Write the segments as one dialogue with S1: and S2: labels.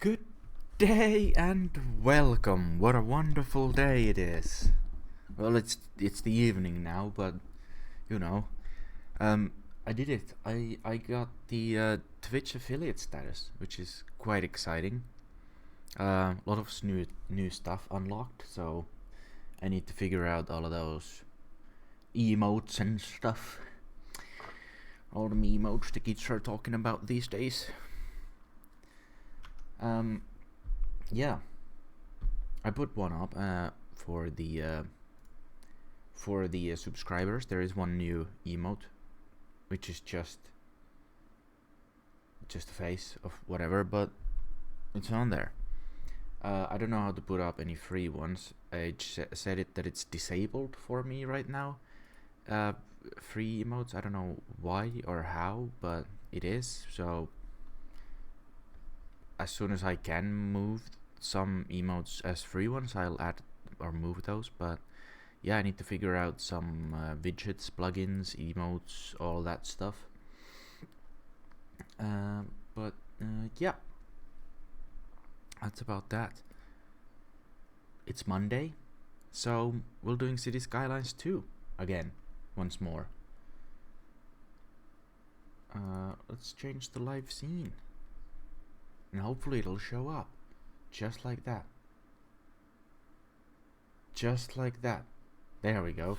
S1: Good day and welcome. What a wonderful day it is. Well, it's the evening now, but you know, I did it. I got the Twitch affiliate status, which is quite exciting. A lot of new stuff unlocked, so I need to figure out all of those emotes and stuff. All the emotes the kids are talking about these days. Yeah, I put one up for the subscribers. There is one new emote, which is just a face of whatever, but it's on there. I don't know how to put up any free ones. I said that it's disabled for me right now. Free emotes. I don't know why or how, but it is. So as soon as I can move some emotes as free ones, I'll add or move those. But yeah, I need to figure out some widgets, plugins, emotes, all that stuff. But yeah, that's about that. It's Monday, so we're doing City Skylines 2 again, once more. Let's change the live scene, and hopefully it'll show up, just like that. Just like that. There we go.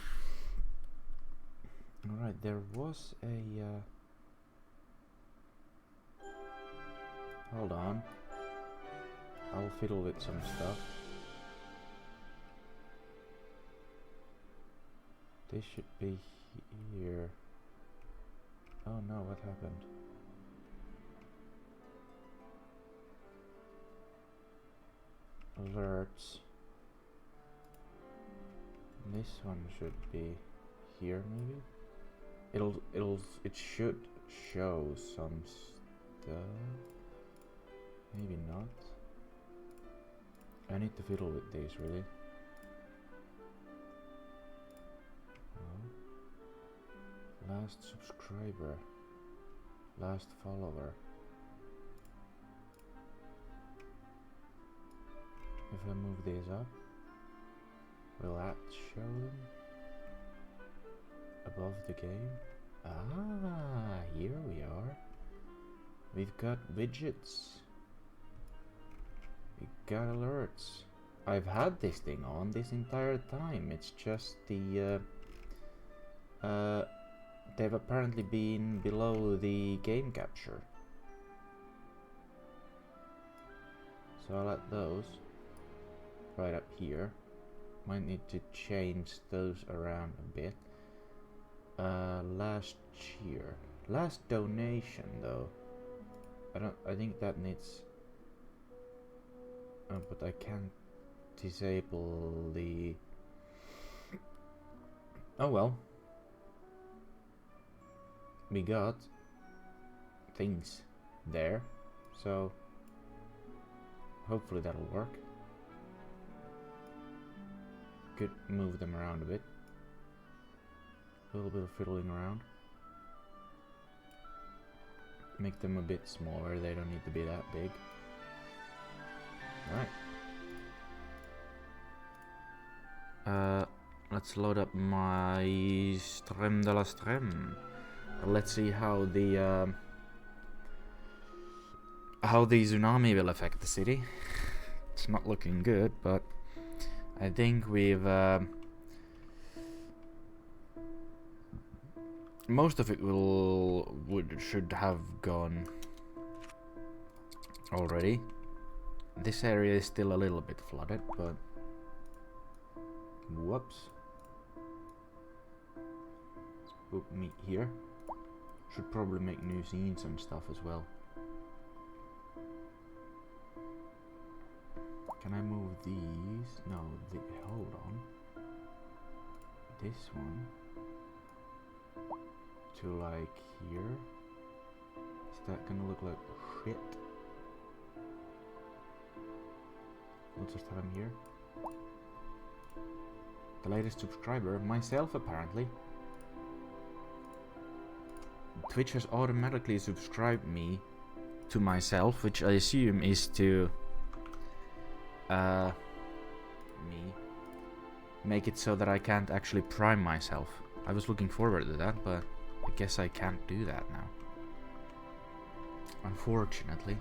S1: Alright, there was a... Hold on. I'll fiddle with some stuff. This should be here. Oh no, what happened? Alerts. This one should be here, maybe? It should show some stuff. Maybe not. I need to fiddle with these, really. Oh. Last subscriber. Last follower. If I move these up, will that show them above the game? Ah, here we are. We've got widgets. We got alerts. I've had this thing on this entire time. It's just the they've apparently been below the game capture. So I'll add those right up here. Might need to change those around a bit. Last year, last donation though. I think that needs. Oh, but I can't disable the. Oh well. We got things there, so hopefully that'll work. Could move them around a bit. A little bit of fiddling around. Make them a bit smaller, they don't need to be that big. Alright. Let's load up my Strem de la Strem. Let's see how the tsunami will affect the city. It's not looking good, but I think we've most of it should have gone already. This area is still a little bit flooded, but whoops. Let's put meat here. Should probably make new scenes and stuff as well. Can I move these? No, hold on. This one to like here. Is that gonna look like shit? We'll just have him here. The latest subscriber, myself apparently. Twitch has automatically subscribed me to myself, which I assume is to make it so that I can't actually prime myself. I was looking forward to that, but I guess I can't do that now. Unfortunately.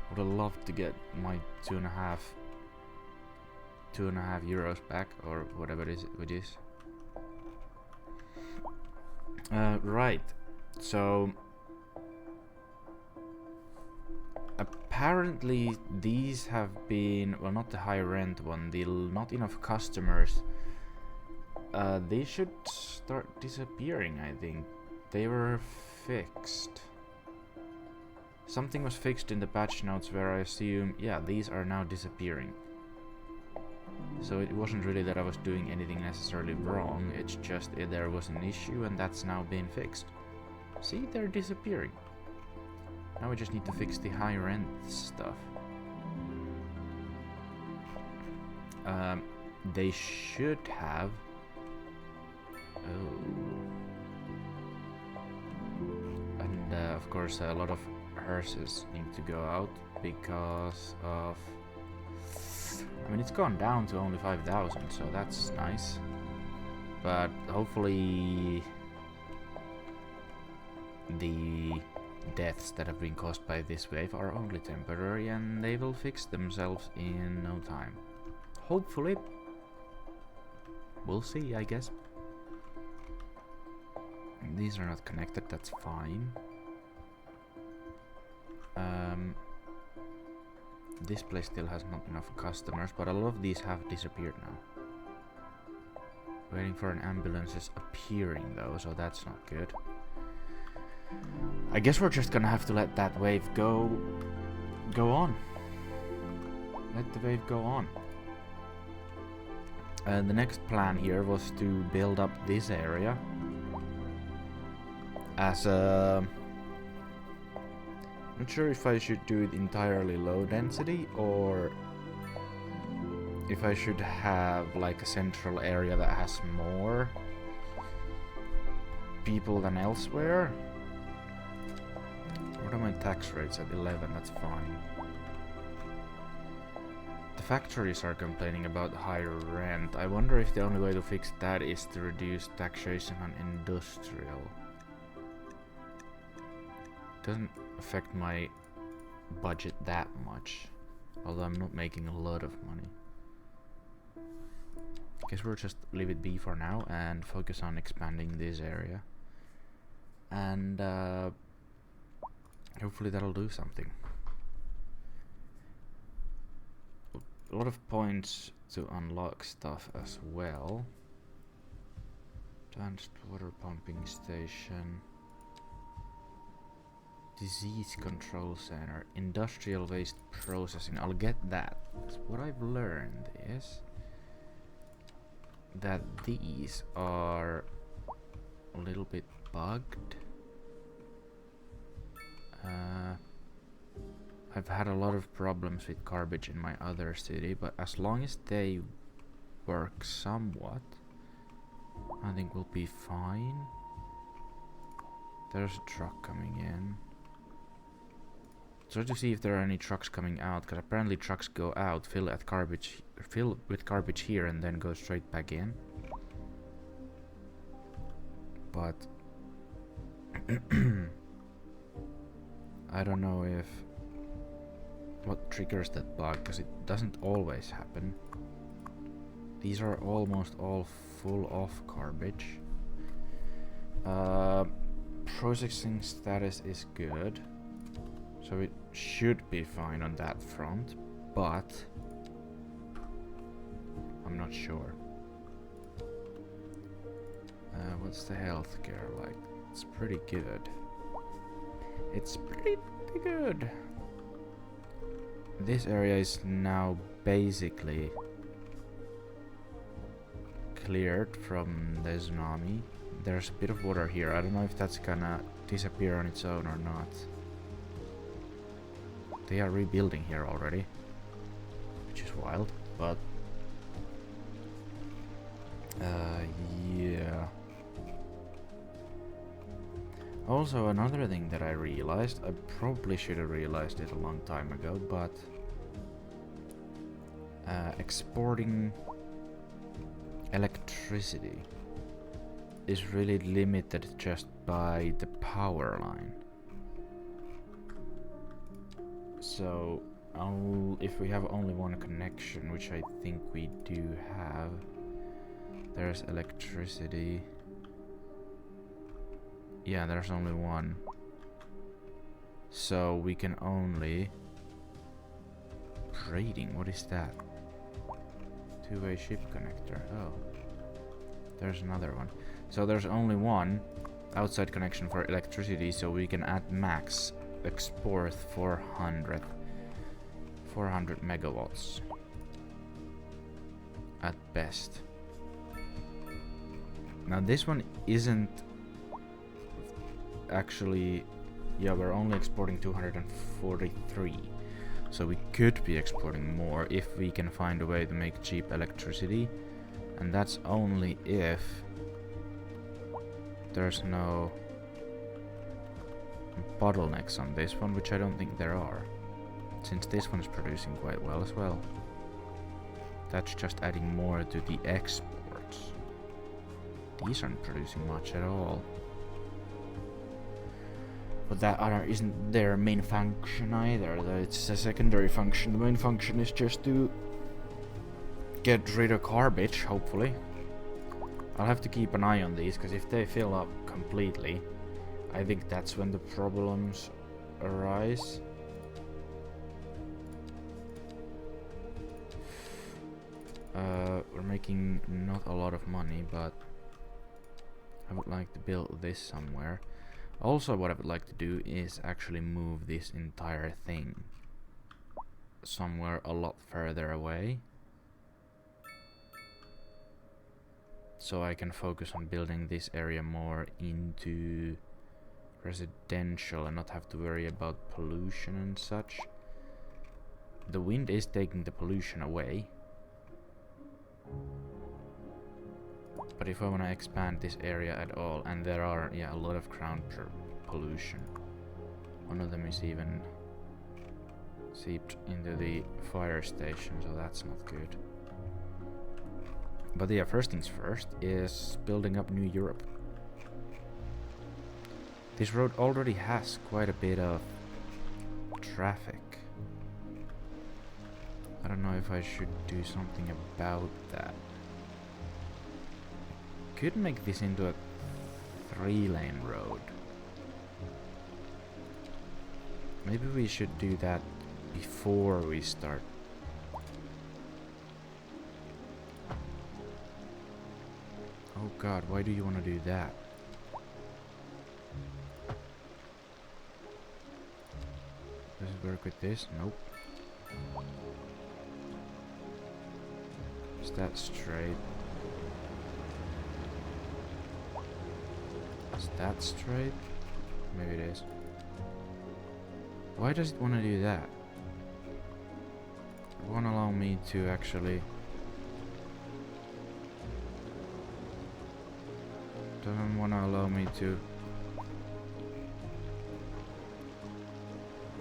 S1: Would have loved to get my 2.5 euros back, or whatever it is. Right. So apparently these have been, well, not the high rent one, the not enough customers. They should start disappearing, I think. They were fixed. Something was fixed in the patch notes where I assume, yeah, these are now disappearing. So it wasn't really that I was doing anything necessarily wrong, it's just there was an issue and that's now been fixed. See, they're disappearing. Now we just need to fix the high rent stuff. They should have... Oh. And of course a lot of hearses need to go out because of... I mean, it's gone down to only 5,000, so that's nice. But hopefully the deaths that have been caused by this wave are only temporary and they will fix themselves in no time. Hopefully. We'll see, I guess. These are not connected, that's fine. This place still has not enough customers, but a lot of these have disappeared now. Waiting for an ambulance is appearing though, so that's not good. I guess we're just gonna have to let that wave go on. Let the wave go on. The next plan here was to build up this area as a... Not sure if I should do it entirely low density or if I should have like a central area that has more people than elsewhere. What are my tax rates? At 11, that's fine. The factories are complaining about higher rent. I wonder if the only way to fix that is to reduce taxation on industrial. Doesn't affect my budget that much, although I'm not making a lot of money. Guess we'll just leave it be for now and focus on expanding this area, and hopefully that'll do something. A lot of points to unlock stuff as well. Advanced water pumping station, disease control center, industrial waste processing. I'll get that. What I've learned is that these are a little bit bugged. I've had a lot of problems with garbage in my other city, but as long as they work somewhat, I think we'll be fine. There's a truck coming in. Try to see if there are any trucks coming out, because apparently trucks go out, fill with garbage here, and then go straight back in. But I don't know if what triggers that bug, because it doesn't always happen. These are almost all full of garbage. Processing status is good, so it should be fine on that front, but I'm not sure. What's the healthcare like? It's pretty good. It's pretty good. This area is now basically cleared from the tsunami. There's a bit of water here. I don't know if that's gonna disappear on its own or not. They are rebuilding here already, which is wild, but yeah. Also, another thing that I realized, I probably should have realized it a long time ago, but exporting electricity is really limited just by the power line. So if we have only one connection, which I think we do have, there's electricity. Yeah, there's only one. So we can only... Trading, what is that? Two-way ship connector, oh. There's another one. So there's only one outside connection for electricity, so we can at max export 400 megawatts. At best. Now this one isn't actually, yeah, we're only exporting 243, so we could be exporting more if we can find a way to make cheap electricity, and that's only if there's no bottlenecks on this one, which I don't think there are, since this one's producing quite well as well. That's just adding more to the exports. These aren't producing much at all. But that isn't their main function either. It's a secondary function. The main function is just to get rid of garbage, hopefully. I'll have to keep an eye on these, because if they fill up completely, I think that's when the problems arise. We're making not a lot of money, but I would like to build this somewhere. Also, what I would like to do is actually move this entire thing somewhere a lot further away, so I can focus on building this area more into residential and not have to worry about pollution and such. The wind is taking the pollution away, but if I want to expand this area at all, and there are, yeah, a lot of ground pollution. One of them is even seeped into the fire station, so that's not good. But yeah, first things first is building up New Europe. This road already has quite a bit of traffic. I don't know if I should do something about that. Could make this into a 3-lane road. Maybe we should do that before we start. Oh god, why do you want to do that? Does it work with this? Nope. Is that straight? Is that straight? Maybe it is. Why does it want to do that? It won't allow me to actually... Doesn't want to allow me to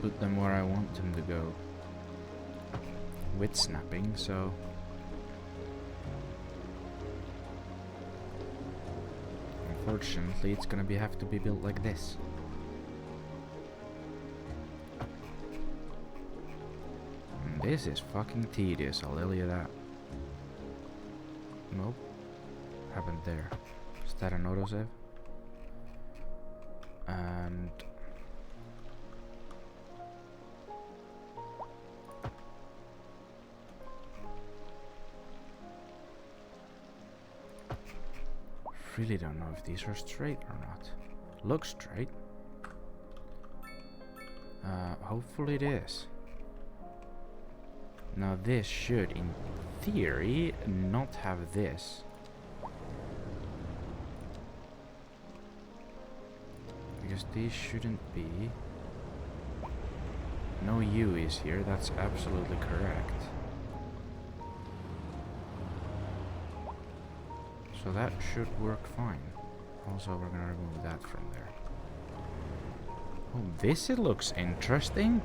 S1: put them where I want them to go with snapping, so unfortunately it's gonna have to be built like this. And this is fucking tedious, I'll tell you that. Nope. Happened there. Is that an autosave? And really don't know if these are straight or not. Looks straight. Hopefully it is. Now this should, in theory, not have this. Because these shouldn't be. No U is here, that's absolutely correct. So that should work fine. Also, we're gonna remove that from there. Oh, this it looks interesting.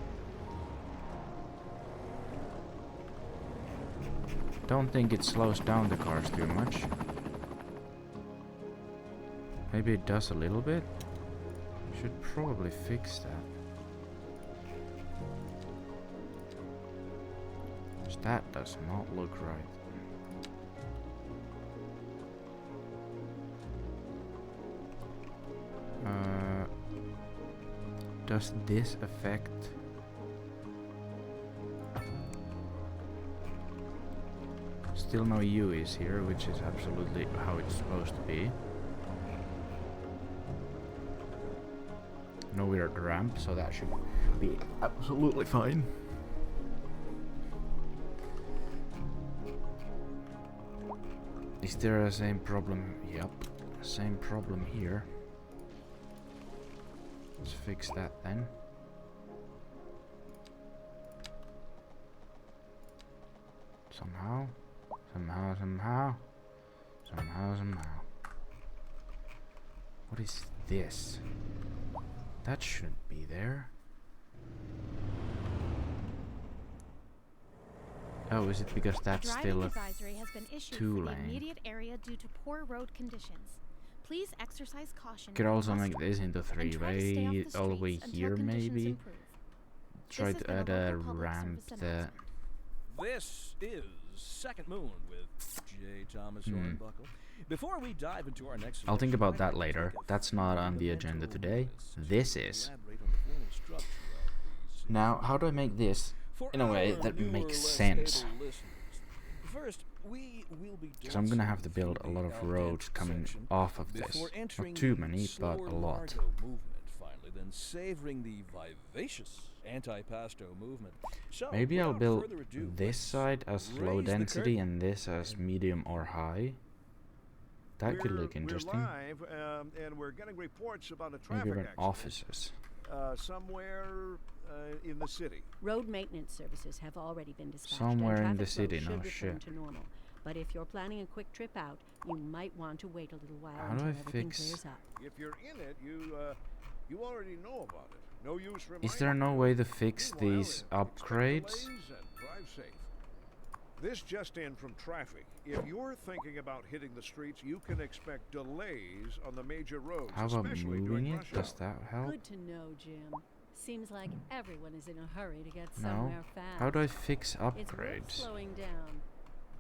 S1: Don't think it slows down the cars too much. Maybe it does a little bit. Should probably fix that. 'Cause that does not look right. Does this affect? Still no UIs here, which is absolutely how it's supposed to be. No weird ramp, so that should be absolutely fine. Is there a same problem? Yep, same problem here. Let's fix that then. Somehow. What is this? That shouldn't be there. Oh, is it because that's still a
S2: advisory has been issued for the immediate area due to poor road conditions. Please exercise caution.
S1: Could also make this into three-way all the way here, maybe. Try to add a ramp there.
S3: This is Second Moon with J. Thomas Hornbuckle. Before we dive into our next
S1: I'll think about that later. That's not on the agenda today. This is. Now, how do I make this in a way that makes sense? Because I'm gonna have to build a lot of roads coming off of this. Not too many, but a lot.
S3: Then savoring the vivacious anti-pasto movement. So,
S1: maybe I'll build
S3: further ado,
S1: this side as low density and this as medium or high. That could look interesting.
S4: We're live, and we're getting reports about a traffic
S1: Maybe even
S4: accident.
S1: offices.
S4: Somewhere in the city.
S2: Road maintenance services have already been dispatched.
S1: Somewhere
S2: and
S1: in the
S2: traffic
S1: city,
S2: flow
S1: no
S2: should
S1: shit.
S2: return to normal. But if you're planning a quick trip out, you might want to wait a little while
S1: How do
S2: until
S1: I
S2: everything
S1: fix-
S2: clears up.
S4: If you're in it, you already know about it. No use
S1: Is there no way to fix these upgrades?
S4: Drive safe. This just in from traffic. If you're thinking about hitting the streets, you can expect delays on the major roads.
S1: How about
S4: especially
S1: moving
S4: during
S1: it?
S4: rush
S1: Does
S4: hour.
S1: that help?
S2: Good to know, Jim. Seems like everyone is in a hurry to get
S1: No.
S2: somewhere fast.
S1: How do I fix
S2: It's worth
S1: upgrades?
S2: slowing down.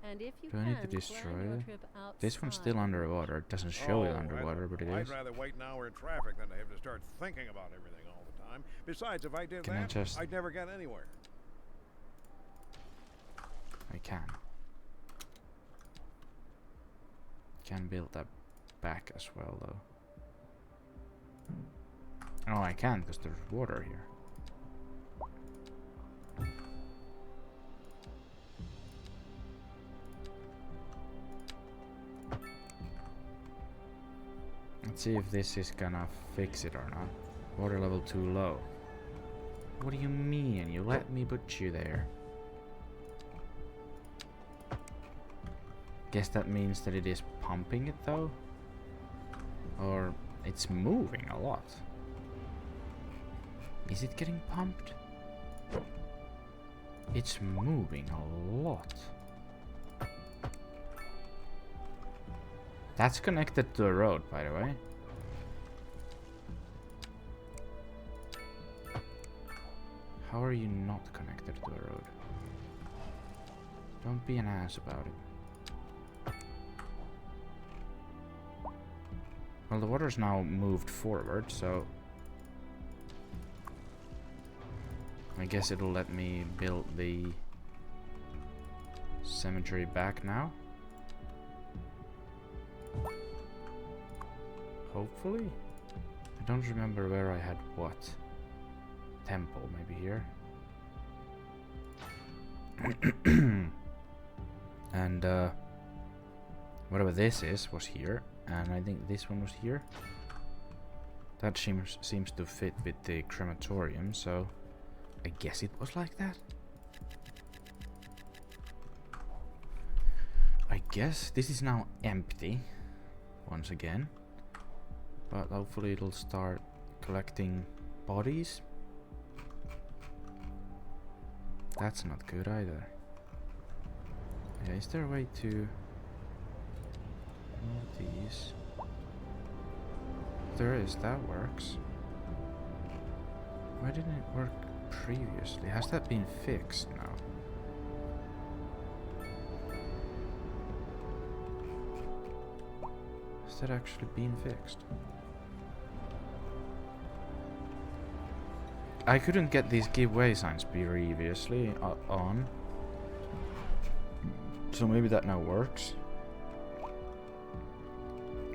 S2: And if you
S1: Do I need to
S2: can,
S1: destroy
S2: plan your
S1: it?
S2: trip
S1: This one's still
S2: outside.
S1: underwater. It doesn't show it underwater, but it
S4: I'd
S1: is.
S4: rather wait an hour in traffic than to have to start thinking about everything all the time. Besides, if I did
S1: Can I
S4: that,
S1: just-
S4: I'd never get anywhere.
S1: I can. Can build that back as well, though. Oh, I can because there's water here. Let's see if this is gonna fix it or not. Water level too low. What do you mean? You let me put you there. Guess that means that it is pumping it though? Or it's moving a lot. Is it getting pumped? It's moving a lot. That's connected to a road, by the way. How are you not connected to a road? Don't be an ass about it. Well, the water's now moved forward, so I guess it'll let me build the cemetery back now. Hopefully. I don't remember where I had what. Temple, maybe here. And whatever this is was here, and I think this one was here. That seems to fit with the crematorium, so I guess it was like that. I guess this is now empty once again, but hopefully it'll start collecting bodies. That's not good either. Yeah, is there a way to move these? There is, that works. Why didn't it work previously? Has that been fixed now? Has that actually been fixed? I couldn't get these give way signs previously on. So maybe that now works.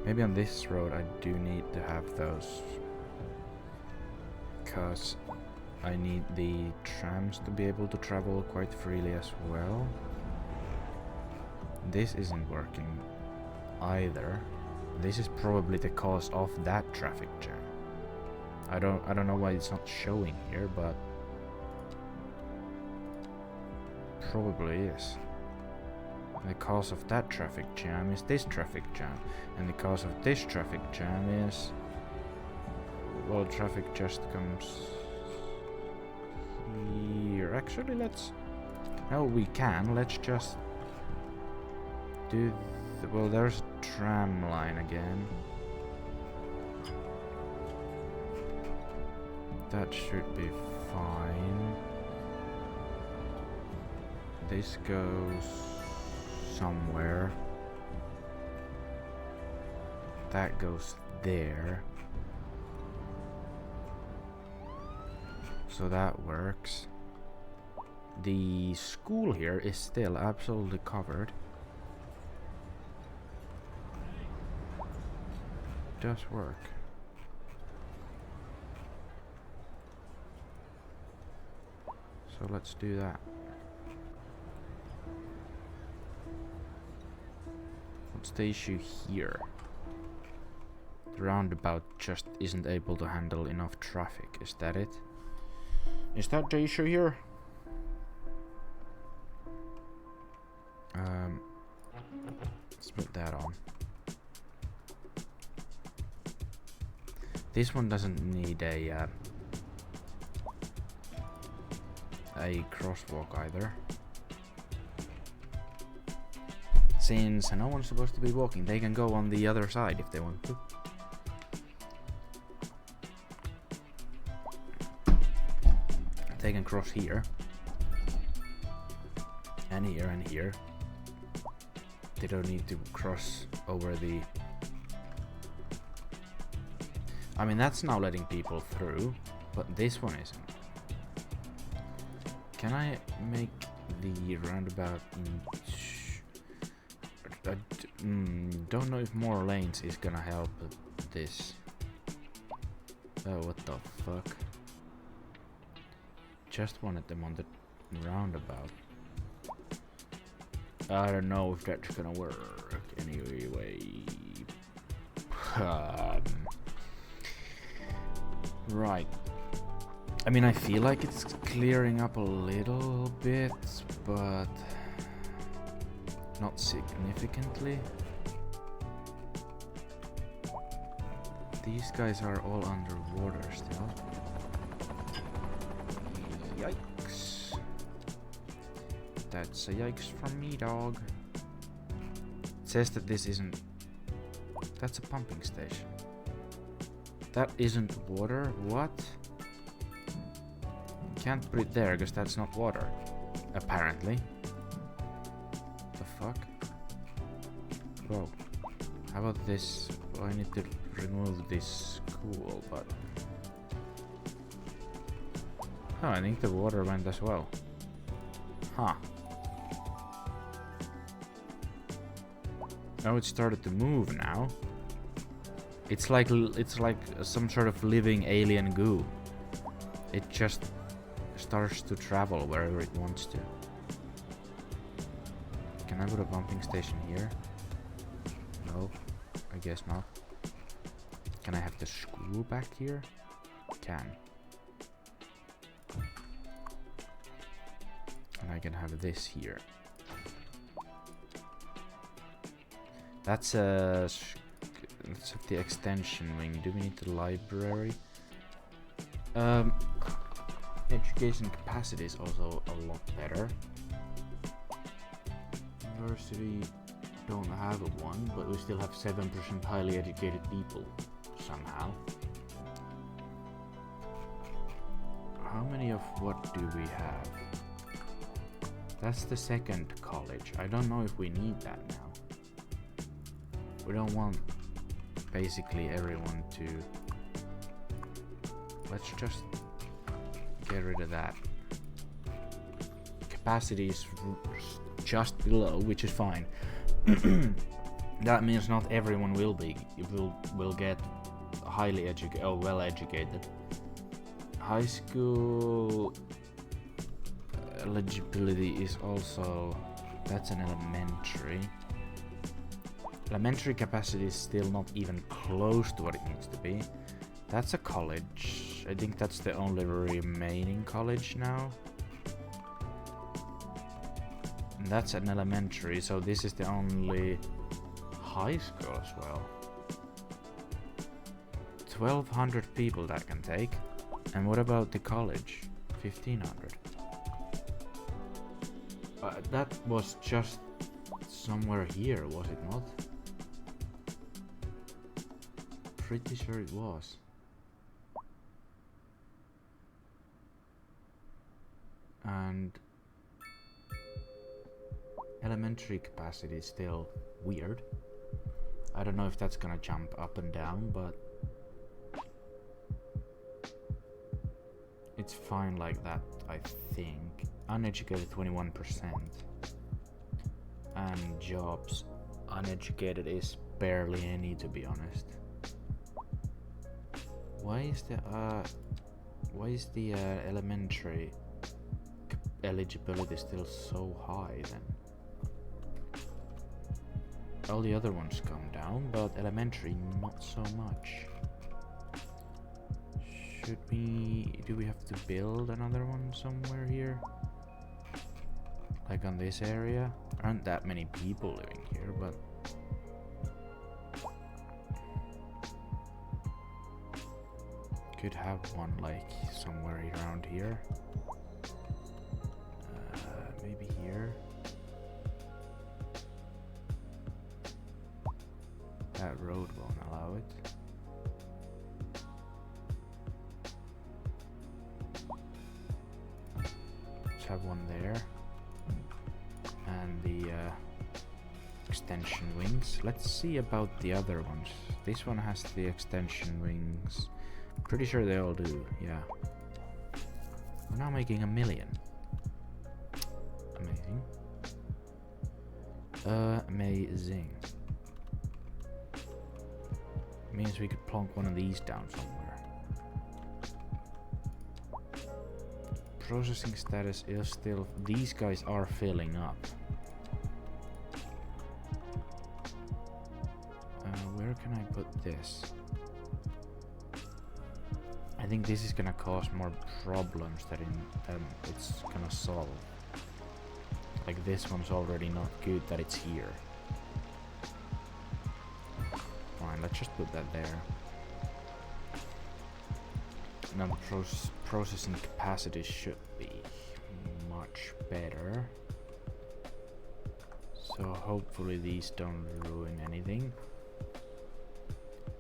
S1: Maybe on this road I do need to have those. Because I need the trams to be able to travel quite freely as well. This isn't working either. This is probably the cause of that traffic jam. I don't know why it's not showing here, but probably is. The cause of that traffic jam is this traffic jam, and the cause of this traffic jam is, well, traffic just comes here. Actually, let's just do well, there's a tram line again. That should be fine. This goes somewhere. That goes there. So that works. The school here is still absolutely covered. Does work. So let's do that. What's the issue here? The roundabout just isn't able to handle enough traffic. Is that it? Is that the issue here? Let's put that on. This one doesn't need a crosswalk either. Since no one's supposed to be walking, they can go on the other side if they want to. They can cross here. And here and here. They don't need to cross over the... I mean, that's now letting people through, but this one isn't. Can I make the roundabout... I don't know if more lanes is gonna help this. Oh, what the fuck? Just wanted them on the roundabout. I don't know if that's gonna work anyway. Right. I mean, I feel like it's clearing up a little bit, but not significantly. These guys are all underwater still. Yikes. That's a yikes from me, dog. It says that this isn't... That's a pumping station. That isn't water? What? Can't put it there because that's not water. Apparently. The fuck? Whoa. How about this? Well, I need to remove this school, but... Oh, I think the water went as well. Huh. Oh, it started to move now. It's like some sort of living alien goo. It just starts to travel wherever it wants to. Can I put a pumping station here? No, I guess not. Can I have the school back here? Can. And I can have this here. That's let's have the extension wing. Do we need the library? Education capacity is also a lot better. University don't have a one, but we still have 7% highly educated people somehow. How many of what do we have? That's the second college. I don't know if we need that now. We don't want basically everyone to... Let's just get rid of that. Capacity is just below, which is fine. That means not everyone will get highly educated or well educated. High school eligibility is also, that's an elementary. Elementary capacity is still not even close to what it needs to be. That's a college. I think that's the only remaining college now. And that's an elementary, so this is the only high school as well. 1,200 people that can take. And what about the college? 1,500. That was just somewhere here, was it not? Pretty sure it was. And elementary capacity is still weird. I don't know if that's gonna jump up and down, but it's fine like that, I think. Uneducated 21%. And jobs, uneducated is barely any, to be honest. Why is the elementary eligibility still so high then? All the other ones come down, but elementary not so much. Do we have to build another one somewhere here? Like on this area? Aren't that many people living here, but... Could have one like somewhere around here. Maybe here. That road won't allow it. Let's have one there. And the extension wings. Let's see about the other ones. This one has the extension wings. Pretty sure they all do, yeah. We're now making 1 million. Amazing. Amazing. Means we could plonk one of these down somewhere. Processing status is still... These guys are filling up. Where can I put this? I think this is gonna cause more problems than it's gonna solve. Like this one's already not good that it's here. Fine, let's just put that there. Now the processing capacity should be much better. So hopefully these don't ruin anything.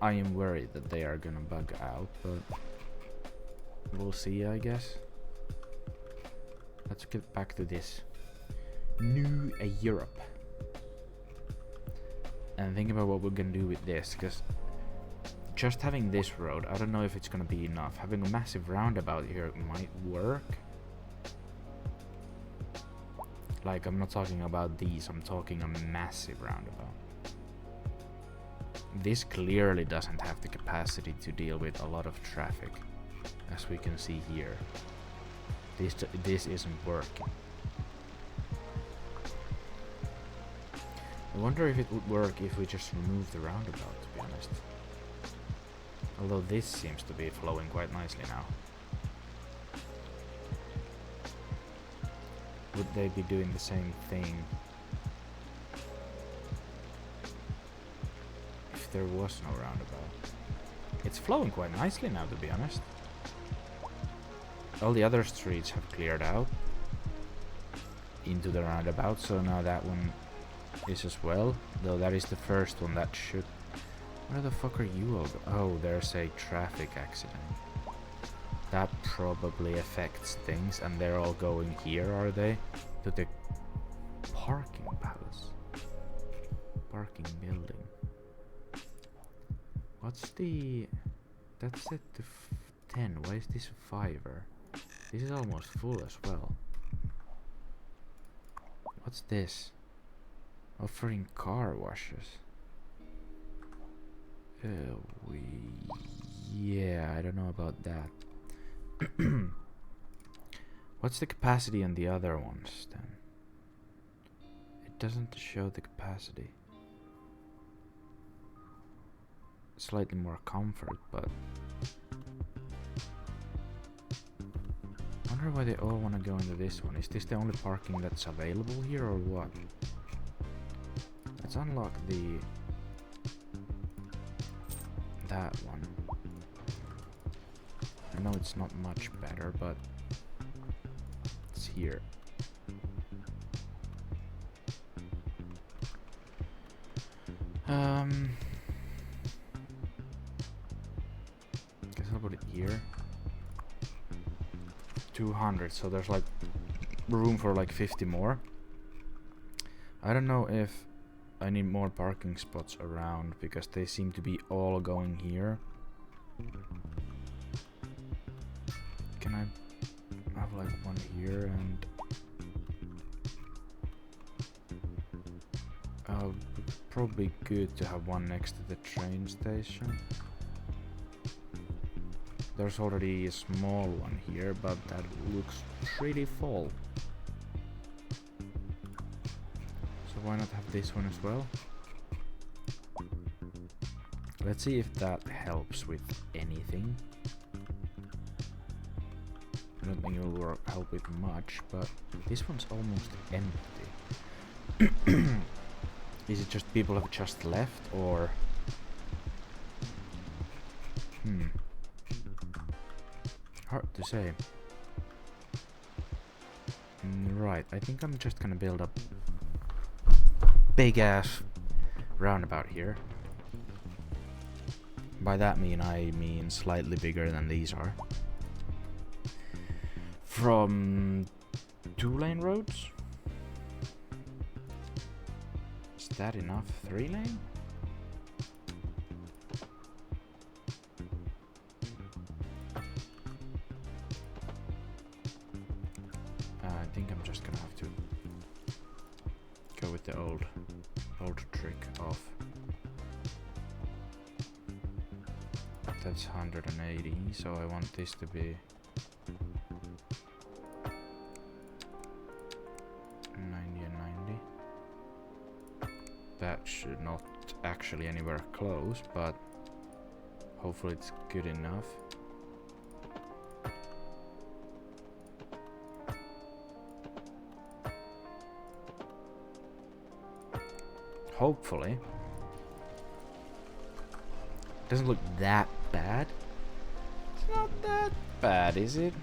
S1: I am worried that they are gonna bug out, but we'll see, I guess. Let's get back to this. New Europe. And think about what we're gonna do with this, because just having this road, I don't know if it's gonna be enough. Having a massive roundabout here might work. Like, I'm not talking about these, I'm talking a massive roundabout. This clearly doesn't have the capacity to deal with a lot of traffic, as we can see here. This isn't working. I wonder if it would work if we just remove the roundabout, to be honest. Although this seems to be flowing quite nicely now. Would they be doing the same thing if there was no roundabout? It's flowing quite nicely now, to be honest. all the other streets have cleared out into the roundabout, so now that one is as well. Though that is the first one that should... Where the fuck are you all oh, there's a traffic accident. That probably affects things, and they're all going here, are they? To the parking palace. Parking building. What's the... That's set to 10. Why is this a 5er? This is almost full as well. What's this? Offering car washes. Yeah, I don't know about that. What's the capacity on the other ones then? It doesn't show the capacity. Slightly more comfort, but I wonder why they all want to go into this one. Is this the only parking that's available here or what? Let's unlock that one. I know it's not much better, but it's here. Guess I'll put it here. 200, so there's like room for like 50 more. I don't know if I need more parking spots around because they seem to be all going here. Can I have like one here and probably good to have one next to the train station. There's already a small one here, but that looks pretty full. So why not have this one as well? Let's see if that helps with anything. I don't think it will help with much, but this one's almost empty. Is it just people have just left, or... Hard to say. Right, I think I'm just gonna build up big ass roundabout here. By that I mean slightly bigger than these are. From 2-lane roads? Is that enough? 3-lane? I think I'm just gonna have to go with the old trick of that's 180, so I want this to be 90 and 90. That should not actually anywhere close, but hopefully it's good enough. Hopefully. Doesn't look that bad. It's not that bad, is it?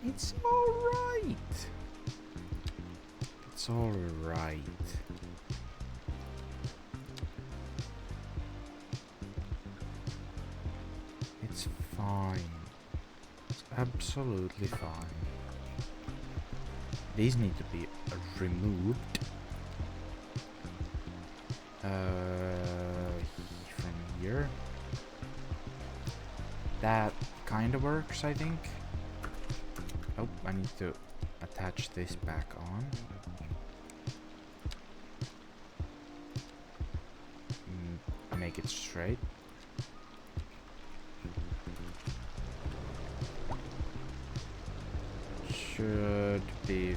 S1: It's alright. It's alright. It's fine. It's absolutely fine. These need to be removed. From here. That kind of works, I think. Oh, I need to attach this back on. Make it straight. Should be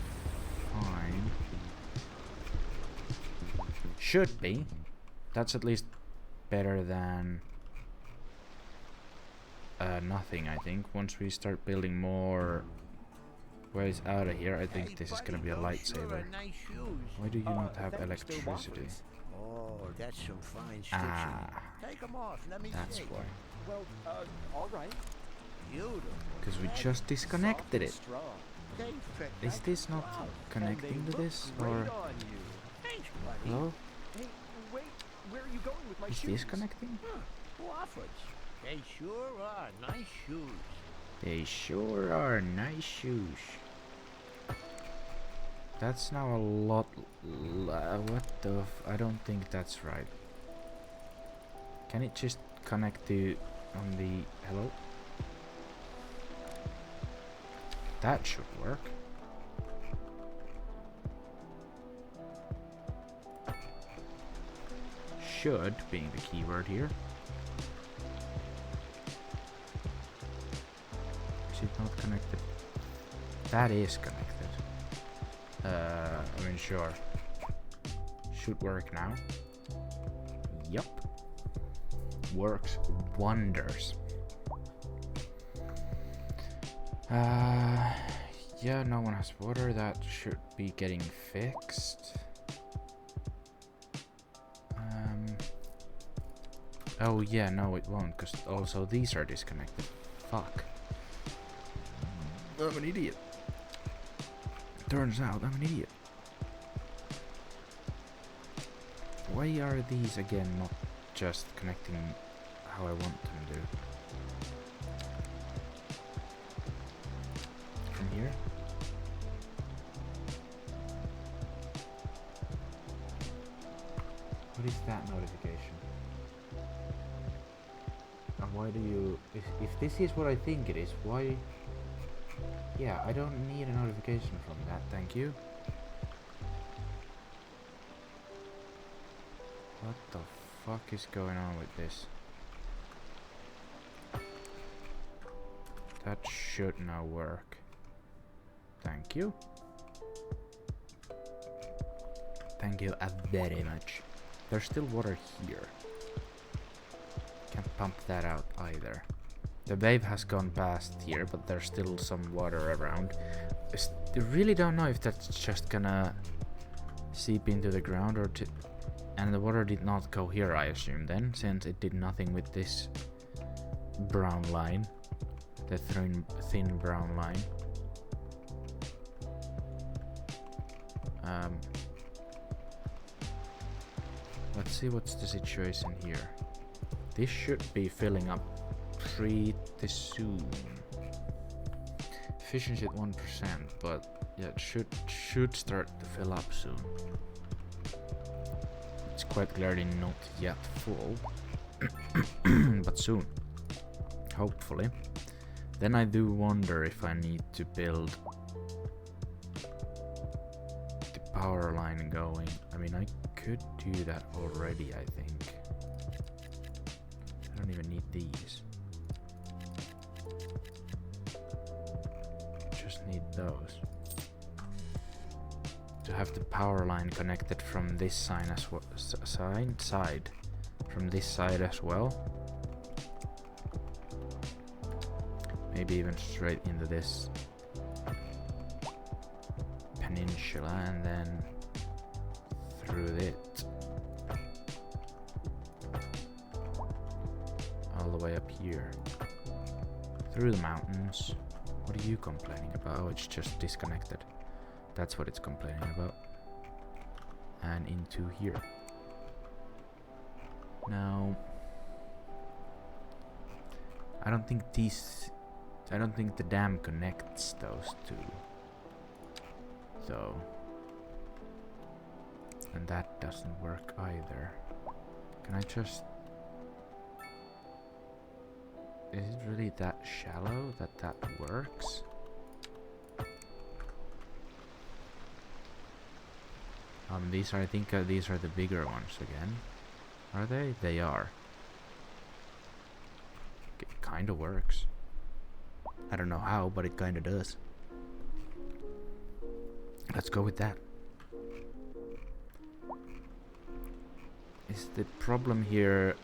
S1: fine. Should be. That's at least better than nothing, I think. Once we start building more ways out of here, I think this is gonna be a lightsaber. Why do you not have electricity?
S5: Oh, that's some fine stitching.
S1: Ah,
S5: Take them off, let me
S1: that's
S5: see.
S1: why.
S6: Well, all right.
S5: Beautiful.
S1: Because Because we just disconnected it.
S5: They fit
S1: Is
S5: like
S1: this not
S5: gloves.
S1: connecting to this?
S3: Great
S1: Or...
S3: on you.
S5: Thanks, buddy.
S1: Hello?
S3: Hey, wait, where are you going with my
S1: Is
S3: shoes?
S1: this connecting?
S5: Waffles. They sure are nice shoes.
S1: They sure are nice shoes. That's now a lot... what the I don't think that's right. Can it just connect to... on the... hello? That should work. Should being the keyword here. Is it not connected? That is connected. I mean, sure. Should work now. Yup. Works wonders. Yeah, no one has water. That should be getting fixed. Oh yeah, no it won't, because also these are disconnected. Fuck. I'm an idiot. Turns out I'm an idiot. Why are these again not just connecting how I want them to? From here? What is that notification? And why do you... If this is what I think it is, why... Yeah, I don't need a notification from that, thank you. What the fuck is going on with this? That should now work. Thank you. Thank you very much. There's still water here. Can't pump that out either. The wave has gone past here, but there's still some water around. I really don't know if that's just gonna seep into the ground or and the water did not go here, I assume then, since it did nothing with this brown line. The thin brown line. Let's see what's the situation here. This should be filling up pretty soon. Efficiency at 1%, but yeah, it should start to fill up soon. It's quite clearly not yet full, but soon, hopefully. Then I do wonder if I need to build the power line going. I mean, I could do that already, I think. I don't even need these. Just need those. To have the power line connected from this side as well, from this side as well. Maybe even straight into this peninsula and then through it all the way up here through the mountains. What are you complaining about? Oh, it's just disconnected. That's what it's complaining about. And into here. Now, I don't think the dam connects those two. So, and that doesn't work either. Can I just... Is it really that shallow that that works? These are, I think these are the bigger ones again. Are they? They are. It kinda works. I don't know how, but it kinda does. Let's go with that. Is the problem here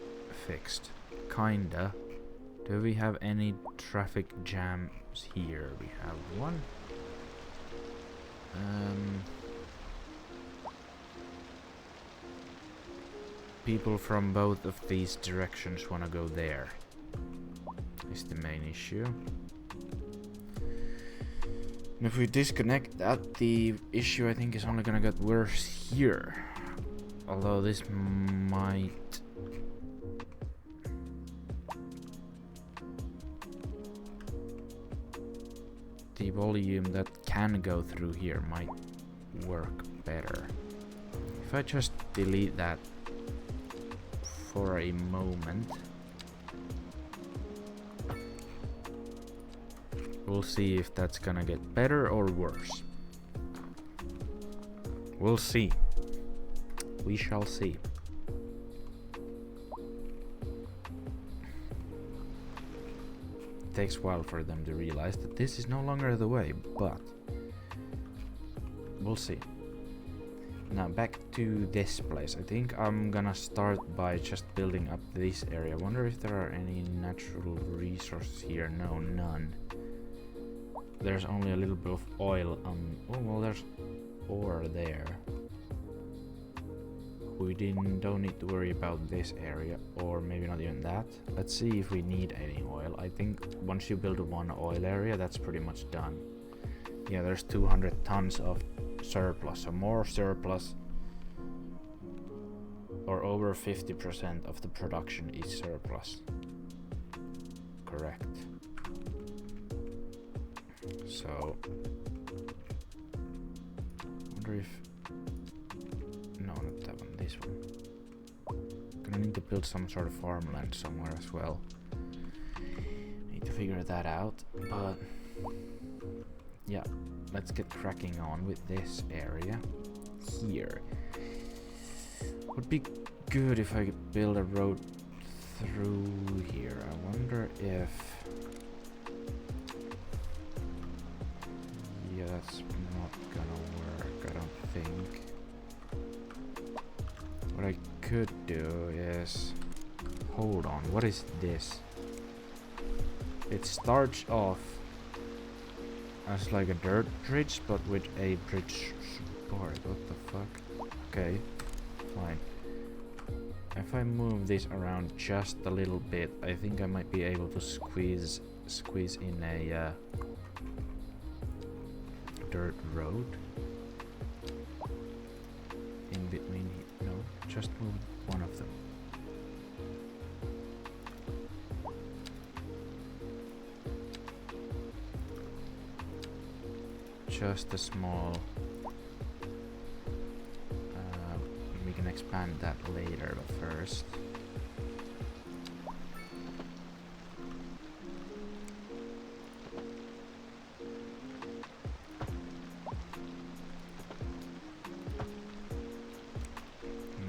S1: fixed? Kinda. Do we have any traffic jams here? We have one. People from both of these directions want to go there. Is the main issue. And if we disconnect that, the issue I think is only gonna get worse here. Although this might... The volume that can go through here might work better. If I just delete that for a moment, we'll see if that's gonna get better or worse. We'll see. We shall see. It takes a while for them to realize that this is no longer the way, but we'll see. Now back to this place. I think I'm gonna start by just building up this area. I wonder if there are any natural resources here. No, none. There's only a little bit of oil on... Oh, well, there's ore there. We don't need to worry about this area, or maybe not even that. Let's see if we need any oil. I think once you build one oil area, that's pretty much done. Yeah, there's 200 tons of surplus, so more surplus, or over 50% of the production is surplus. Correct. So, wonder if... No, not that one, this one. Gonna need to build some sort of farmland somewhere as well. Need to figure that out, but... Yeah, let's get cracking on with this area here. Would be good if I could build a road through here. I wonder if... Yeah, that's not gonna work, I don't think. What I could do is... Hold on, what is this? It starts off as like a dirt bridge, but with a bridge support. What the fuck? Okay, fine. If I move this around just a little bit, I think I might be able to squeeze in a dirt road in between. No, just move one of them. Just a small... we can expand that later, but first...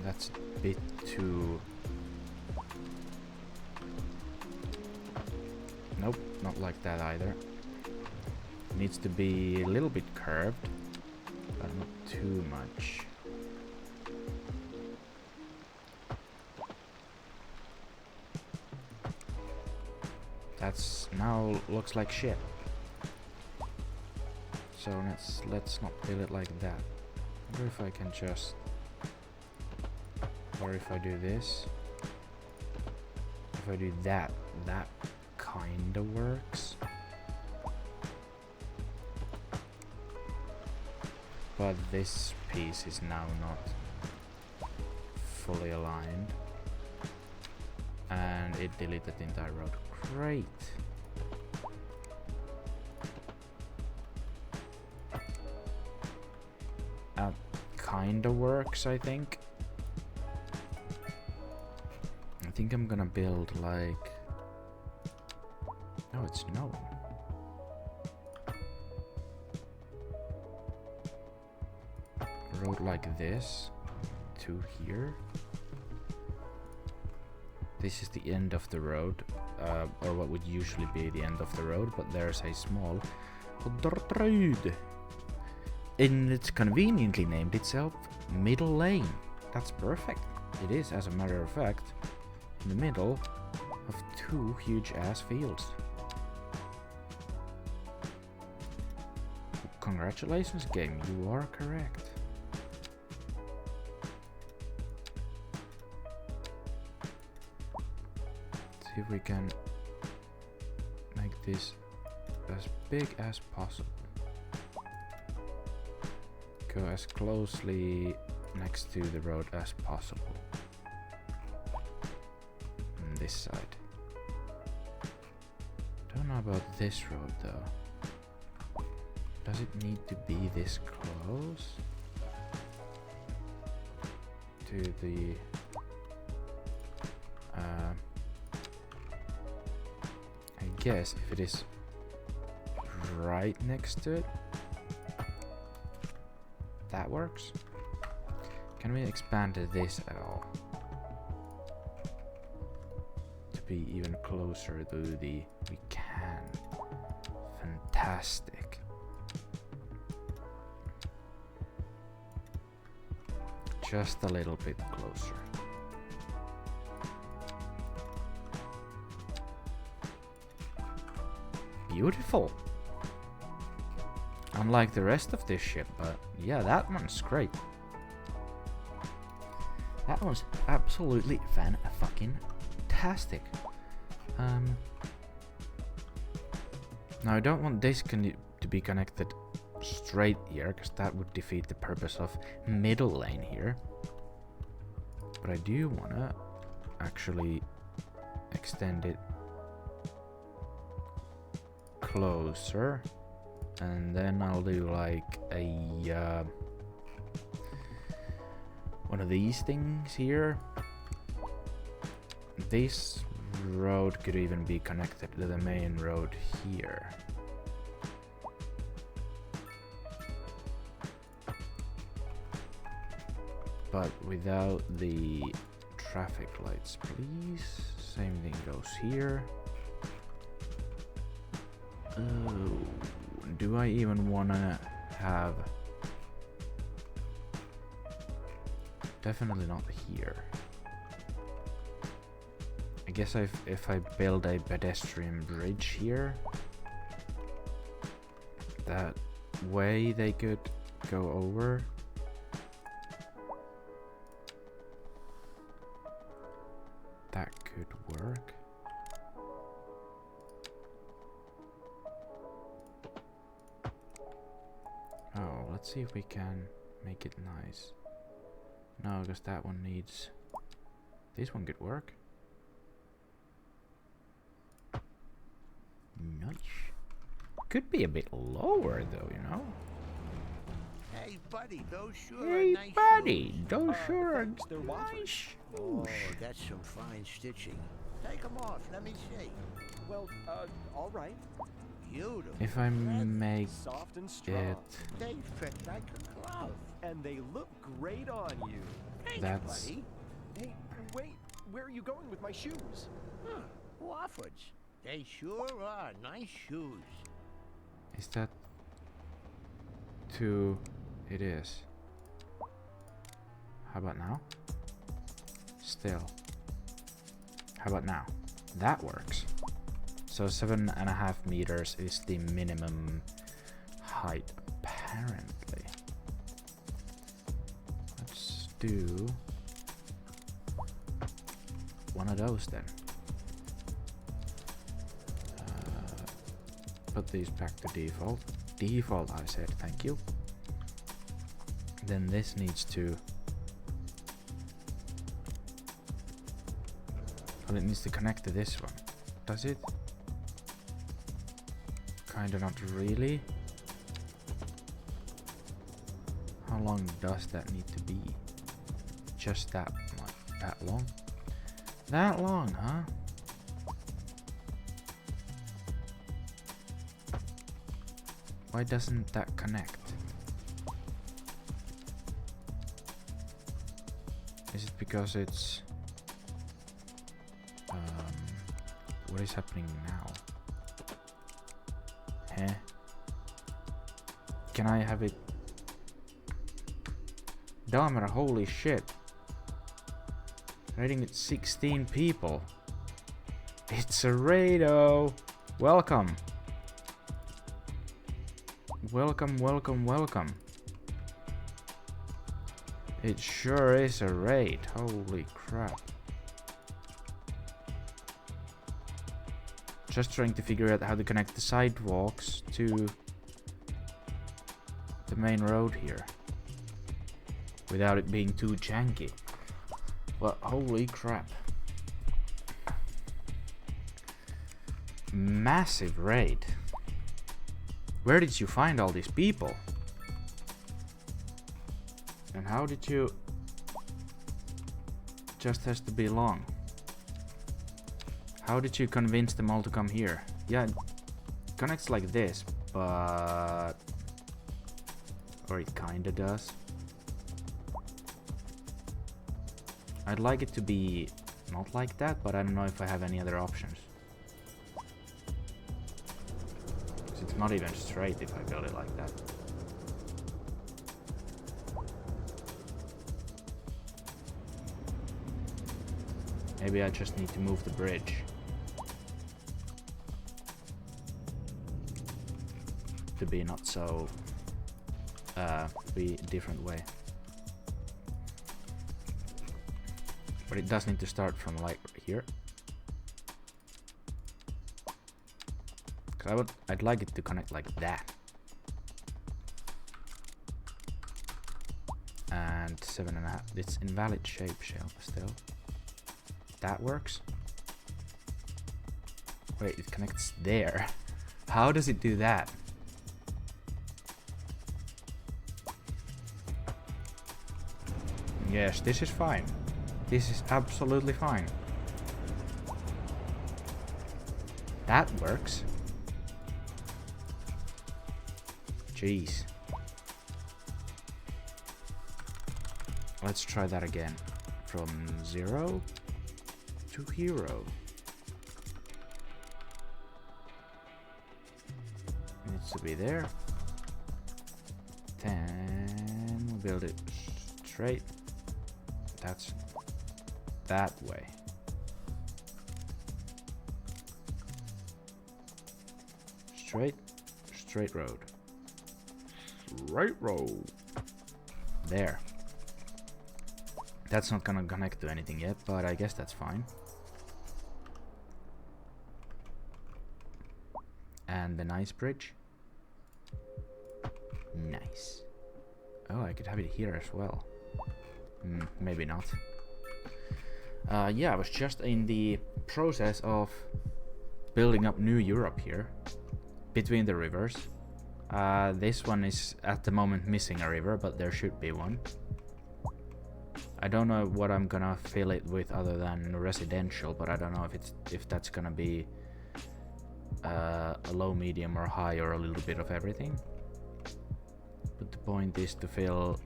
S1: That's a bit too... Nope, not like that either. Needs to be a little bit curved, but not too much. That's now looks like shit. So let's not build it like that. I wonder if I can just, or if I do this, if I do that, that kinda works. But this piece is now not fully aligned, and it deleted the entire road. Great. Kinda works, I think. I think I'm gonna build like... No, it's no. Road like this to here. This is the end of the road, or what would usually be the end of the road, but there's a small dirt road, and it's conveniently named itself Middle Lane. That's perfect. It is, as a matter of fact, in the middle of two huge ass fields. Congratulations, game, you are correct. See if we can make this as big as possible. go as closely next to the road as possible. On this side. Don't know about this road though. Does it need to be this close to the I guess if it is right next to it, that works. Can we expand this at all to be even closer to the... We can. Fantastic. Just a little bit closer. Beautiful. Unlike the rest of this ship, but yeah, that one's great. That one's absolutely fan-fucking-tastic. Now I don't want this to be connected straight here, because that would defeat the purpose of middle lane here. But I do wanna actually extend it closer, and then I'll do like a one of these things here. This road could even be connected to the main road here. But without the traffic lights, please. Same thing goes here. Oh, do I even wanna have... Definitely not here. I guess if I build a pedestrian bridge here, that way they could go over. That could work. Oh, let's see if we can make it nice. No, because that one needs... This one could work. Nice. Could be a bit lower though, you know?
S5: Hey, buddy, those sure
S1: Hey,
S5: are nice
S1: buddy,
S5: shoes.
S1: those sure are
S3: thanks, they're waffles.
S5: Oh, that's some fine stitching. Take them off, let me see.
S3: Well, all right.
S5: Beautiful.
S1: If I make
S3: Soft and strong.
S1: it...
S5: They fit like a glove.
S3: And they look great on you.
S5: Thanks,
S1: That's...
S5: buddy.
S3: Hey, wait. Where are you going with my shoes?
S5: Huh, Wofford's. They sure are nice shoes.
S1: Is that... Too... It is. How about now? Still. How about now? That works. So 7.5 meters is the minimum height, apparently. Let's do one of those then. Put these back to default. Default, I said, thank you. Then this needs to... Well, it needs to connect to this one. Does it? Kinda not really. How long does that need to be? Just that much. That long? That long, huh? Why doesn't that connect? Is it because it's... what is happening now? Huh? Can I have it? Damn, holy shit. Rating it 16 people. It's a raido. Welcome. Welcome, welcome, welcome. It sure is a raid. Holy crap. Just trying to figure out how to connect the sidewalks to the main road here. without it being too janky. Well, holy crap. Massive raid. Where did you find all these people? And how did you... Just has to be long. How did you convince them all to come here? Yeah, it connects like this, but... Or it kinda does. I'd like it to be not like that, but I don't know if I have any other options. 'Cause it's not even straight if I build it like that. Maybe I just need to move the bridge. To be not so... be a different way. But it does need to start from like here. Cause I'd like it to connect like that. And 7.5. It's invalid shape shell still. That works. Wait, it connects there. How does it do that? Yes, this is fine. This is absolutely fine. That works. Jeez. Let's try that again. From 0 to hero. Needs to be there. 10. We'll build it straight. That's that way. Straight road. Right road. There. That's not gonna connect to anything yet, but I guess that's fine. And the nice bridge. Nice. Oh, I could have it here as well. Maybe not. Yeah, I was just in the process of building up New Europe here. Between the rivers. This one is at the moment missing a river, but there should be one. I don't know what I'm gonna fill it with other than residential, but I don't know if that's gonna be a low, medium or high or a little bit of everything. But the point is to fill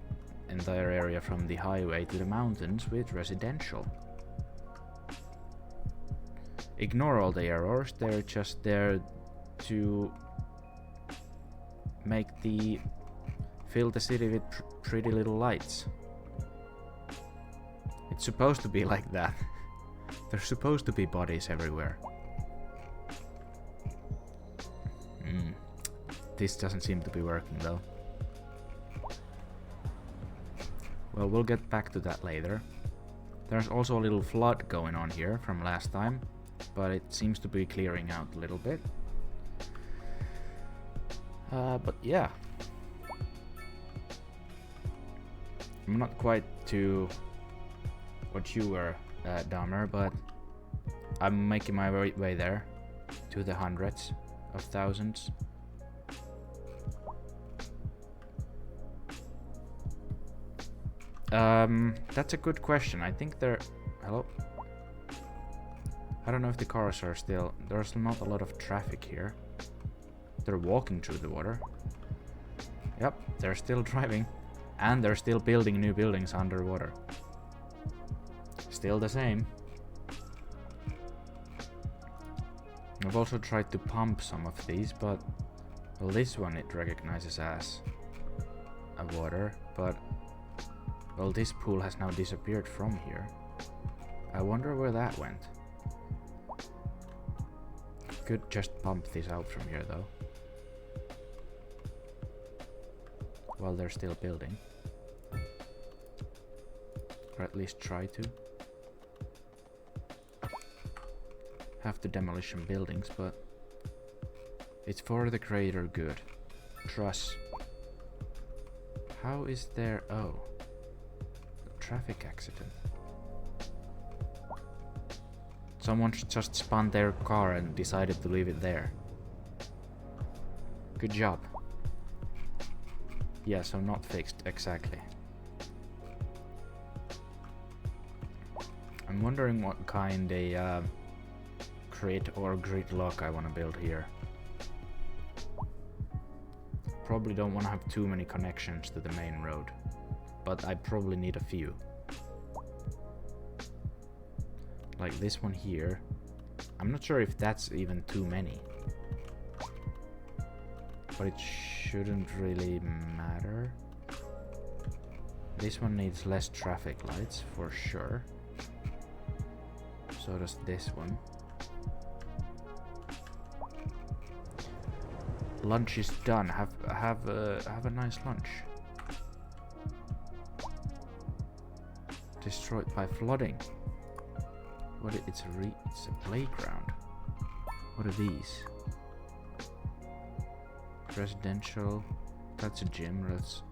S1: entire area from the highway to the mountains with residential. Ignore all the errors, they're just there to fill the city with pretty little lights. It's supposed to be like that. There's supposed to be bodies everywhere. This doesn't seem to be working though. Well, we'll get back to that later. There's also a little flood going on here from last time, but it seems to be clearing out a little bit. But yeah. I'm not quite to what you were, Dahmer, but I'm making my way there. To the hundreds of thousands. That's a good question. I think hello? I don't know if the cars are still... There's not a lot of traffic here. They're walking through the water. Yep, they're still driving. And they're still building new buildings underwater. Still the same. I've also tried to pump some of these, but... Well, this one it recognizes as a water, but... Well, this pool has now disappeared from here. I wonder where that went. Could just pump this out from here, though. While they're still building. Or at least try to. Have to demolish some buildings, but... It's for the greater good. Trust. How is there... Oh. traffic accident. Someone just spun their car and decided to leave it there. Good job. Yeah, so not fixed, exactly. I'm wondering what kind of crit or grid lock I want to build here. Probably don't want to have too many connections to the main road, but I probably need a few. Like this one here. I'm not sure if that's even too many, but it shouldn't really matter. This one needs less traffic lights for sure. So does this one. Lunch is done. Have a nice lunch. Destroyed by flooding. What? It's a playground. What are these? Residential. That's a gym. Let's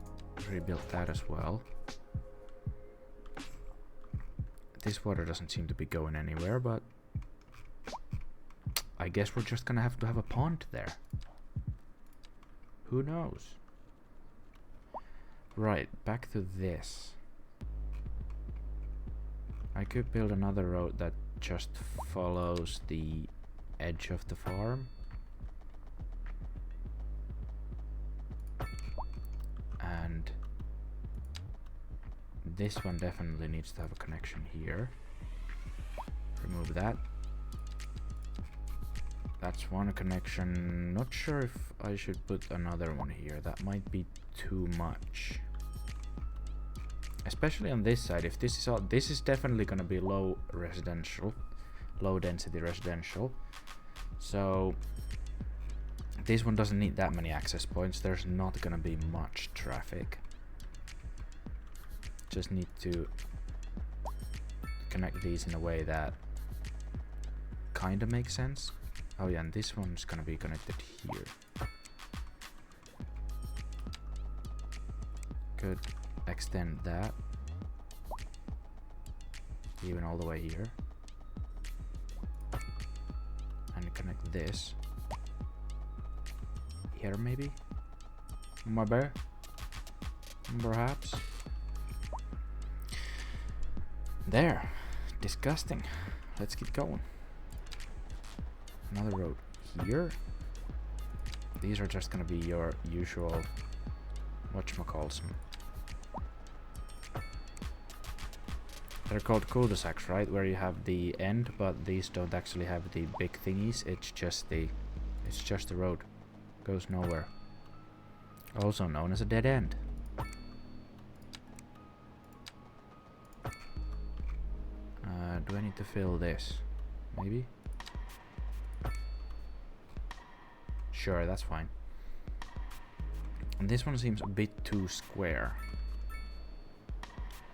S1: rebuild that as well. This water doesn't seem to be going anywhere, but I guess we're just gonna have to have a pond there. Who knows? Right, back to this. I could build another road that just follows the edge of the farm. And this one definitely needs to have a connection here. Remove that. That's one connection. Not sure if I should put another one here. That might be too much. Especially on this side. If this is all, this is definitely gonna be low residential, low density residential. So this one doesn't need that many access points. There's not gonna be much traffic. Just need to connect these in a way that kinda makes sense. Oh yeah, and this one's gonna be connected here. Could extend that even all the way here and connect this here, maybe. Maybe, perhaps. There. Disgusting. Let's keep going. Another road here. These are just gonna be your usual whatchamacalls. They're called cul-de-sacs, right? Where you have the end, but these don't actually have the big thingies. It's just the road. Goes nowhere. Also known as a dead end. Do I need to fill this? Maybe? Sure, that's fine. And this one seems a bit too square.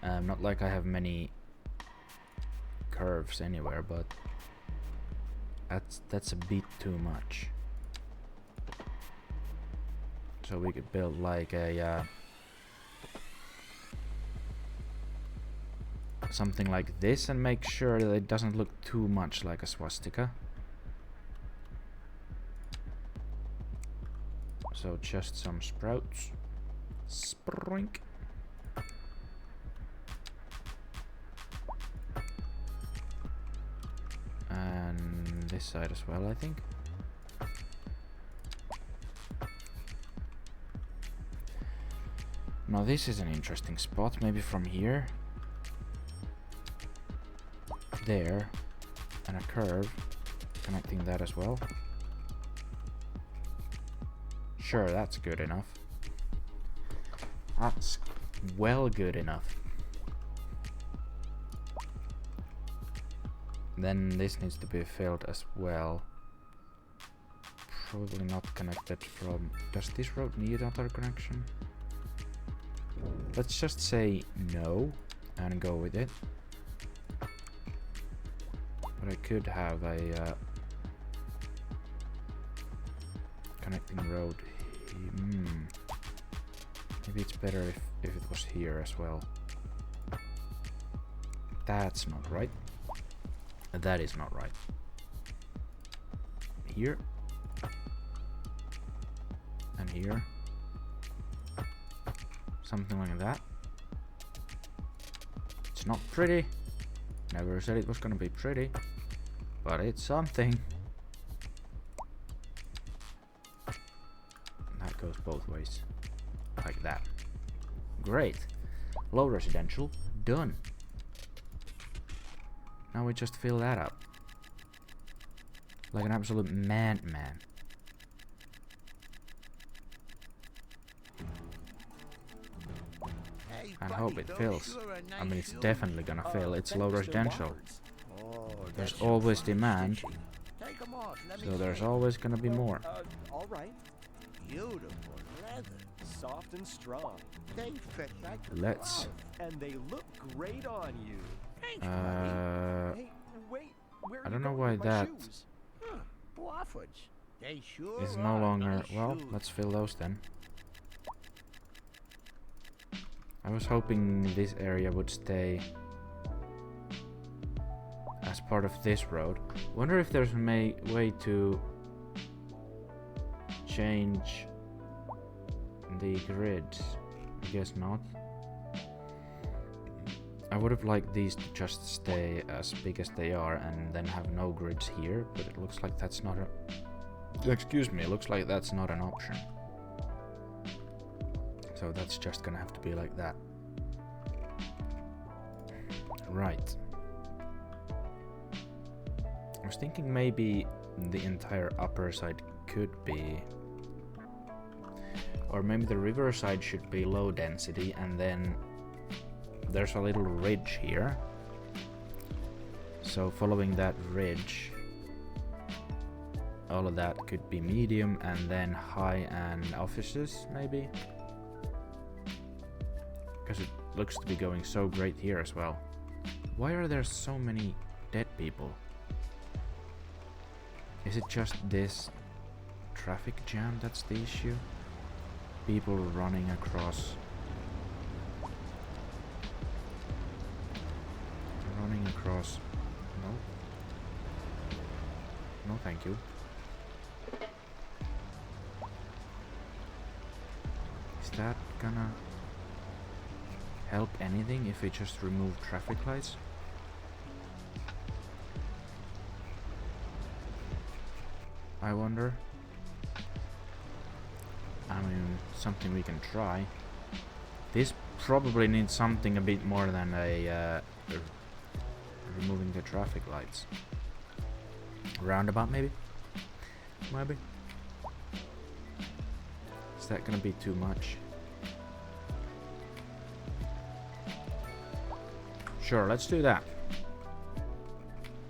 S1: Not like I have many curves anywhere, but that's a bit too much. So we could build like a something like this and make sure that it doesn't look too much like a swastika. So just some sprouts. Sprink. And this side as well, I think. Now this is an interesting spot, maybe from here. There. And a curve. Connecting that as well. Sure, that's good enough. That's well good enough. Then this needs to be filled as well. Probably not connected from... Does this road need another connection? Let's just say no and go with it. But I could have a connecting road. Maybe it's better if it was here as well. That's not right. That is not right. Here. And here. Something like that. It's not pretty. Never said it was gonna be pretty. But it's something. That goes both ways. Like that. Great. Low residential. Done. Now we just fill that up. Like an absolute madman.
S5: Hey,
S1: I
S5: buddy,
S1: hope it
S5: those
S1: fills.
S5: sure are
S1: I mean,
S5: nice
S1: it's
S5: shoes.
S1: definitely gonna fill. It's low
S3: Thanks to
S1: residential.
S3: Walmart's.
S5: Oh,
S1: There's
S5: that's some
S1: always
S5: fine
S1: demand.
S5: stitching. Take 'em off. Let me
S1: So there's
S5: see.
S1: always gonna be more.
S3: All right.
S5: Beautiful leather.
S3: Soft and strong.
S5: They fit like a
S1: Let's-
S5: glove.
S3: And they look great on you.
S5: Thanks, buddy.
S3: Hey, wait. Where are
S1: I
S3: you
S1: don't know
S3: going
S1: why
S3: with my
S1: that
S3: shoes?
S5: Huh, Wofford's. They sure
S1: is
S5: are
S1: no longer.
S5: nice
S1: Well,
S5: shoes.
S1: let's fill those then. I was hoping this area would stay as part of this road. Wonder if there's a way to change the grids. I guess not. I would have liked these to just stay as big as they are and then have no grids here, but it looks like that's not a... Excuse me, it looks like that's not an option. So that's just gonna have to be like that. Right. I was thinking maybe the entire upper side could be... Or maybe the river side should be low density and then there's a little ridge here. So following that ridge, all of that could be medium and then high and offices maybe. Because it looks to be going so great here as well. Why are there so many dead people? Is it just this traffic jam that's the issue? People running across. Running across. No. No, thank you. Is that gonna help anything if we just remove traffic lights? I wonder. I mean, something we can try. This probably needs something a bit more than a removing the traffic lights. Roundabout maybe? Maybe. Is that gonna be too much? Sure, let's do that.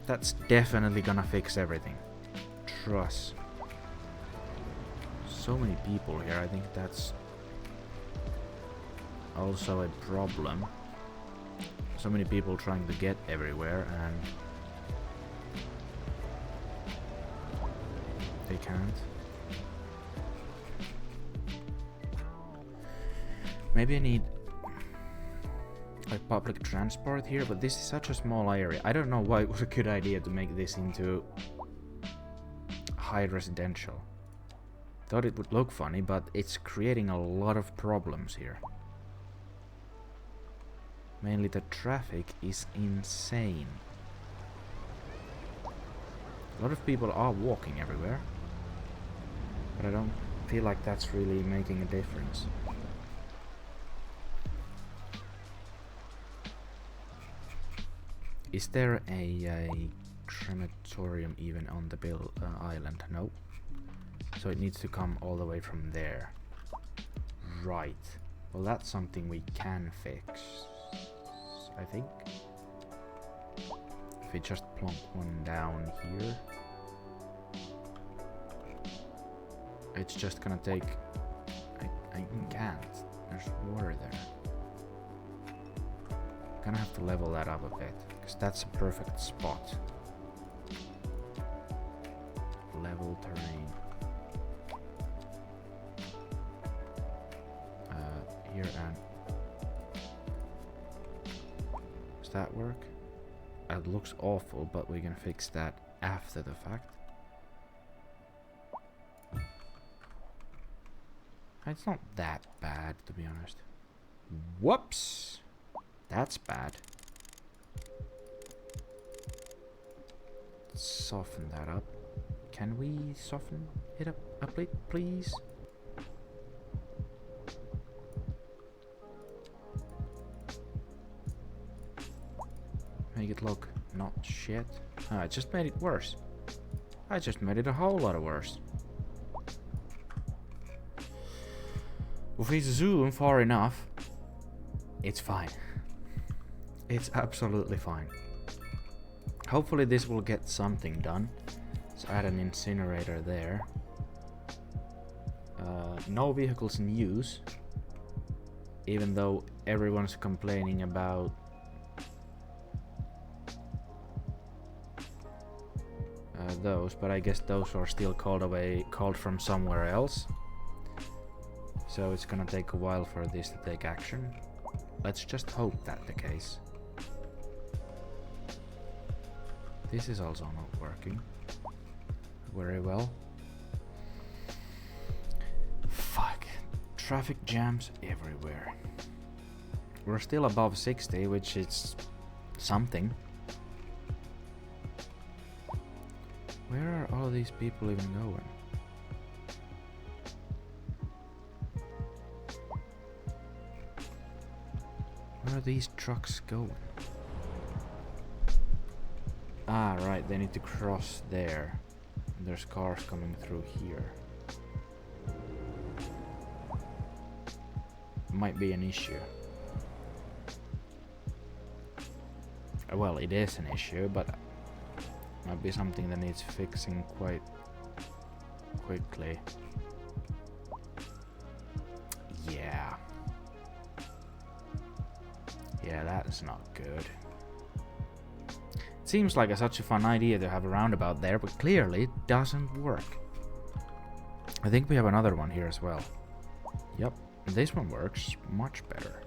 S1: That's definitely gonna fix everything. Trust. So many people here, I think that's also a problem. So many people trying to get everywhere and they can't. Maybe I need like public transport here, but this is such a small area. I don't know why it was a good idea to make this into high residential. Thought it would look funny, but it's creating a lot of problems here. Mainly the traffic is insane. A lot of people are walking everywhere, but I don't feel like that's really making a difference. Is there a crematorium even on the island? No. So it needs to come all the way from there. Right. Well, that's something we can fix, I think. If we just plonk one down here. It's just gonna take... I can't. There's water there. Gonna have to level that up a bit, because that's a perfect spot. Level terrain. Here and... Does that work? It looks awful, but we can fix that after the fact. It's not that bad, to be honest. Whoops! That's bad. Let's soften that up. Can we soften it up a bit, please? Make it look not shit. I just made it worse. I just made it a whole lot worse. If we zoom far enough, it's fine. It's absolutely fine. Hopefully this will get something done. Let's add an incinerator there. No vehicles in use. Even though everyone's complaining about those, but I guess those are still called from somewhere else. So it's gonna take a while for this to take action. Let's just hope that's the case. This is also not working very well. Fuck. Traffic jams everywhere. We're still above 60, which is something. Where are all these people even going? Where are these trucks going? Ah, right, they need to cross there. And there's cars coming through here. Might be an issue. Well, it is an issue, but might be something that needs fixing quite quickly. Yeah. Yeah, that's not good. It seems like such a fun idea to have a roundabout there, but clearly it doesn't work. I think we have another one here as well. Yep, this one works much better.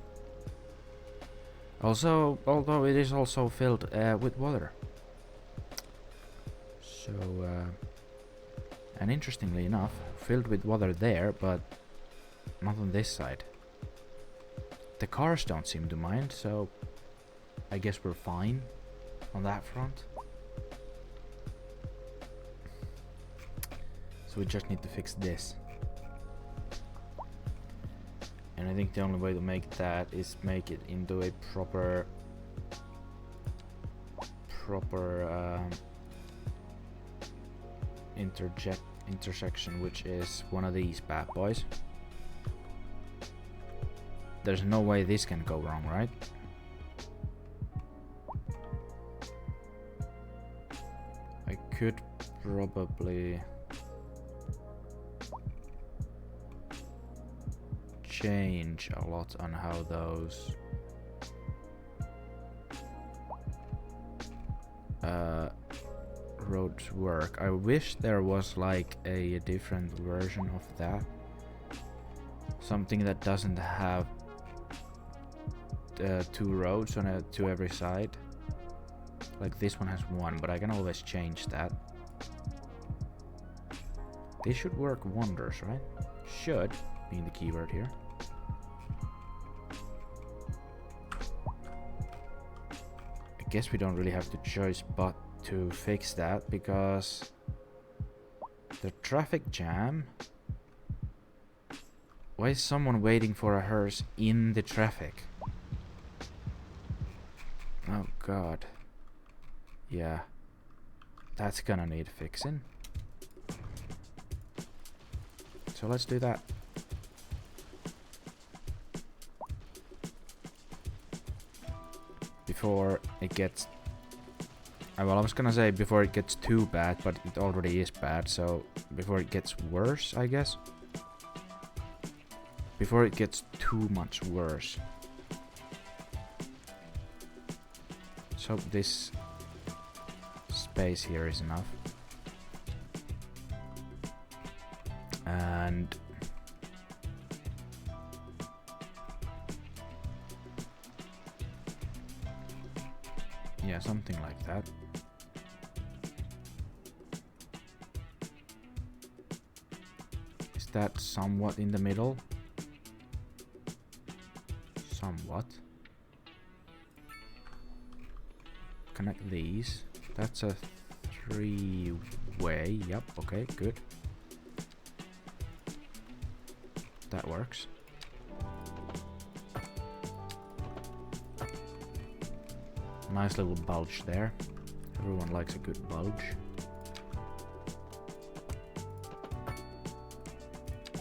S1: Also, although it is also filled with water. So, and interestingly enough, filled with water there, but not on this side. The cars don't seem to mind, so I guess we're fine on that front. So we just need to fix this. And I think the only way to make that is make it into a proper intersection, which is one of these bad boys. There's no way this can go wrong, right? I could probably change a lot on how those roads work. I wish there was like a different version of that. Something that doesn't have two roads on to every side. Like this one has one, but I can always change that. This should work wonders, right? Should being the keyword here. I guess we don't really have the choice but to fix that, because the traffic jam. Why is someone waiting for a hearse in the traffic? Oh god. Yeah. That's gonna need fixing. So let's do that. Before it gets... well, I was gonna say before it gets too bad, but it already is bad, so before it gets worse, I guess. Before it gets too much worse. So this space here is enough. And Yeah, something like that. Is that somewhat in the middle? Somewhat. Connect these. That's a 3-way. Yep, okay, good. That works. Nice little bulge there. Everyone likes a good bulge.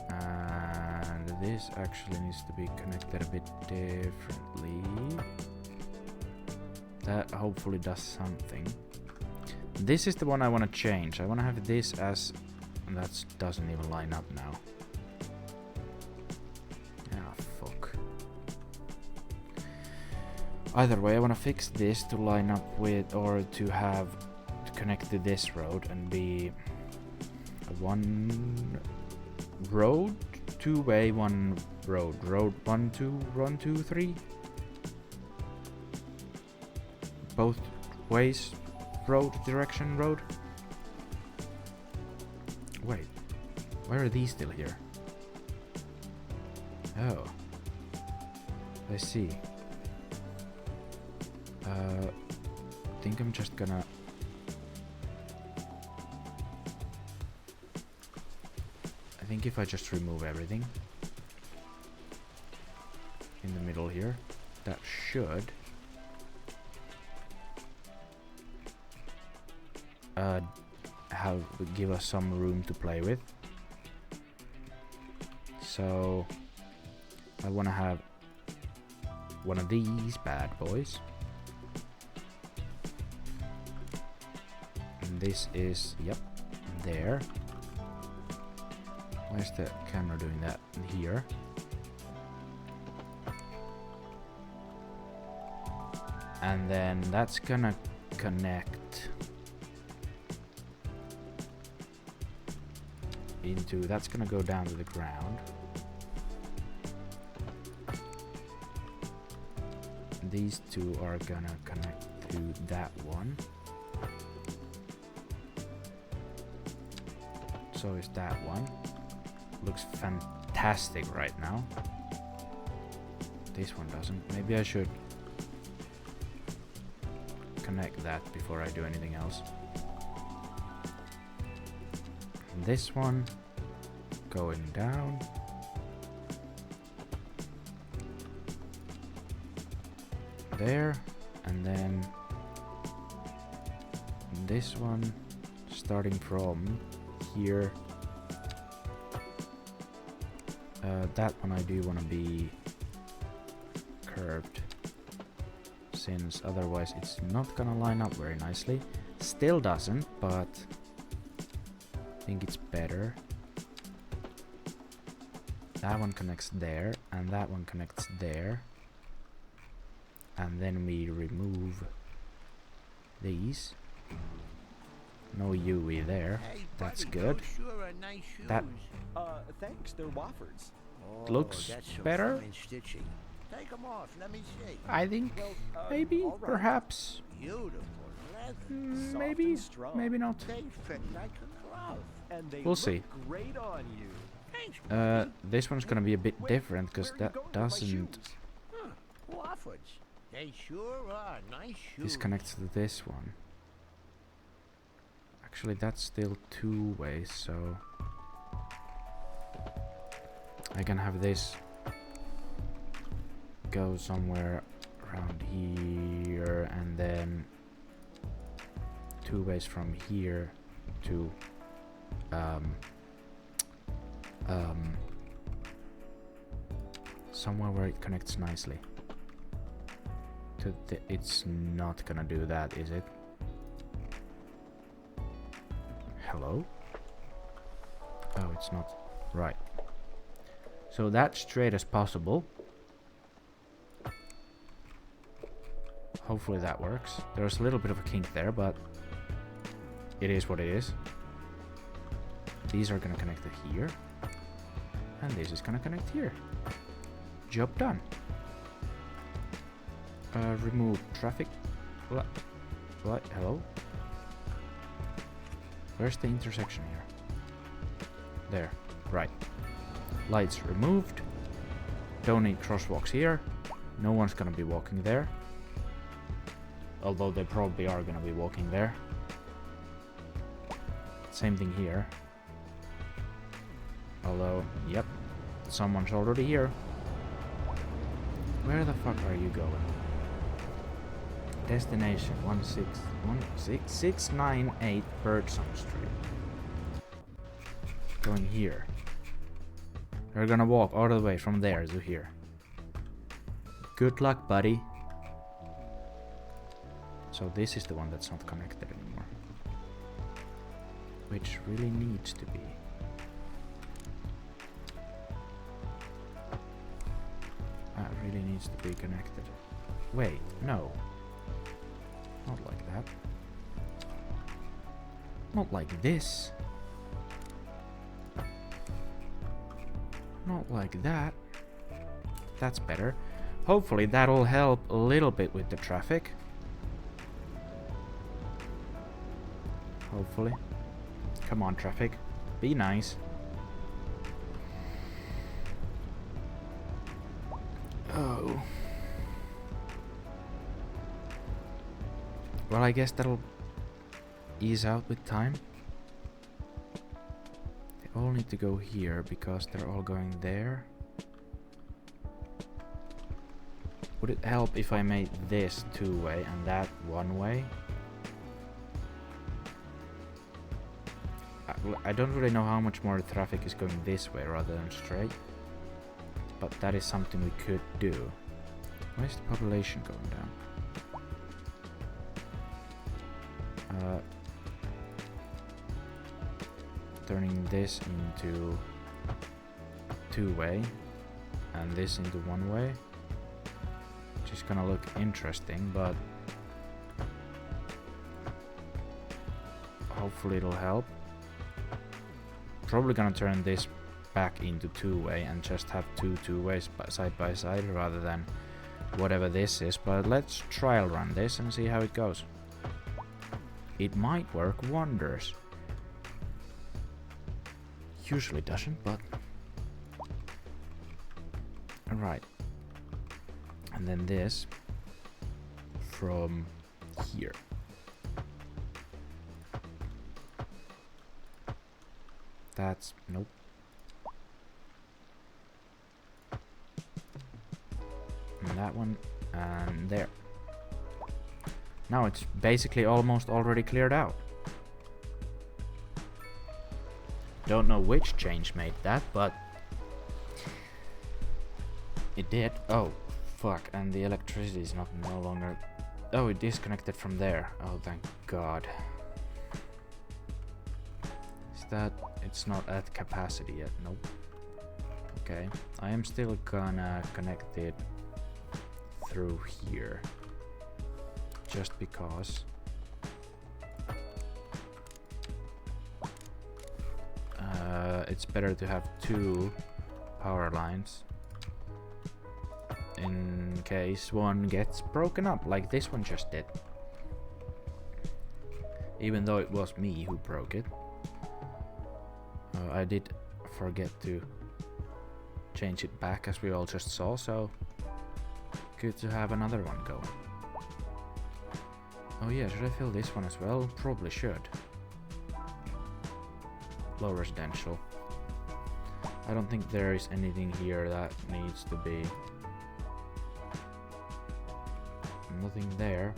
S1: And this actually needs to be connected a bit differently. That hopefully does something. This is the one I want to change. I want to have this as... That doesn't even line up now. Ah, fuck. Either way, I want to fix this to line up with... Or to have... To connect to this road and be... A one... Road? 2-way, 1 road. Road 1, 2, 1, 2, 3. Both ways, road, direction, road. Wait, why are these still here? Oh, I see. Think I'm just gonna... I think if I just remove everything in the middle here, that should give us some room to play with. So I want to have one of these bad boys, and this is, yep, there. Why is the camera doing that here? And then that's gonna connect into, that's gonna go down to the ground. These two are gonna connect to that one. So is that one. Looks fantastic right now. This one doesn't. Maybe I should connect that before I do anything else. And this one going down. There, and then this one starting from here. That one I do want to be curved, since otherwise it's not gonna line up very nicely. Still doesn't, but I think it's better. That one connects there, and that one connects there. And then we remove these. No UE there.
S5: Hey,
S1: That's
S5: buddy,
S1: good.
S5: those sure are nice shoes.
S1: That
S3: Thanks, they're Woffords.
S5: Oh,
S1: looks
S5: that's some
S1: better.
S5: fine stitching. Take them off, let me see.
S1: I think
S3: Well,
S1: maybe,
S3: all right.
S1: perhaps,
S5: Beautiful leather.
S3: Soft
S1: maybe,
S3: and strong.
S1: maybe not.
S5: They fit like a glove.
S3: And they
S1: We'll
S3: look
S1: see.
S3: great on you.
S5: Thanks, buddy.
S1: This one's gonna be a bit
S3: Wait,
S1: different because
S3: where are you
S1: that
S3: going with my
S1: doesn't.
S3: shoes?
S5: Huh, Woffords. They sure are nice shoes.
S1: This connects to this one. Actually, that's still 2 ways, so I can have this go somewhere around here, and then 2 ways from here to somewhere where it connects nicely. It's not gonna do that, is it? Hello? Oh, it's not. Right. So that's straight as possible. Hopefully that works. There's a little bit of a kink there, but it is what it is. These are gonna connect to here. And this is gonna connect here. Job done. Remove traffic What? Hello? Where's the intersection here? There. Right. Lights removed. Don't need crosswalks here. No one's gonna be walking there. Although they probably are gonna be walking there. Same thing here. Although, yep. Someone's already here. Where the fuck are you going? Destination 698 Birdsong Street. Going here. We're gonna walk all the way from there to here. Good luck, buddy. So this is the one that's not connected anymore. Which really needs to be. That really needs to be connected. Wait, no. Not like that. Not like this. Not like that. That's better. Hopefully that'll help a little bit with the traffic. Hopefully. Come on, traffic. Be nice. Oh. Well, I guess that'll ease out with time. They all need to go here because they're all going there. Would it help if I made this two-way and that one-way? I don't really know how much more traffic is going this way rather than straight. But that is something we could do. Why is the population going down? Turning this into two-way and this into one-way, which is gonna look interesting, but hopefully it'll help. Probably gonna turn this back into two-way and just have two-ways side by side rather than whatever this is, but let's trial run this and see how it goes. It might work wonders. Usually doesn't, but alright. And then this from here. That's nope. And that one and there. Now it's basically almost already cleared out. Don't know which change made that, but it did. Oh, fuck, and the electricity is no longer... Oh, it disconnected from there. Oh, thank God. Is that... It's not at capacity yet, nope. Okay, I am still gonna connect it through here. Just because. It's better to have two power lines in case one gets broken up like this one just did. Even though it was me who broke it. I did forget to change it back as we all just saw, so good to have another one going. Oh yeah, should I fill this one as well? Probably should. Low residential. I don't think there is anything here that needs to be. Nothing there.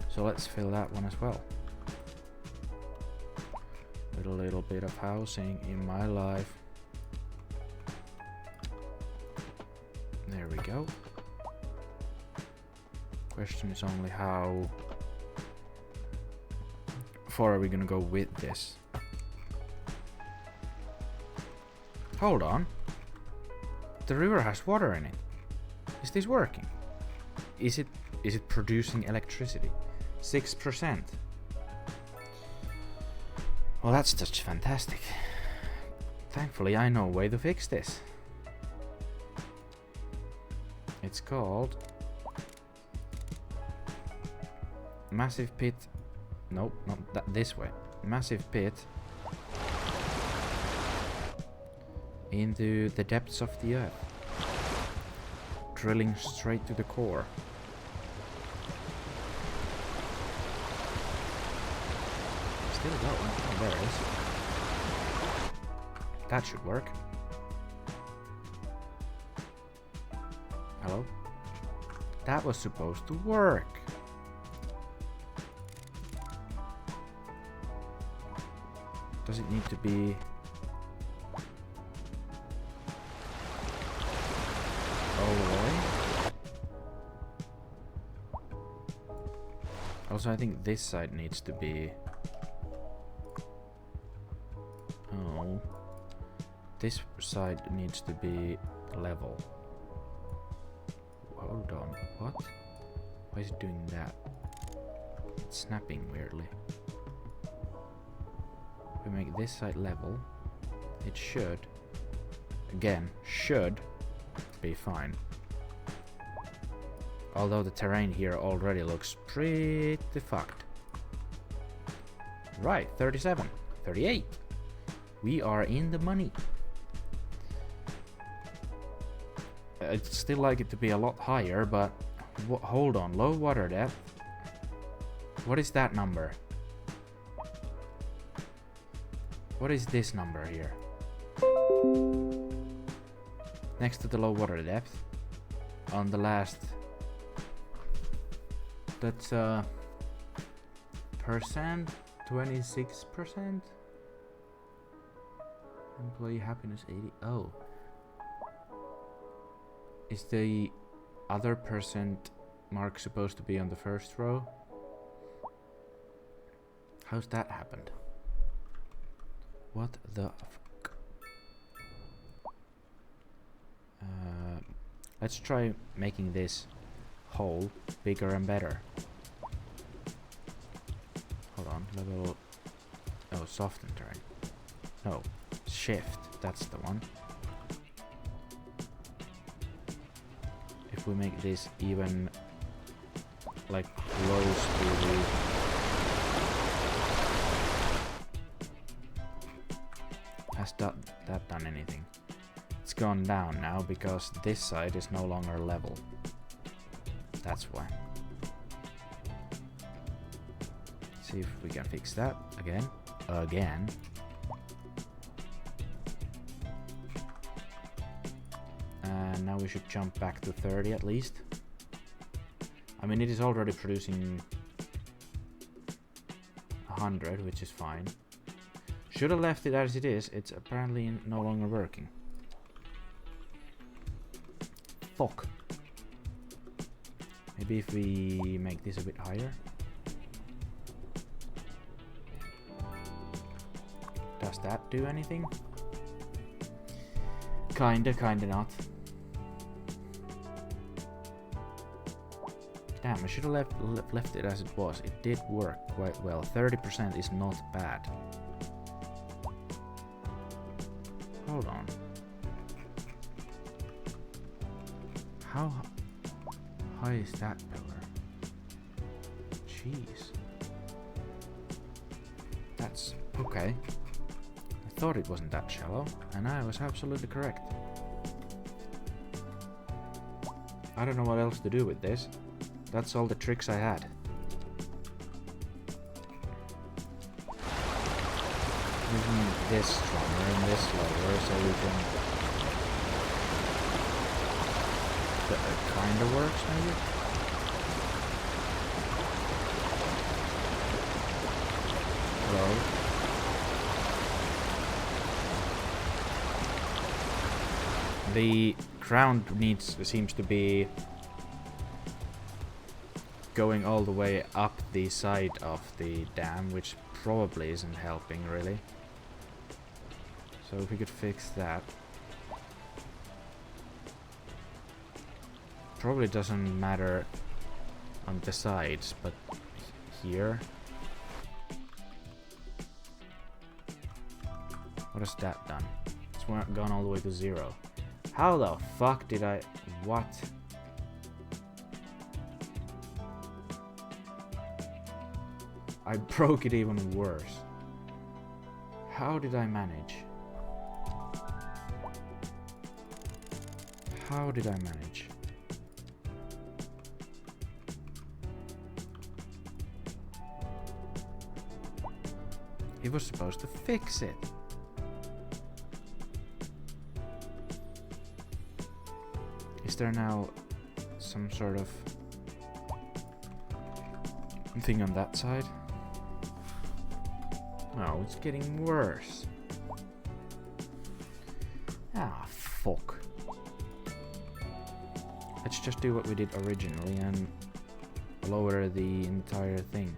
S1: So let's fill that one as well. With a little bit of housing in my life. There we go. Question is only how far are we gonna go with this? Hold on. The river has water in it. Is this working? Is it producing electricity? 6%. Well, that's just fantastic. Thankfully, I know a way to fix this. It's called massive pit. Nope, not that. This way. Massive pit into the depths of the earth, drilling straight to the core. Still going. Oh, there it is. That should work. Hello? That was supposed to work. Does it need to be... all the way? Also, I think this side needs to be... oh. This side needs to be level. Hold on, what? Why is it doing that? It's snapping weirdly. We make this side level. It should, again, should be fine. Although the terrain here already looks pretty fucked. Right, 37, 38. We are in the money. I'd still like it to be a lot higher, but hold on, low water depth. What is that number? What is this number here? Next to the low water depth, on the last, that's percent, 26%. Employee happiness 80. Oh. Is the other percent mark supposed to be on the first row? How's that happened? What the fuck? Let's try making this hole bigger and better. Hold on, level... oh, soften terrain. No, shift, that's the one. If we make this even like close to the... has that done anything? It's gone down now because this side is no longer level. That's why. See if we can fix that again. Again. And now we should jump back to 30 at least. I mean, it is already producing 100, which is fine. Should have left it as it is. It's apparently no longer working. Fuck. Maybe if we make this a bit higher. Does that do anything? Kinda not. Damn, I should have left it as it was. It did work quite well. 30% is not bad. Hold on. How high is that pillar? Jeez. That's okay. I thought it wasn't that shallow, and I was absolutely correct. I don't know what else to do with this. That's all the tricks I had. Making this stronger and this lower so we can... that kinda works maybe? Hello? The ground seems to be going all the way up the side of the dam, which probably isn't helping really. So if we could fix that. Probably doesn't matter on the sides, but here. What has that done? It's gone all the way to 0. How the fuck did I... what? I broke it even worse. How did I manage? How did I manage? He was supposed to fix it. Is there now some sort of thing on that side? No, it's getting worse. Ah, fuck. Let's just do what we did originally and lower the entire thing.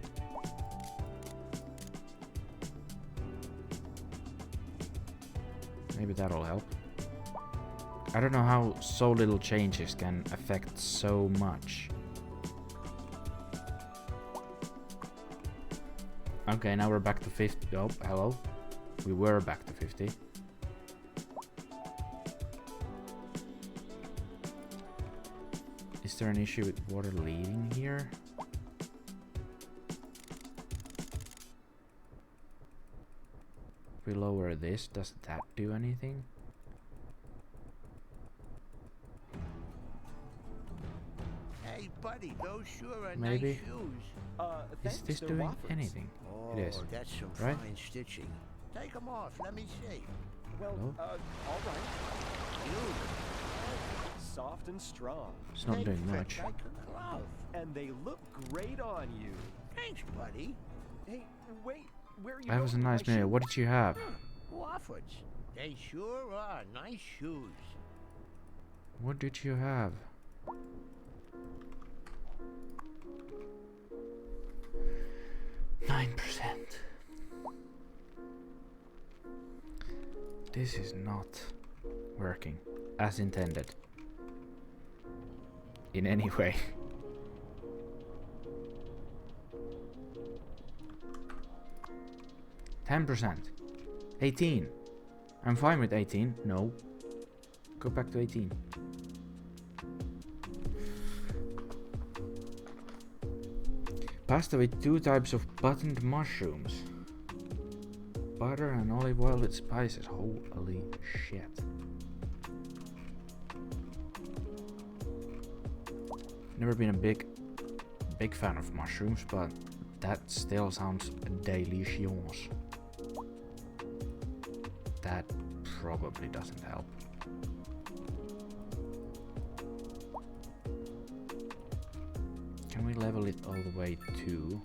S1: Maybe that'll help. I don't know how so little changes can affect so much. Okay, now we're back to 50. Oh, hello. We were back to 50. Is there an issue with water leaving here? If we lower this, does that do anything?
S5: Hey, buddy, those sure are
S1: Maybe.
S5: nice shoes.
S1: Is this
S3: they're
S1: doing
S3: Wofford's.
S1: anything?
S5: Oh,
S1: It is.
S5: that's some
S1: right?
S5: fine stitching. Take them off. Let me see.
S3: Well,
S1: Hello?
S3: all right.
S5: You.
S3: Soft and strong.
S1: It's not
S5: They
S1: doing
S5: fit
S1: much.
S5: like a glove.
S3: And they look great on you.
S5: Thanks, buddy.
S3: Hey, wait. Where are you
S1: That was a
S3: going with
S1: nice
S3: my
S1: meal.
S3: shoe?
S1: What did you have?
S5: Wofford's. They sure are nice shoes.
S1: What did you have? %. This is not working as intended in any way. %. 18. I'm fine with 18. No. Go back to 18. Pasta with 2 types of buttoned mushrooms. Butter and olive oil with spices. Holy shit. Never been a big fan of mushrooms, but that still sounds delicious. That probably doesn't help. Can we level it all the way to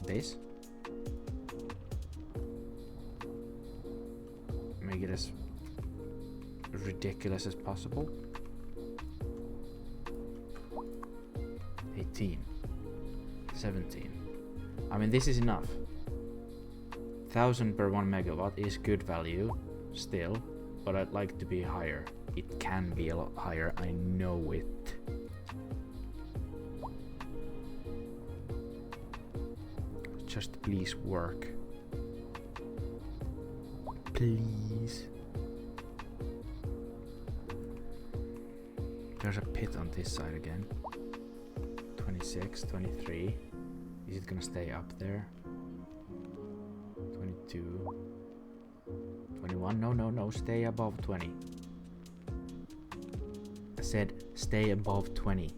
S1: this? Make it as ridiculous as possible. 18, 17. I mean, this is enough. 1000 per 1 megawatt is good value still, but I'd like to be higher. It can be a lot higher, I know it. Just please work. Please. There's a pit on this side again. 26, 23. Is it gonna stay up there? 22. 21. No. Stay above 20. I said stay above 20.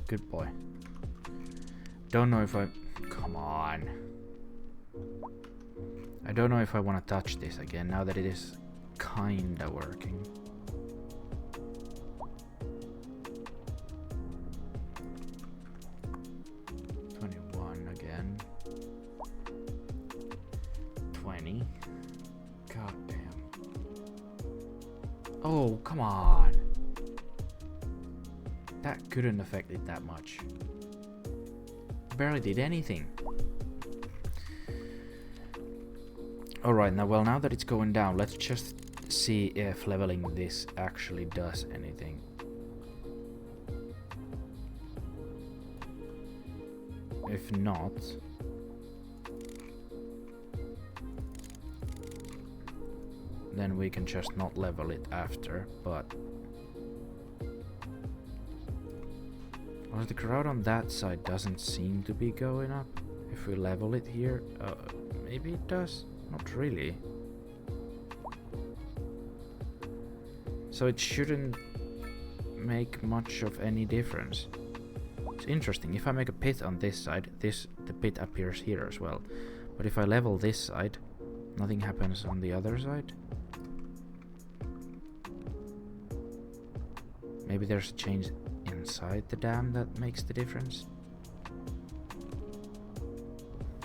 S1: Good boy. Don't know if I... Come on. I don't know if I want to touch this again now that it is kinda working. Again. 20. God damn. Oh, come on. That couldn't affect it that much. Barely did anything. Alright, now that it's going down, let's just see if leveling this actually does anything. If not, then we can just not level it after, but... Well, the crowd on that side doesn't seem to be going up. If we level it here, maybe it does? Not really. So it shouldn't make much of any difference. It's interesting, if I make a pit on this side, the pit appears here as well. But if I level this side, nothing happens on the other side. Maybe there's a change inside the dam that makes the difference.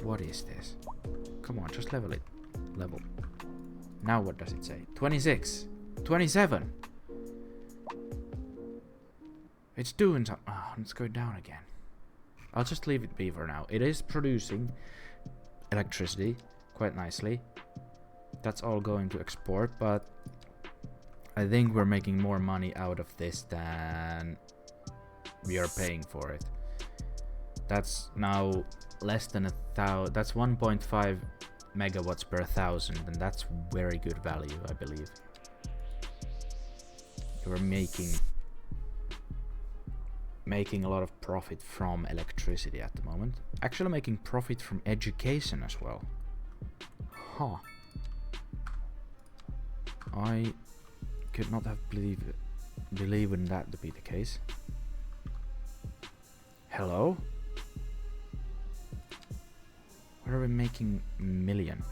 S1: What is this? Come on, just level it. Level. Now what does it say? 26! 27! It's doing something. Oh, it's going down again. I'll just leave it be for now. It is producing electricity quite nicely. That's all going to export, but I think we're making more money out of this than we are paying for it. That's now less than that's 1.5 megawatts per thousand, and that's very good value, I believe. We're making a lot of profit from electricity at the moment. Actually making profit from education as well. Huh. I could not have believed in that to be the case. Hello? Where are we making million?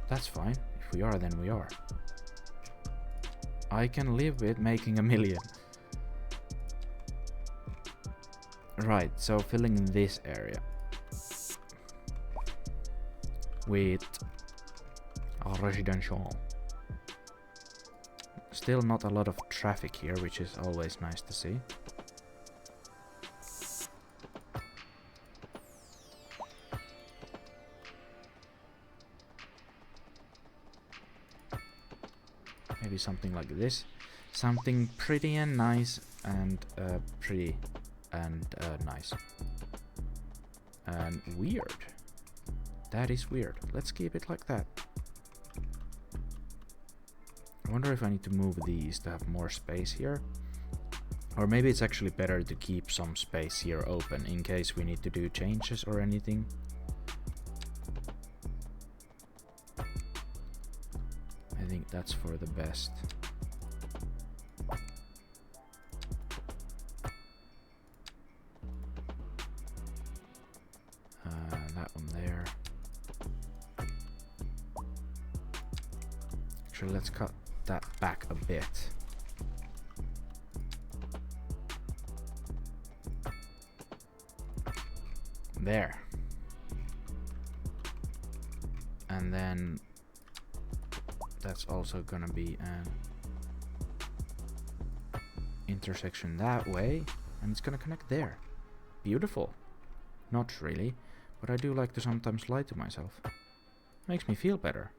S1: That's fine. If we are, then we are. I can live with making a million. Right, so filling this area with residential. Still not a lot of traffic here, which is always nice to see. Maybe something like this. Something pretty and nice and pretty and nice. And weird. That is weird. Let's keep it like that. I wonder if I need to move these to have more space here. Or maybe it's actually better to keep some space here open in case we need to do changes or anything. I think that's for the best. That one there. Actually, let's cut that back a bit. There. And then that's also gonna be an intersection that way, and it's gonna connect there. Beautiful. Not really, but I do like to sometimes lie to myself. Makes me feel better.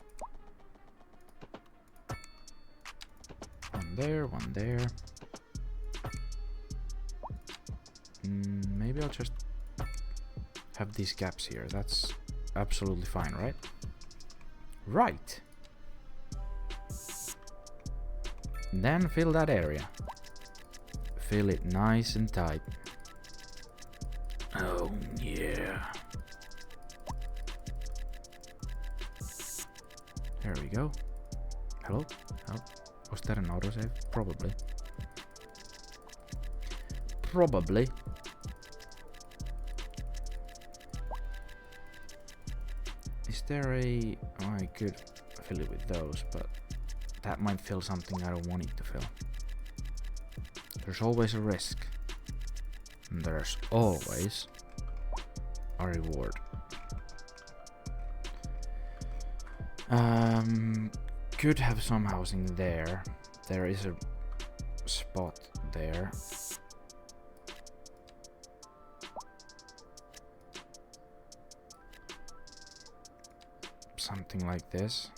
S1: One there, one there. Maybe I'll just have these gaps here. That's absolutely fine, right? Right. Then fill that area. Fill it nice and tight. Oh yeah. There we go. Hello? Oh, was that an autosave? Probably. Probably. Is there a... Oh, I could fill it with those, but that might fill something I don't want it to fill. There's always a risk. And there's always a reward. Could have some housing there. There is a spot there. Something like this.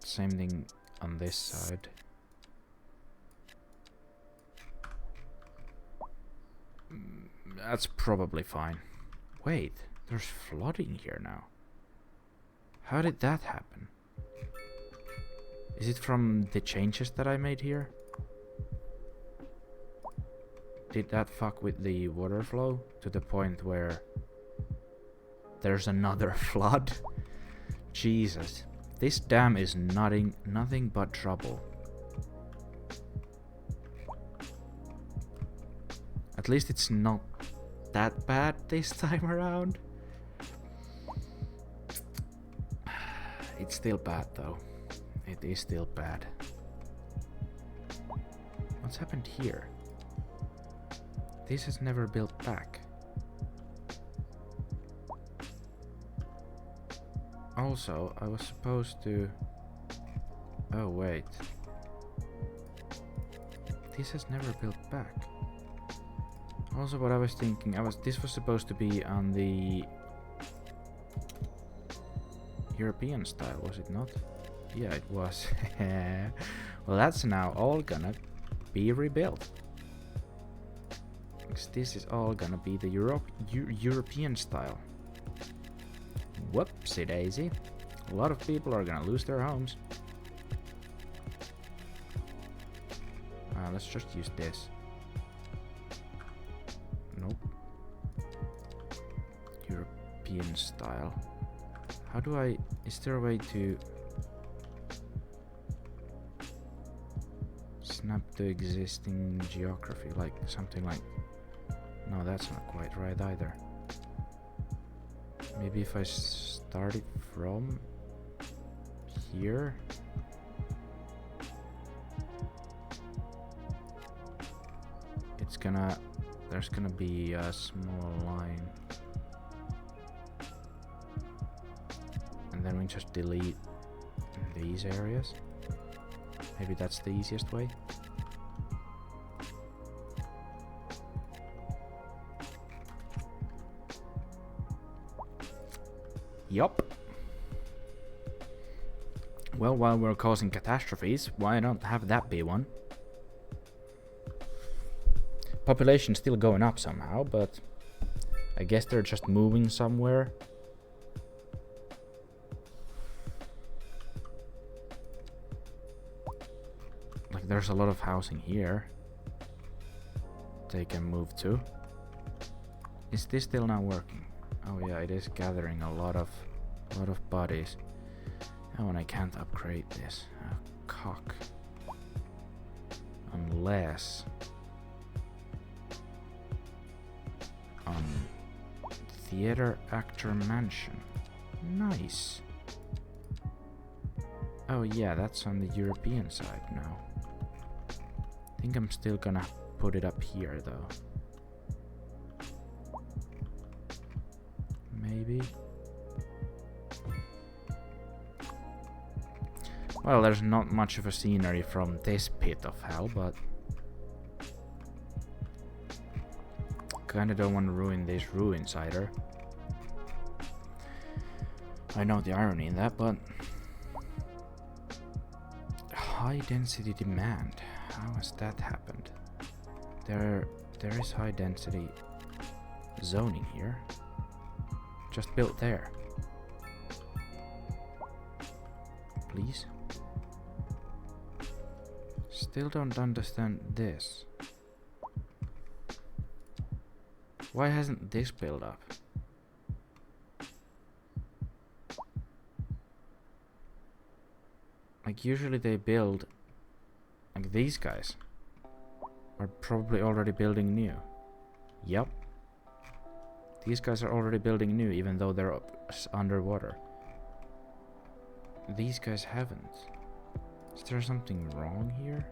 S1: Same thing on this side. That's probably fine. Wait, there's flooding here now. How did that happen? Is it from the changes that I made here? Did that fuck with the water flow to the point where there's another flood? Jesus. This dam is nothing but trouble. At least it's not that bad this time around. It's still bad though. It is still bad. What's happened here? This has never built back. Also, I was supposed to... Oh wait. This has never built back. Also, what I was thinking, this was supposed to be on the European style, was it not? Yeah, it was. Well, that's now all gonna be rebuilt. Because this is all gonna be the European style. Whoopsie daisy. A lot of people are gonna lose their homes. Let's just use this. Nope. European style. How do I... Is there a way to... snap the existing geography? Like something like... No, that's not quite right either. Maybe if I start it from... here? It's gonna... There's gonna be a small line. And then we just delete these areas. Maybe that's the easiest way. Yup. Well, while we're causing catastrophes, why not have that be one? Population's still going up somehow, but I guess they're just moving somewhere. Like, there's a lot of housing here they can move to. Is this still not working? Oh yeah, it is gathering a lot of bodies. Oh, and I can't upgrade this. Oh, cock. Unless... Theater Actor Mansion. Nice. Oh yeah, that's on the European side now. I think I'm still gonna put it up here though. Maybe. Well, there's not much of a scenery from this pit of hell, but kinda don't want to ruin this ruins either. I know the irony in that, but high density demand. How has that happened? There is high density zoning here. Just built there. Please. Still don't understand this. Why hasn't this built up? Like, usually they build... Like, these guys are probably already building new. Yup. These guys are already building new, even though they're underwater. These guys haven't. Is there something wrong here?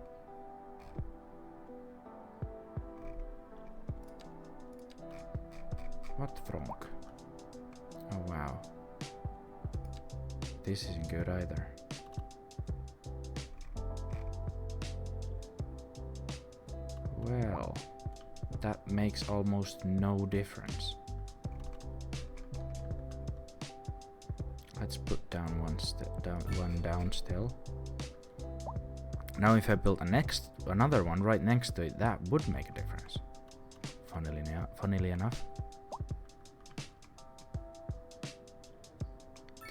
S1: What wrong? Oh wow. This isn't good either. Well, that makes almost no difference. Let's put down one down still. Now if I built another one right next to it, that would make a difference. Funnily enough.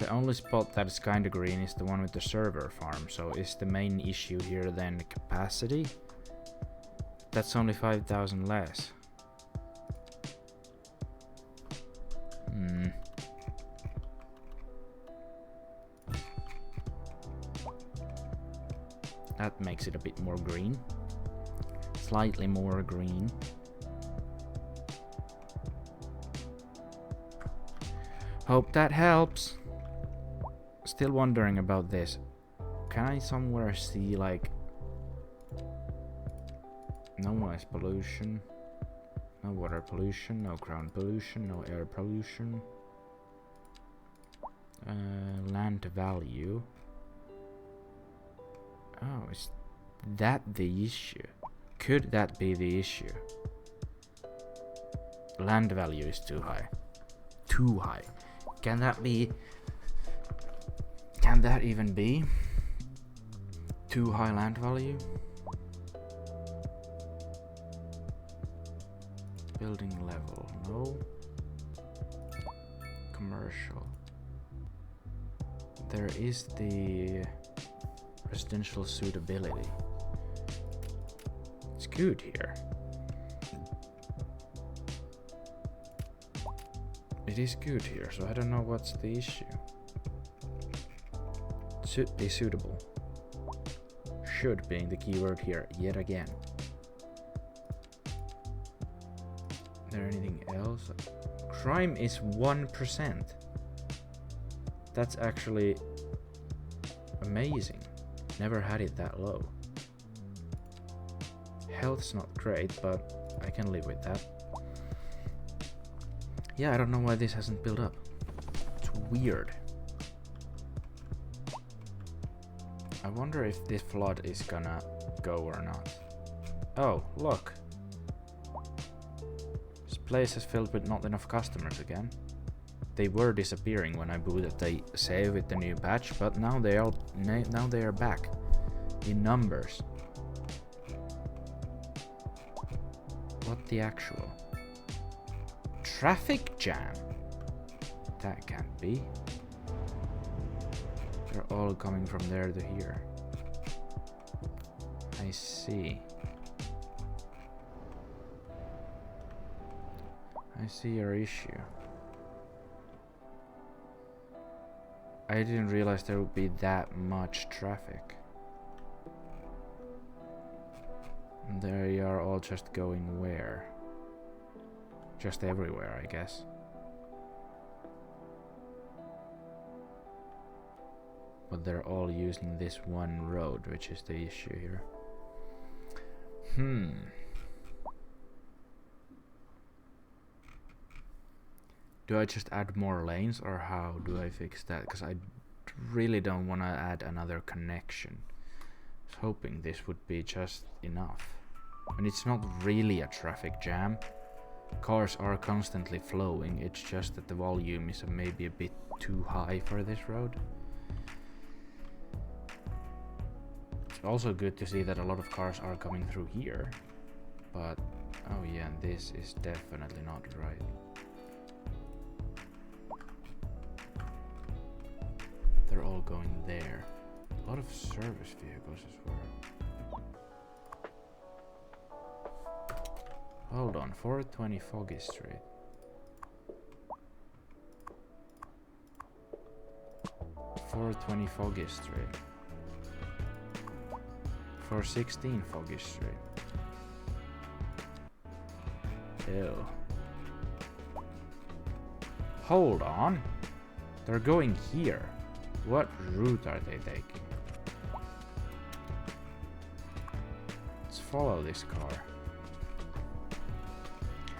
S1: The only spot that is kinda green is the one with the server farm, so is the main issue here then capacity? That's only 5,000 less. That makes it a bit more green. Slightly more green. Hope that helps. Still wondering about this. Can I somewhere see like no noise pollution, no water pollution, no ground pollution, no air pollution, land value. Oh, is that the issue? Could that be the issue? Land value is too high. Too high. Can that be? Can that even be? Too high land value? Building level, no. Commercial. There is the residential suitability. It's good here. It is good here, so I don't know what's the issue. Should be suitable. Should being the keyword here yet again. Is there anything else? Crime is 1%. That's actually amazing. Never had it that low. Health's not great, but I can live with that. Yeah, I don't know why this hasn't built up. It's weird. I wonder if this flood is gonna go or not. Oh, look. This place is filled with not enough customers again. They were disappearing when I booted the save with the new patch, but now they are back in numbers. What the actual? Traffic jam? That can't be. They're all coming from there to here. I see. I see your issue. I didn't realize there would be that much traffic. And they are all just going where? Just everywhere, I guess. But they're all using this one road, which is the issue here. Do I just add more lanes, or how do I fix that? Because I really don't want to add another connection. I was hoping this would be just enough. And it's not really a traffic jam. Cars are constantly flowing, it's just that the volume is maybe a bit too high for this road. It's also good to see that a lot of cars are coming through here. But, oh yeah, this is definitely not right. They're all going there. A lot of service vehicles as well. Hold on, 420 Foggy Street. 420 Foggy Street. 416 Foggy Street. Ew. Hold on. They're going here. What route are they taking? Let's follow this car.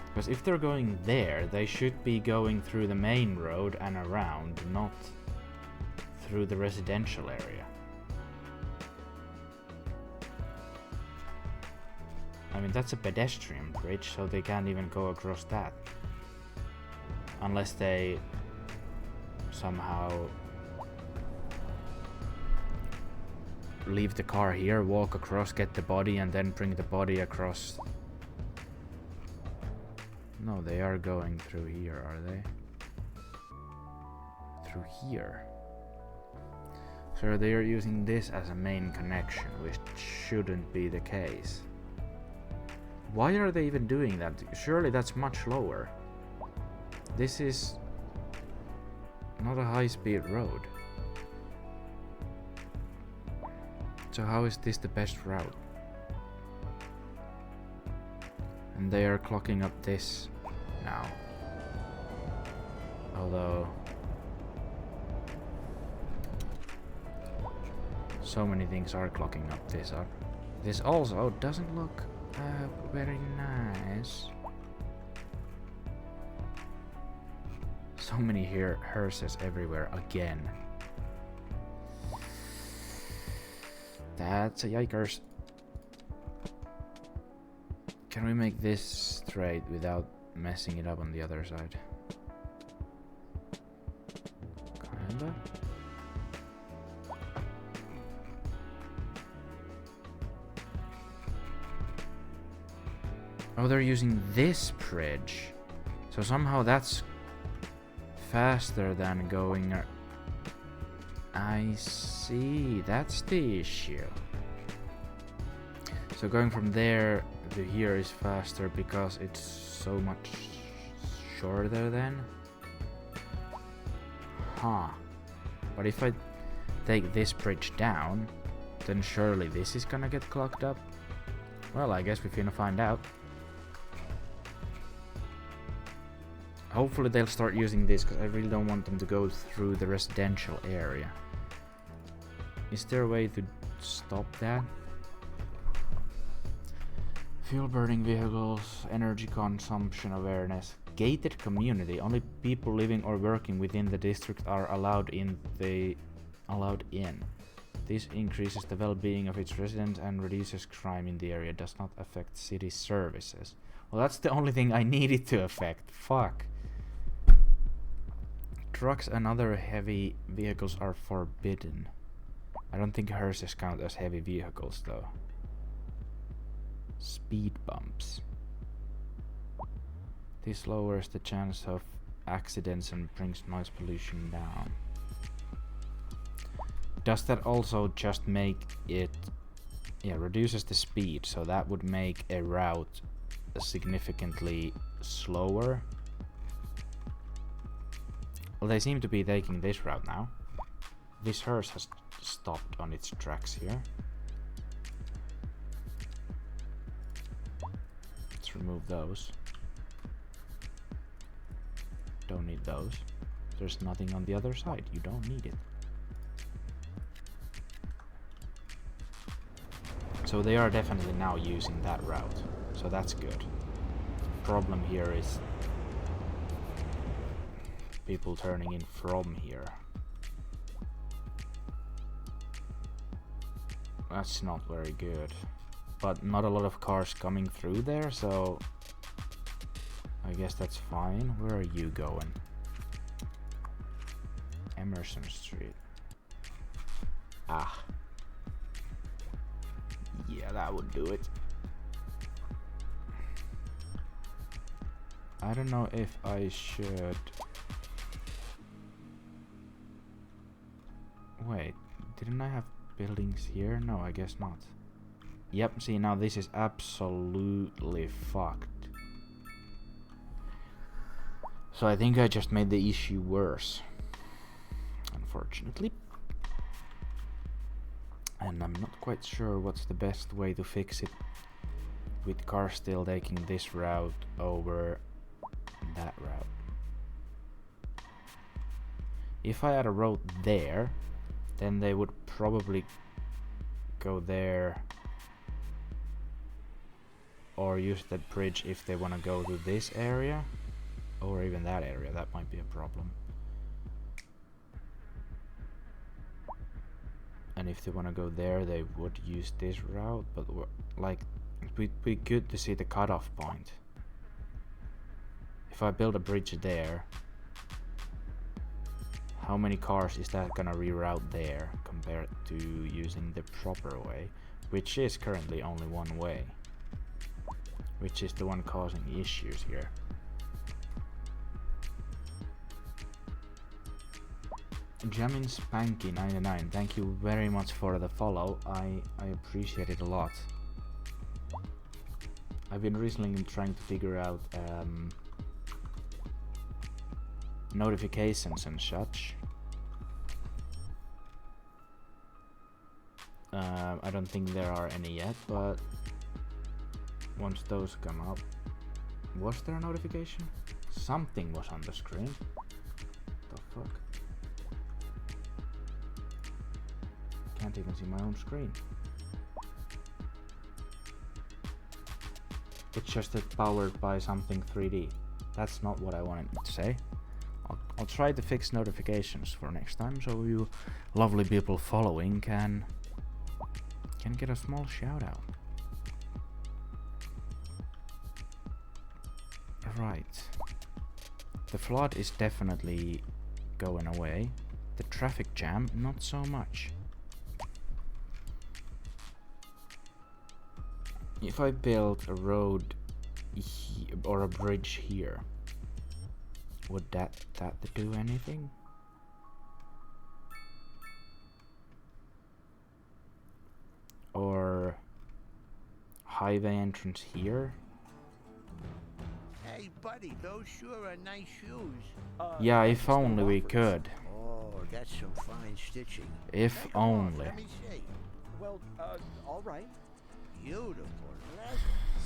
S1: Because if they're going there, they should be going through the main road and around, not through the residential area. I mean, that's a pedestrian bridge, so they can't even go across that. Unless they somehow leave the car here, walk across, get the body, and then bring the body across. No, they are going through here, are they? Through here. So they are using this as a main connection, which shouldn't be the case. Why are they even doing that? Surely that's much lower. This is not a high-speed road. So how is this the best route? And they are clocking up this now. Although so many things are clocking up this up. This also doesn't look very nice. So many hearses everywhere again. That's a yikers. Can we make this straight without messing it up on the other side? Kinda. Oh, they're using this bridge. So somehow that's faster than going... I see, that's the issue. So going from there to here is faster because it's so much shorter then? Huh. But if I take this bridge down, then surely this is gonna get clogged up? Well, I guess we're gonna find out. Hopefully they'll start using this, because I really don't want them to go through the residential area. Is there a way to stop that? Fuel burning vehicles, energy consumption awareness. Gated community. Only people living or working within the district are allowed in. This increases the well-being of its residents and reduces crime in the area. Does not affect city services. Well, that's the only thing I needed to affect. Fuck. Trucks and other heavy vehicles are forbidden. I don't think hearses count as heavy vehicles though. Speed bumps. This lowers the chance of accidents and brings noise pollution down. Does that also just make it... Yeah, reduces the speed, so that would make a route significantly slower. Well, they seem to be taking this route now. This hearse has stopped on its tracks here. Let's remove those. Don't need those. There's nothing on the other side. You don't need it. So they are definitely now using that route. So that's good. Problem here is people turning in from here. That's not very good. But not a lot of cars coming through there, so I guess that's fine. Where are you going? Emerson Street. Ah. Yeah, that would do it. I don't know if I should... Wait, didn't I have buildings here? No, I guess not. Yep, see, now this is absolutely fucked. So I think I just made the issue worse, unfortunately. And I'm not quite sure what's the best way to fix it, with cars still taking this route over that route. If I had a road there, then they would probably go there or use that bridge if they want to go to this area or even that area. That might be a problem. And if they want to go there, they would use this route, but like, it'd be good to see the cutoff point. If I build a bridge there, how many cars is that gonna reroute there compared to using the proper way, which is currently only one way, which is the one causing issues here. Jamin Spanky 99, thank you very much for the follow. I appreciate it a lot. I've been recently trying to figure out notifications and such. I don't think there are any yet, but once those come up, was there a notification? Something was on the screen. The fuck? Can't even see my own screen. It's just powered by something 3D. That's not what I wanted to say. I'll try to fix notifications for next time, so you lovely people following can get a small shout out. Right. The flood is definitely going away. The traffic jam, not so much. If I build a road or a bridge here, would that do anything? Or highway entrance here?
S5: Hey, buddy, those sure are nice shoes.
S1: Yeah, if only we could.
S5: Oh, that's some fine stitching.
S1: If
S5: Take 'em off,
S1: only.
S5: let me see.
S3: Well, all right.
S5: Beautiful leather.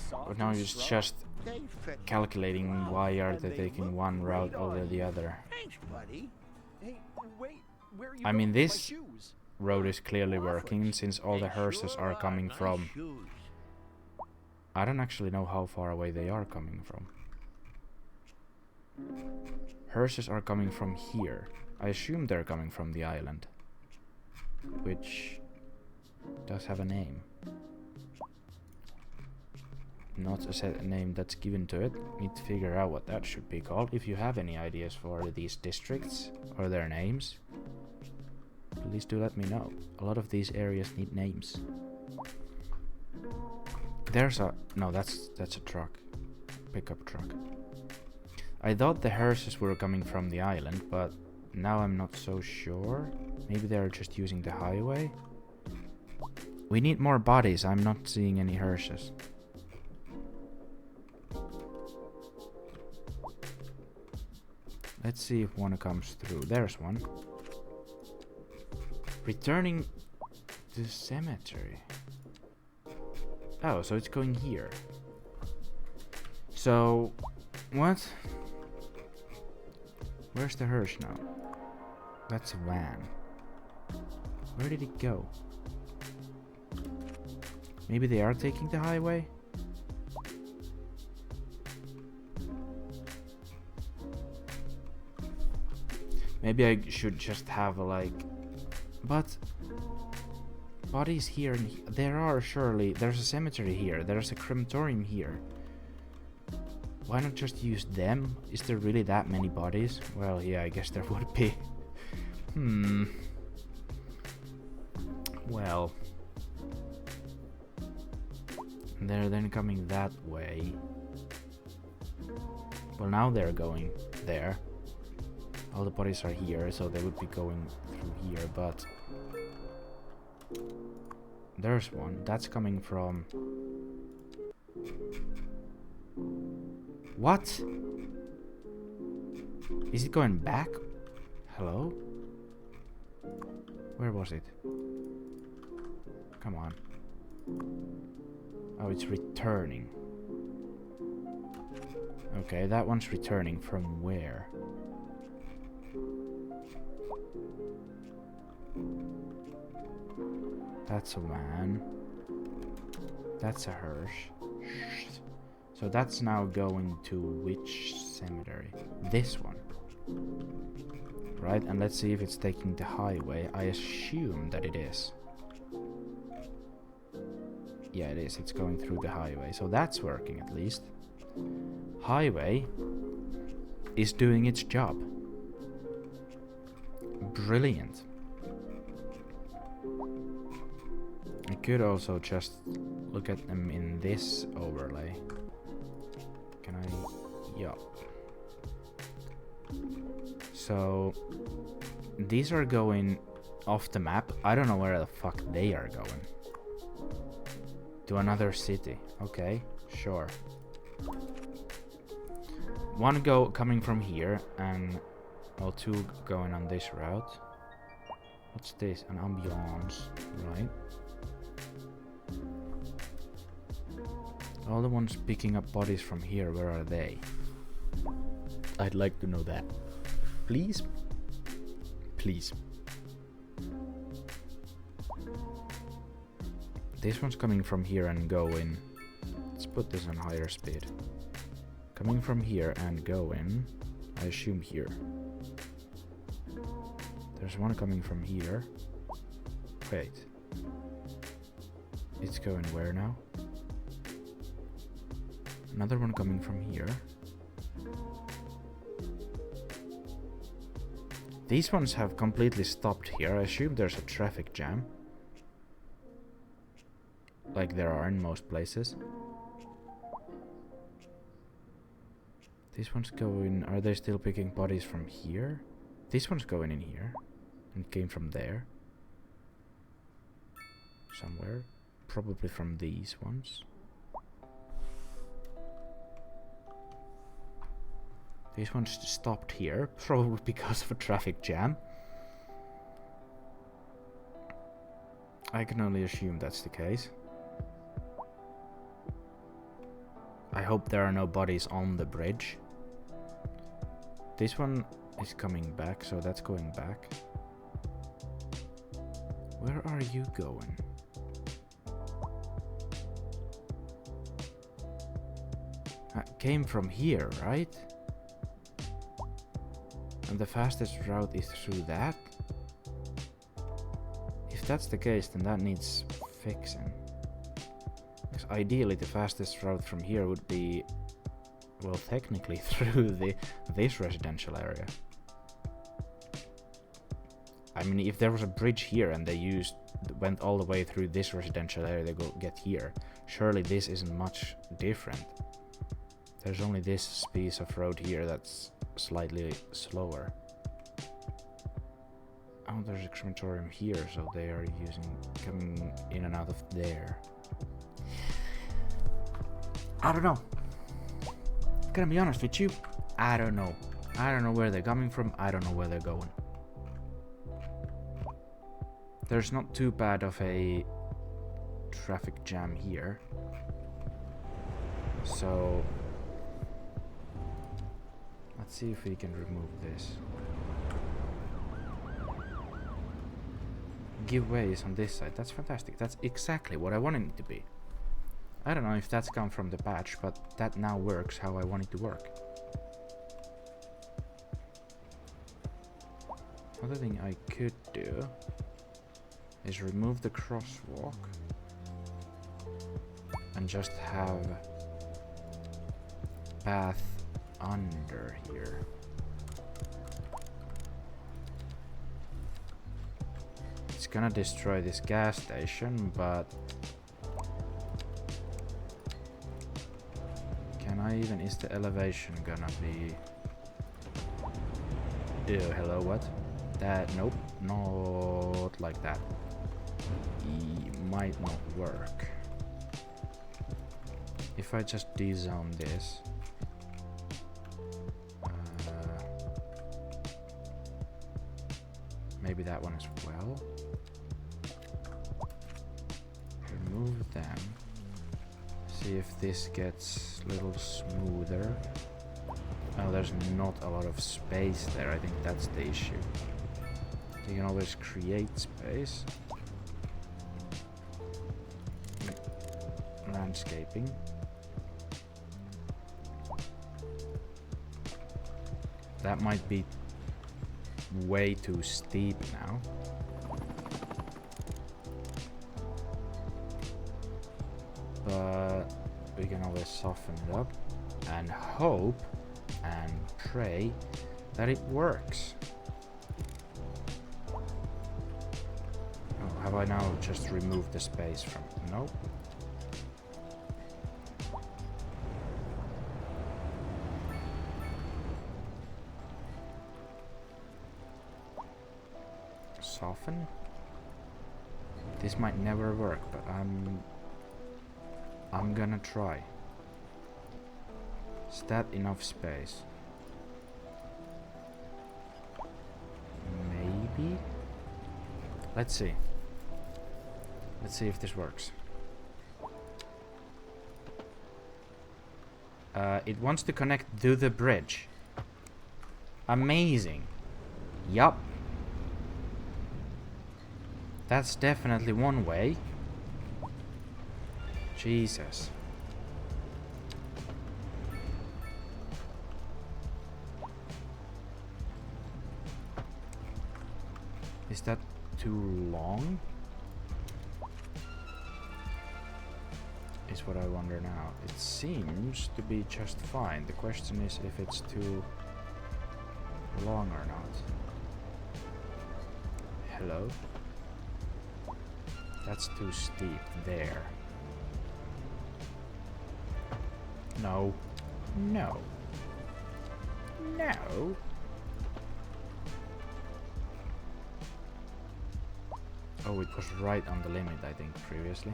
S3: Soft
S1: But now
S3: and
S1: it's
S3: strong.
S1: just
S5: They fit
S1: calculating
S5: well.
S1: why are
S3: and
S1: they
S3: they
S1: taking
S3: look
S1: one route
S3: great
S1: over
S3: on
S1: the
S3: you.
S1: other.
S5: Thanks, buddy.
S3: Hey, wait. Where are you
S1: I mean,
S3: going with my
S1: this
S3: shoes?
S1: road is clearly
S5: Waffles.
S1: working since all the
S5: They
S1: hearses
S5: sure
S1: are coming
S5: nice
S1: from.
S5: shoes.
S1: I don't actually know how far away they are coming from. Hearses are coming from here. I assume they're coming from the island, which does have a name. Not a set name that's given to it. Need to figure out what that should be called. If you have any ideas for these districts or their names, please do let me know. A lot of these areas need names. There's a... no, that's a truck. Pickup truck. I thought the hearses were coming from the island, but now I'm not so sure. Maybe they're just using the highway? We need more bodies. I'm not seeing any hearses. Let's see if one comes through. There's one. Returning to the cemetery. Oh, so it's going here. So, what? Where's the hearse now? That's a van. Where did it go? Maybe they are taking the highway? Maybe I should just have a like... But... bodies here and there are surely... There's a cemetery here. There's a crematorium here. Why not just use them? Is there really that many bodies? Well, yeah, I guess there would be. Well... They're then coming that way. Well, now they're going there. All the bodies are here, so they would be going through here, but... There's one. That's coming from... What? Is it going back? Hello? Where was it? Come on. Oh, it's returning. Okay, that one's returning from where? That's a van. That's a hearse. So that's now going to which cemetery? This one. Right, and let's see if it's taking the highway. I assume that it is. Yeah, it is. It's going through the highway. So that's working at least. Highway is doing its job. Brilliant. I could also just look at them in this overlay. Can I? Yeah. So These are going off the map. I don't know where the fuck they are going. To another city. Okay, sure. One coming from here, and well, two going on this route. What's this? An ambiance, right? All the ones picking up bodies from here, where are they? I'd like to know that. Please? Please. This one's coming from here and going. Let's put this on higher speed. Coming from here and going. I assume here. There's one coming from here. Wait. It's going where now? Another one coming from here. These ones have completely stopped here. I assume there's a traffic jam. Like there are in most places. These ones going... Are they still picking bodies from here? This one's going in here. And came from there. Somewhere. Probably from these ones. These ones stopped here. Probably because of a traffic jam. I can only assume that's the case. I hope there are no bodies on the bridge. This one is coming back, so that's going back. Where are you going? Came from here, right? And the fastest route is through that? If that's the case, then that needs fixing. Because ideally the fastest route from here would be, well, technically through this residential area. I mean, if there was a bridge here and they went all the way through this residential area to get here, surely this isn't much different. There's only this piece of road here that's slightly slower. Oh, there's a crematorium here, so they are coming in and out of there. I don't know. Gonna be honest with you, I don't know. I don't know where they're coming from. I don't know where they're going. There's not too bad of a traffic jam here. So let's see if we can remove this. Giveaways on this side. That's fantastic. That's exactly what I wanted it to be. I don't know if that's come from the patch, but that now works how I want it to work. Other thing I could do is remove the crosswalk and just have path under here. It's gonna destroy this gas station, but is the elevation gonna be... Ew, hello, what? That, nope, not like that. Might not work. If I just dezone this. Maybe that one as well. Remove them. See if this gets a little smoother. Oh, there's not a lot of space there. I think that's the issue. You can always create space. Landscaping. That might be way too steep now. But we can always soften it up and hope and pray that it works. Oh, have I now just removed the space from... Nope. soften? This might never work, but I'm gonna try. Is that enough space? Maybe? Let's see. Let's see if this works. It wants to connect to the bridge. Amazing. Yup. That's definitely one way. Jesus. Is that too long? Is what I wonder now. It seems to be just fine. The question is if it's too long or not. Hello? That's too steep there. No. No. No. Oh, it was right on the limit, I think, previously.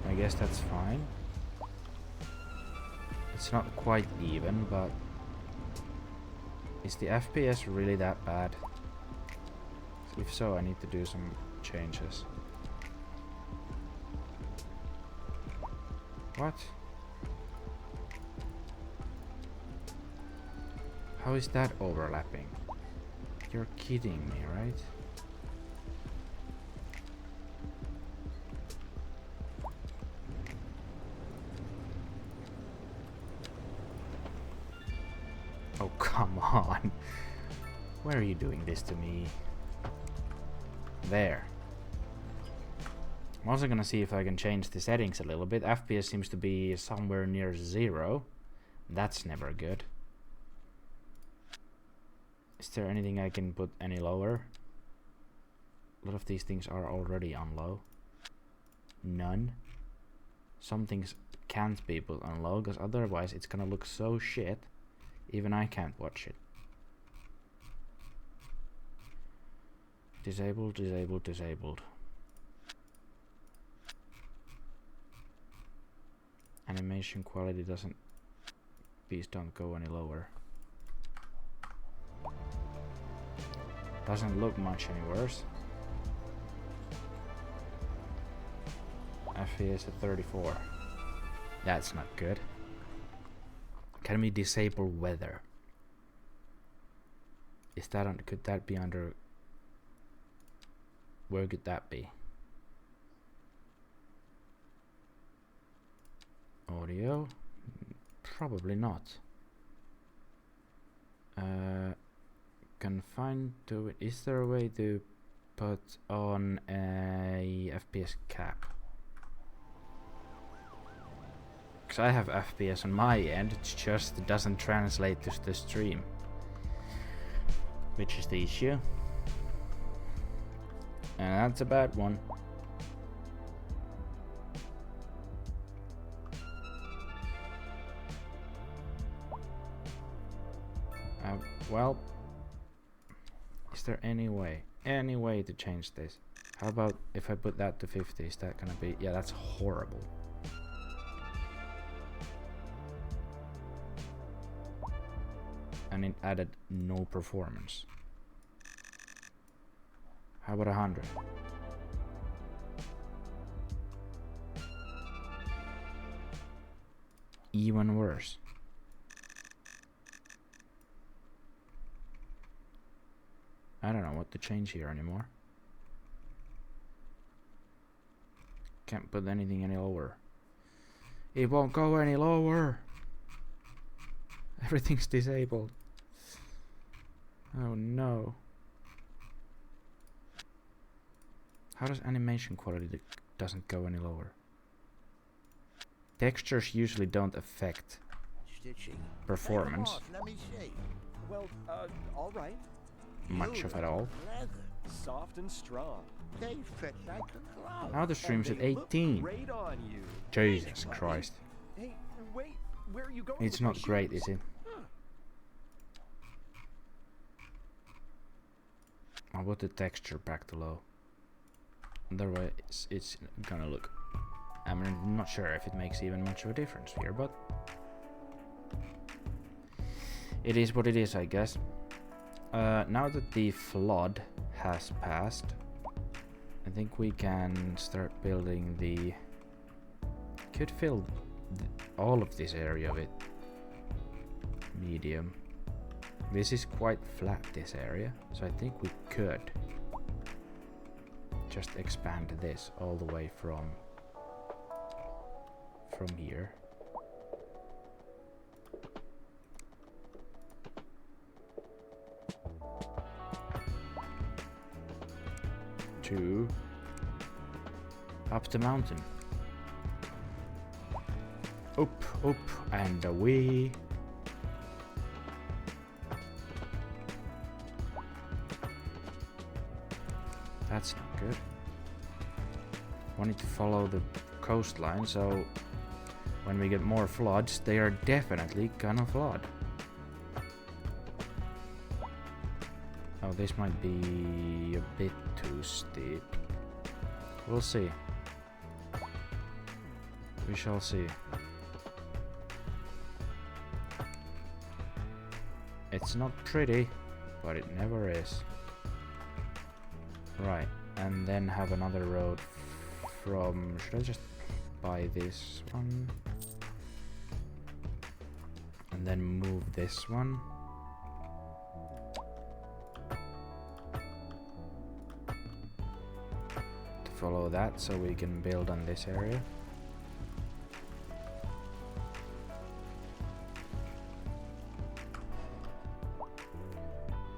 S1: I guess that's fine. It's not quite even, but is the FPS really that bad? If so, I need to do some changes. What? How is that overlapping? You're kidding me, right? Oh, come on. Why are you doing this to me? There. I'm also gonna see if I can change the settings a little bit. FPS seems to be somewhere near 0. That's never good. Is there anything I can put any lower? A lot of these things are already on low. None. Some things can't be put on low, because otherwise it's gonna look so shit. Even I can't watch it. Disabled, disabled, disabled. Animation quality doesn't... Please don't go any lower. Doesn't look much any worse. FPS at 34. That's not good. Can we disable weather? Is that on? Could that be under? Where could that be? Audio? Probably not. Confined to it. Is there a way to put on a FPS cap? Because I have FPS on my end, it just doesn't translate to the stream. Which is the issue. And that's a bad one. Well, is there any way to change this? How about if I put that to 50? Is that gonna be... Yeah, that's horrible. And it added no performance. How about 100? Even worse. I don't know what to change here anymore. Can't put anything any lower. It won't go any lower. Everything's disabled. Oh no. How does animation quality doesn't go any lower? Textures usually don't affect performance.
S5: Let me see.
S3: Well, all right.
S1: Much of it all.
S5: Leather.
S3: Soft and strong.
S5: They fit like a glove.
S1: Now the stream's
S3: And
S1: at
S3: they look
S1: 18.
S3: great on you.
S1: Jesus Christ.
S3: Hey, wait. Where are you going?
S1: It's
S3: with my
S1: not great,
S3: shoes?
S1: is it?
S3: Huh.
S1: I'll put the texture back to low. Otherwise, it's gonna look. I mean, I'm not sure if it makes even much of a difference here, but it is what it is, I guess. Now that the flood has passed, I think we can start building the. Could fill all of this area with medium. This is quite flat, this area, so I think we could just expand this all the way from here. To up the mountain. Up, and away. That's not good. Wanted to follow the coastline, so when we get more floods, they are definitely gonna flood. Oh, this might be a bit too steep. We'll see. We shall see. It's not pretty, but it never is. Right, and then have another road from... Should I just buy this one? And then move this one? To follow that, so we can build on this area.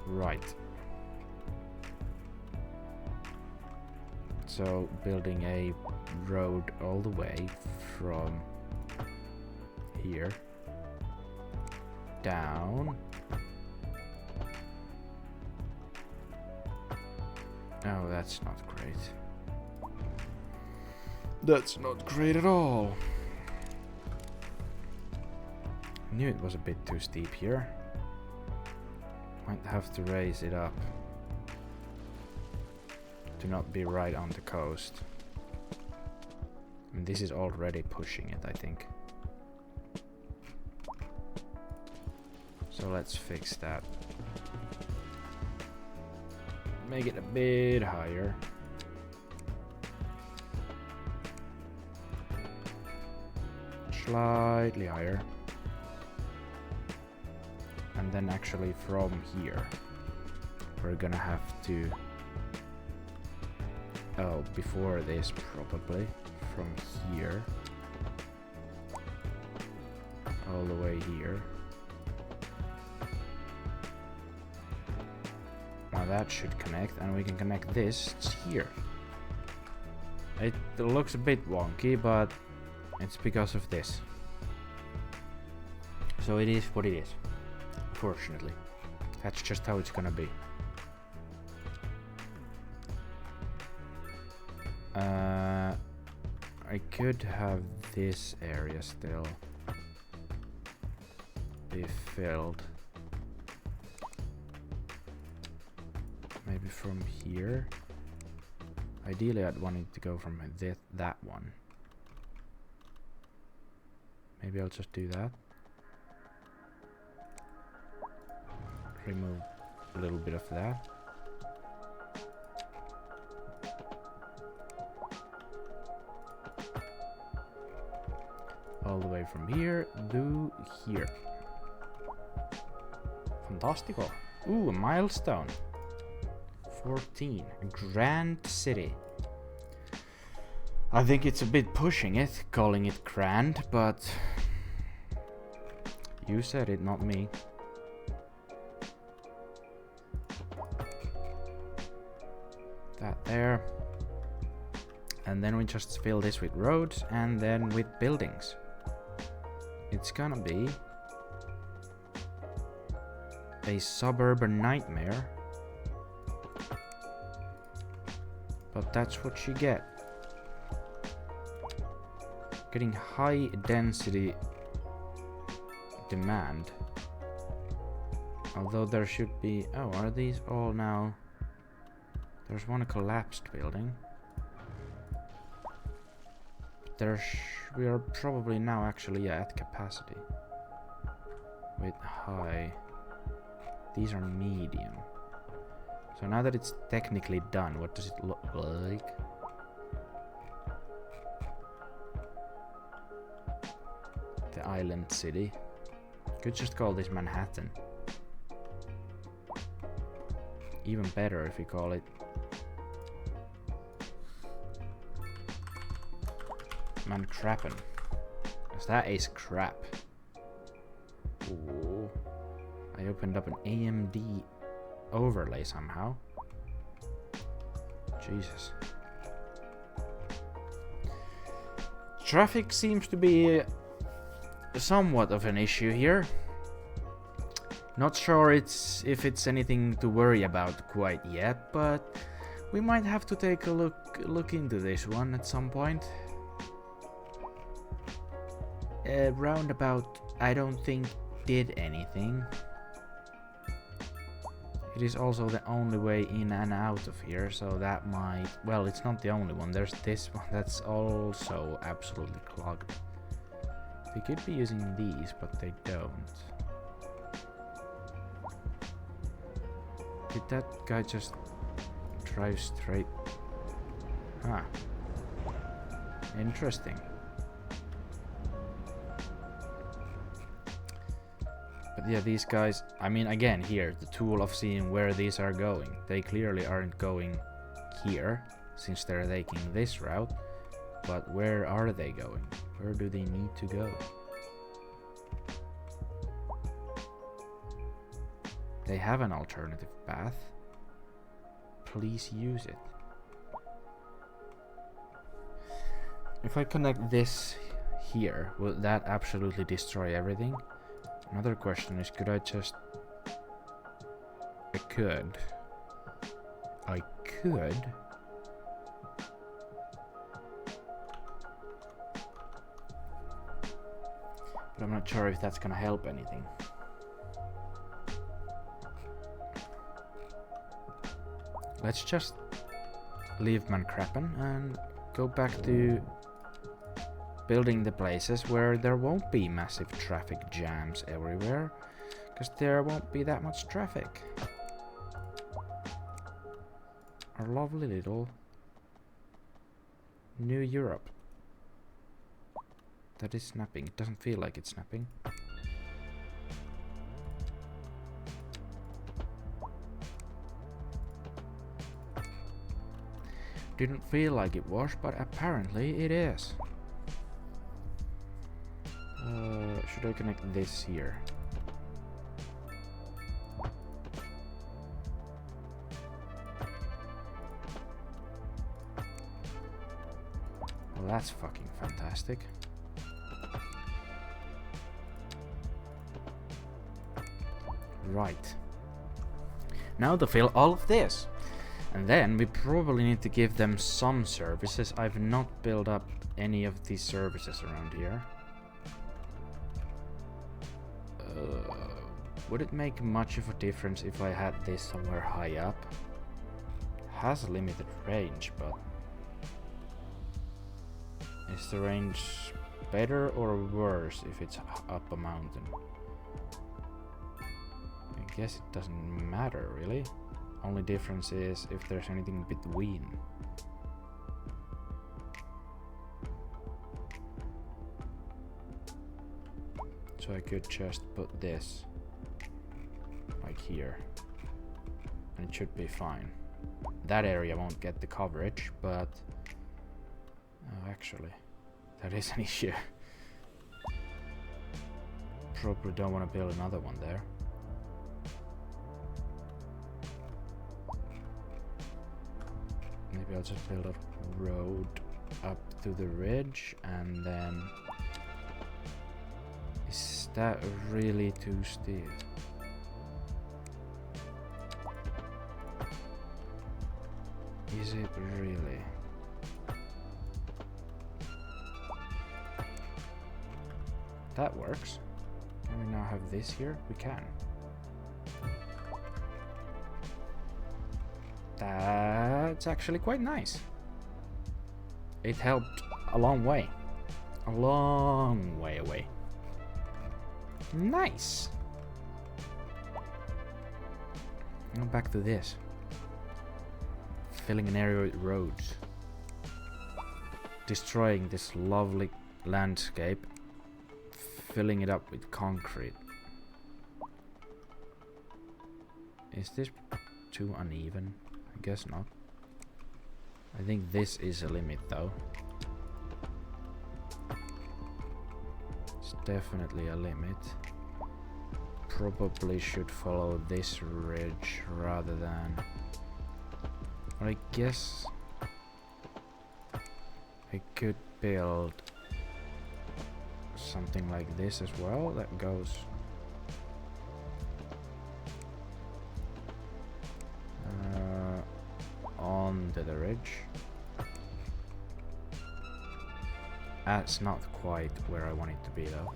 S1: Right. So building a road all the way from here down. Oh, that's not great. That's not great at all. I knew it was a bit too steep here. Might have to raise it up to not be right on the coast. I mean, this is already pushing it, I think. So let's fix that. Make it a bit higher. Slightly higher. And then actually from here we're gonna have to before this probably from here all the way here. Now that should connect, and we can connect this here. It looks a bit wonky, but it's because of this. So it is what it is. Unfortunately, that's just how it's gonna be. I could have this area still be filled. Maybe from here. Ideally, I'd want it to go from that one. Maybe I'll just do that. Remove a little bit of that. All the way from here to here. Fantastico. Ooh, a milestone. 14. A grand city. I think it's a bit pushing it, calling it grand, but you said it, not me. That there. And then we just fill this with roads and then with buildings. It's gonna be a suburban nightmare, but that's what you get. getting high density demand. Although there should be... Oh, are these all now... There's one collapsed building. We are probably now actually at capacity. With high. These are medium. So now that it's technically done, what does it look like? The island city. Could just call this Manhattan. Even better if we call it Mancrappen. Cause that is crap. Ooh. I opened up an AMD overlay somehow. Jesus. Traffic seems to be somewhat of an issue here. Not sure if it's anything to worry about quite yet, but we might have to take a look into this one at some point. Roundabout, I don't think did anything. It is also the only way in and out of here, so that might... Well, it's not the only one. There's this one that's also absolutely clogged. We could be using these, but they don't. Did that guy just drive straight? Huh. Interesting. But yeah, these guys, I mean, again, here, the tool of seeing where these are going. They clearly aren't going here, since they're taking this route. But where are they going? Where do they need to go? They have an alternative path. Please use it. If I connect this here, will that absolutely destroy everything? Another question is, could I just... I could. But I'm not sure if that's gonna help anything. Let's just leave Mancrappen and go back to building the places where there won't be massive traffic jams everywhere, because there won't be that much traffic. Our lovely little New Europe. That is snapping. It doesn't feel like it's snapping. Didn't feel like it was, but apparently it is. Should I connect this here? Well, that's fucking fantastic. Right. Now to fill all of this. And then we probably need to give them some services. I've not built up any of these services around here. Would it make much of a difference if I had this somewhere high up? Has limited range, but... Is the range better or worse if it's up a mountain? I guess it doesn't matter, really. Only difference is if there's anything between. So I could just put this like here, and it should be fine. That area won't get the coverage, but actually, that is an issue. Probably don't want to build another one there. Maybe I'll just build a road up to the ridge, and then... Is that really too steep? Is it really? That works. Can we now have this here? We can. That's actually quite nice. It helped a long way. A long way away. Nice. Now back to this. Filling an area with roads. Destroying this lovely landscape. Filling it up with concrete. Is this too uneven? I guess not. I think this is a limit though. It's definitely a limit. Probably should follow this ridge rather than... But I guess I could build something like this as well that goes onto the ridge. That's not quite where I want it to be though.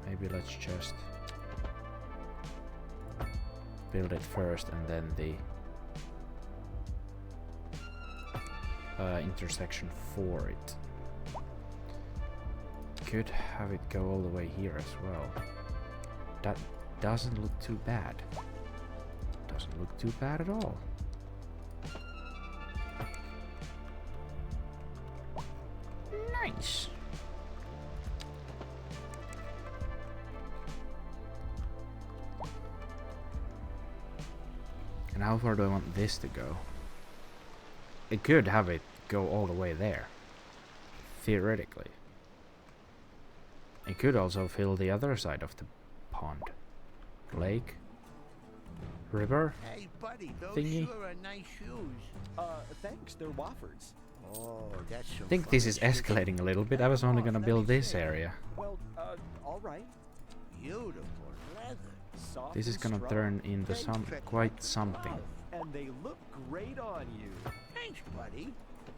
S1: Maybe let's just build it first and then the intersection for it. Could have it go all the way here as well. That doesn't look too bad. Doesn't look too bad at all. Nice. And how far do I want this to go? I could have it go all the way there. Theoretically. It could also fill the other side of the pond. Lake. River.
S5: Hey, buddy, those
S1: Thingy.
S5: sure are nice shoes.
S3: Thanks, they're Wofford's.
S5: Oh, that's some
S1: I think this is
S5: fine shit.
S1: escalating a little bit. I was only gonna build this area.
S3: Well, alright.
S5: Beautiful leather.
S3: Soft
S1: This is
S3: and
S1: gonna
S3: strong.
S1: turn into
S5: They
S1: some
S5: fit
S1: quite
S5: like
S1: something.
S3: And they look great on you.
S5: Thanks, buddy.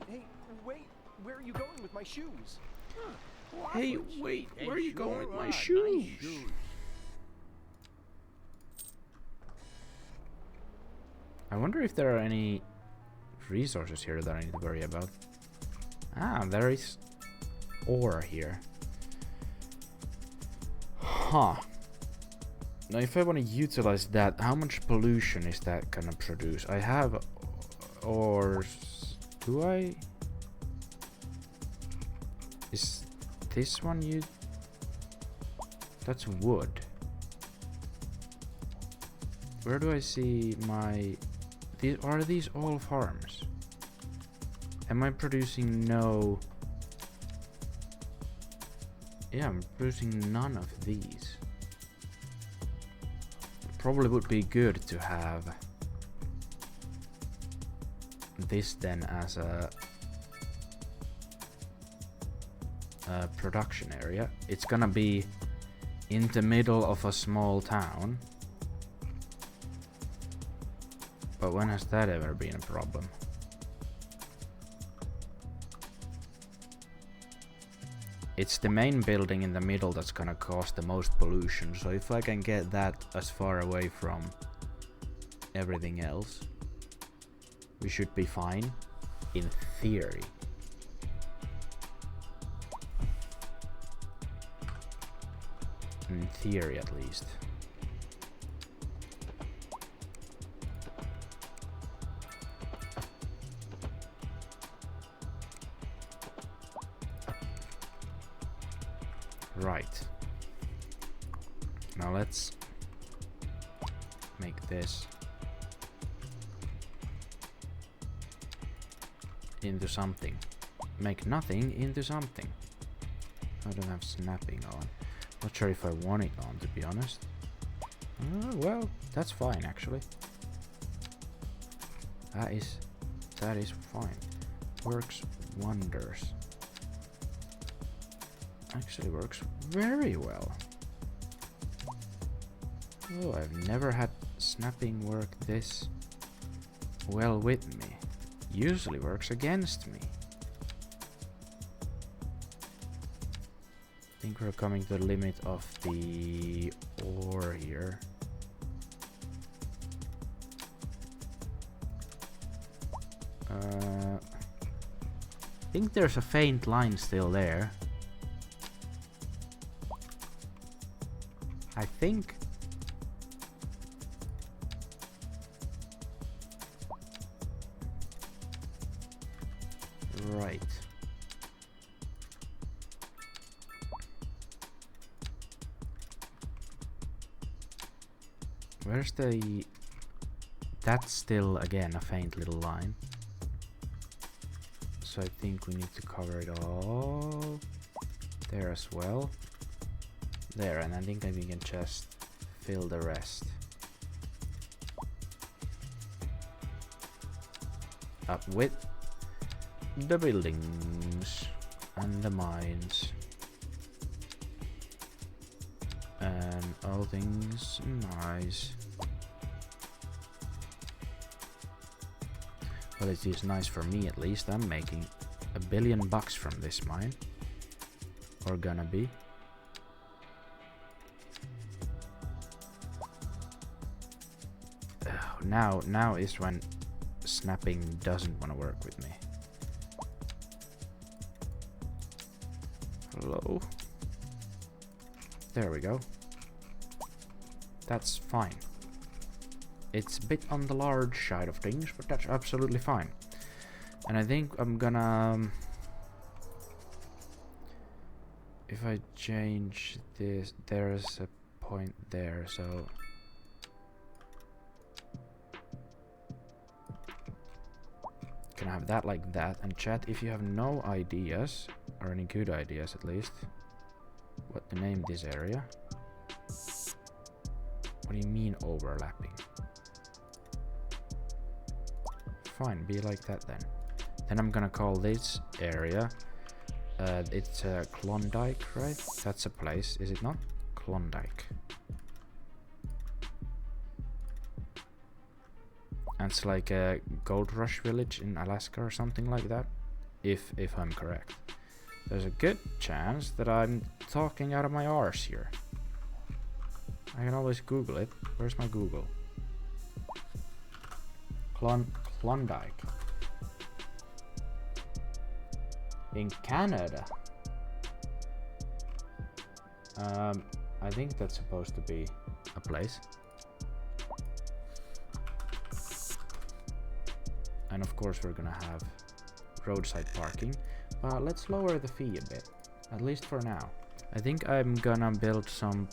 S3: Hey, wait, where are you going with my shoes?
S1: Hey,
S5: Waffles.
S1: wait,
S5: They
S1: where are you going with
S5: sure
S1: my
S5: are
S1: shoes?
S5: Nice shoes.
S1: I wonder if there are any resources here that I need to worry about. Ah, there is ore here. Huh. Now if I want to utilize that, how much pollution is that gonna produce? I have ores. Do I? Is this one you? That's wood. Where do I see my... Are these all farms? Am I producing no... Yeah, I'm producing none of these. Probably would be good to have this then as a production area. It's gonna be in the middle of a small town. But when has that ever been a problem? It's the main building in the middle that's gonna cause the most pollution, so if I can get that as far away from everything else, we should be fine, in theory. In theory, at least. Right. Now let's make this into something. Make nothing into something. I don't have snapping on. Not sure if I want it on, to be honest. Well, that's fine actually. That is fine. Works wonders. Actually works very well. Oh, I've never had snapping work this well with me. Usually works against me. think we're coming to the limit of the ore here. I think there's a faint line still there. I think. Right. Where's the... That's still, again, a faint little line. So I think we need to cover it all. There as well. There, and I think we can just fill the rest. Up with the buildings and the mines. And all things nice. Well, it is nice for me at least. I'm making $1 billion from this mine. Or gonna be. Now is when snapping doesn't want to work with me. Hello? There we go. That's fine. It's a bit on the large side of things, but that's absolutely fine. And I think I'm gonna... if I change this, there's a point there, so... can have that like that. And chat, if you have no ideas, or any good ideas at least, what to name this area. What do you mean overlapping? Fine, be like that then. Then I'm gonna call this area, it's Klondike, right? That's a place, is it not? Klondike. And it's like a gold rush village in Alaska or something like that, if I'm correct. There's a good chance that I'm talking out of my arse here. I can always Google it. Where's my Google? Klondike. In Canada. I think that's supposed to be a place. And of course we're gonna have roadside parking. But let's lower the fee a bit. At least for now. I think I'm gonna build some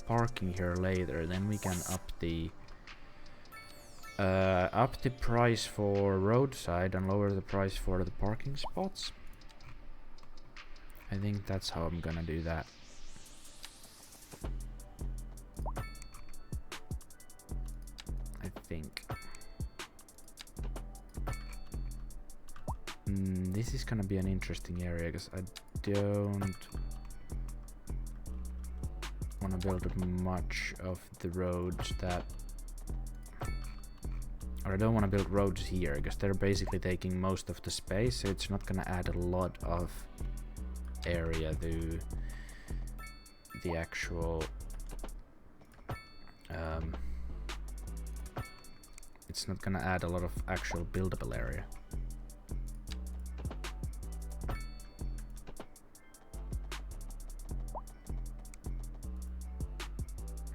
S1: parking here later. Then we can up the price for roadside and lower the price for the parking spots. I think that's how I'm gonna do that. I think. This is gonna be an interesting area because I don't want to build much of the roads that, or I don't want to build roads here because they're basically taking most of the space, so it's not gonna add a lot of area to the actual it's not gonna add a lot of actual buildable area.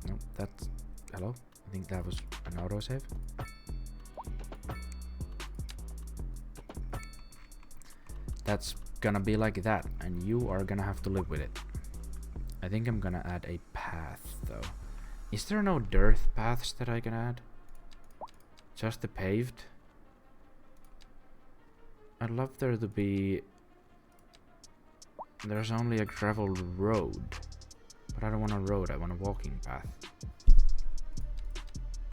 S1: Nope, that's... hello? I think that was an autosave. That's gonna be like that, and you are gonna have to live with it. I think I'm gonna add a path, though. Is there no dirt paths that I can add? Just the paved? I'd love there to be... there's only a gravel road. But I don't want a road, I want a walking path.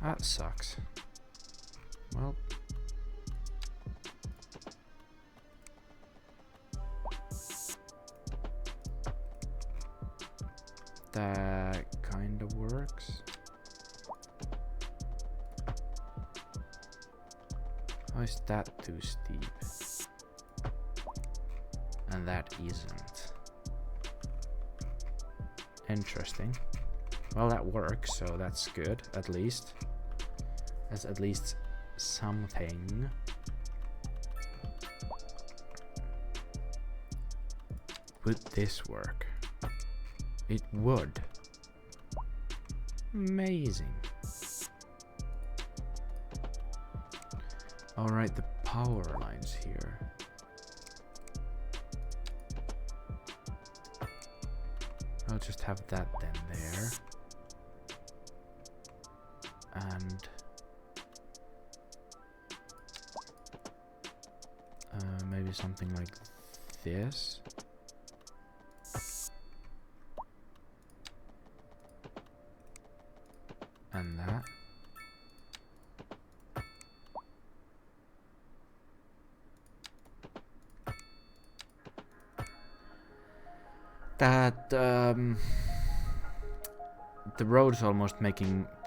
S1: That sucks. Well... that kind of works. How is that too steep? And that isn't. Interesting. Well, that works, so that's good, at least. That's at least something. Would this work? It would. Amazing. Alright, the power lines here. I'll just have that then there. And maybe something like this. And that. That the road's almost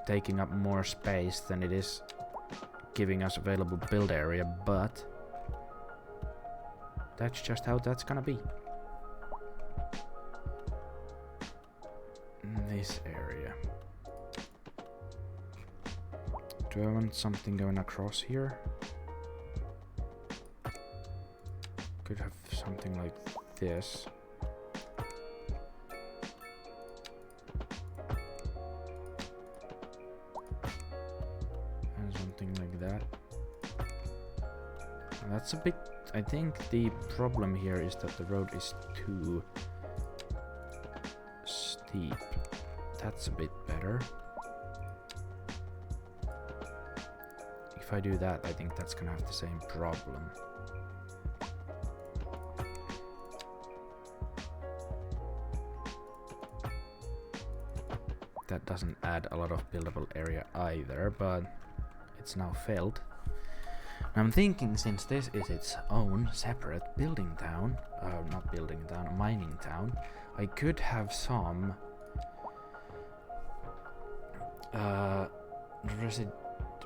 S1: taking up more space than it is giving us available build area, but that's just how that's gonna be. In this area. Do I want something going across here? Could have something like this. And something like that. And that's a bit... I think the problem here is that the road is too steep. That's a bit better. If I do that, I think that's gonna have the same problem. That doesn't add a lot of buildable area either, but it's now filled. I'm thinking, since this is its own separate building town, not building town, mining town, I could have some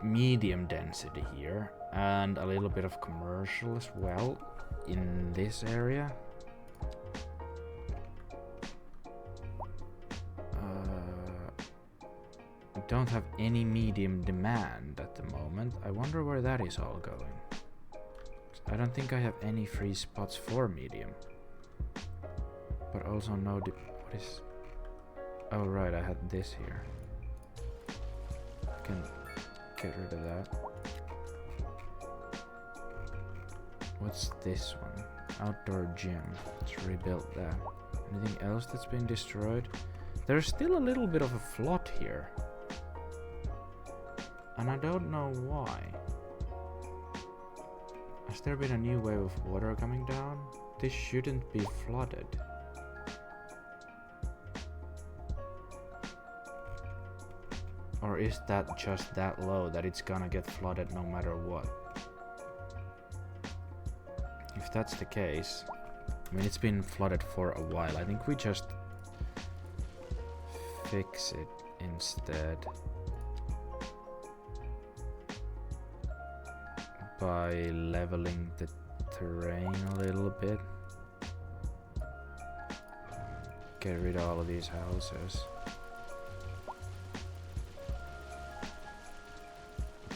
S1: medium density here and a little bit of commercial as well in this area. Don't have any medium demand at the moment. I wonder where that is all going. I don't think I have any free spots for medium. But also no... what is... oh right, I had this here. Can get rid of that. What's this one? Outdoor gym. Let's rebuild that. Anything else that's been destroyed? There's still a little bit of a flood here. And I don't know why. Has there been a new wave of water coming down? This shouldn't be flooded. Or is that just that low that it's gonna get flooded no matter what? If that's the case, I mean, it's been flooded for a while. I think we just fix it instead by leveling the terrain a little bit. Get rid of all of these houses.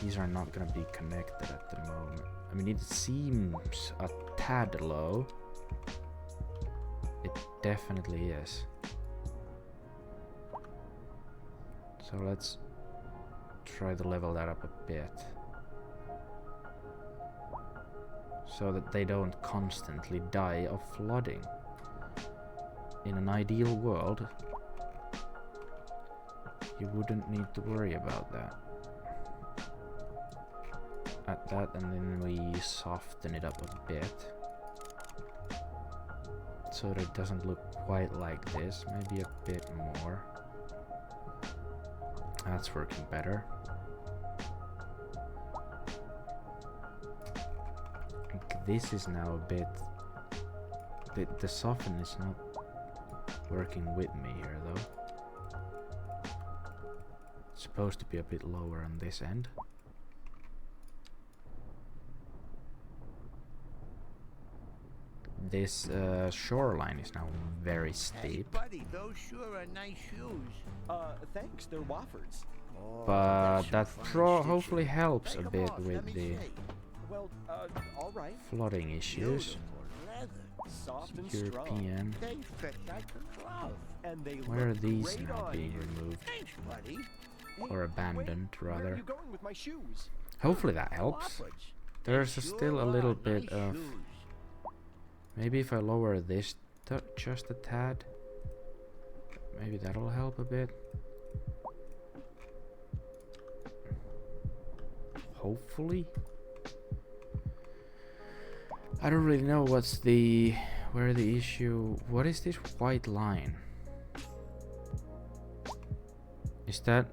S1: These are not gonna be connected at the moment. I mean, it seems a tad low. It definitely is. So let's try to level that up a bit. So that they don't constantly die of flooding. In an ideal world, you wouldn't need to worry about that. At that, and then we soften it up a bit. So that it doesn't look quite like this, maybe a bit more. That's working better. This is now a bit... The soften is not working with me here though. It's supposed to be a bit lower on this end. this shoreline is now very
S5: Hey,
S1: steep.
S5: buddy, those sure are nice shoes.
S3: Thanks, they're Wofford's.
S5: Oh,
S1: But
S5: that's
S1: that
S5: some fine
S1: hopefully
S5: stitching.
S1: helps
S5: Take
S1: a
S5: 'em
S1: bit
S5: off,
S1: with
S5: let me
S1: the
S5: see.
S3: Well, all right.
S1: flooding issues.
S5: Beautiful leather.
S3: Soft and strong.
S1: European.
S5: They fit like a glove.
S3: And they
S1: Why are
S3: look
S1: these
S3: great
S1: now
S3: on
S1: being
S3: you.
S1: removed?
S5: Thanks, buddy.
S3: Hey,
S1: Or abandoned,
S3: wait, Where are
S1: rather?
S3: you going with my shoes?
S1: Hopefully that helps.
S5: Wofford's.
S1: There's
S5: They
S1: still a
S5: sure
S1: little
S5: are
S1: bit
S5: nice
S1: of...
S5: shoes.
S1: Maybe if I lower this just a tad, maybe that'll help a bit. Hopefully. I don't really know what's the... where the issue... What is this white line? Is that...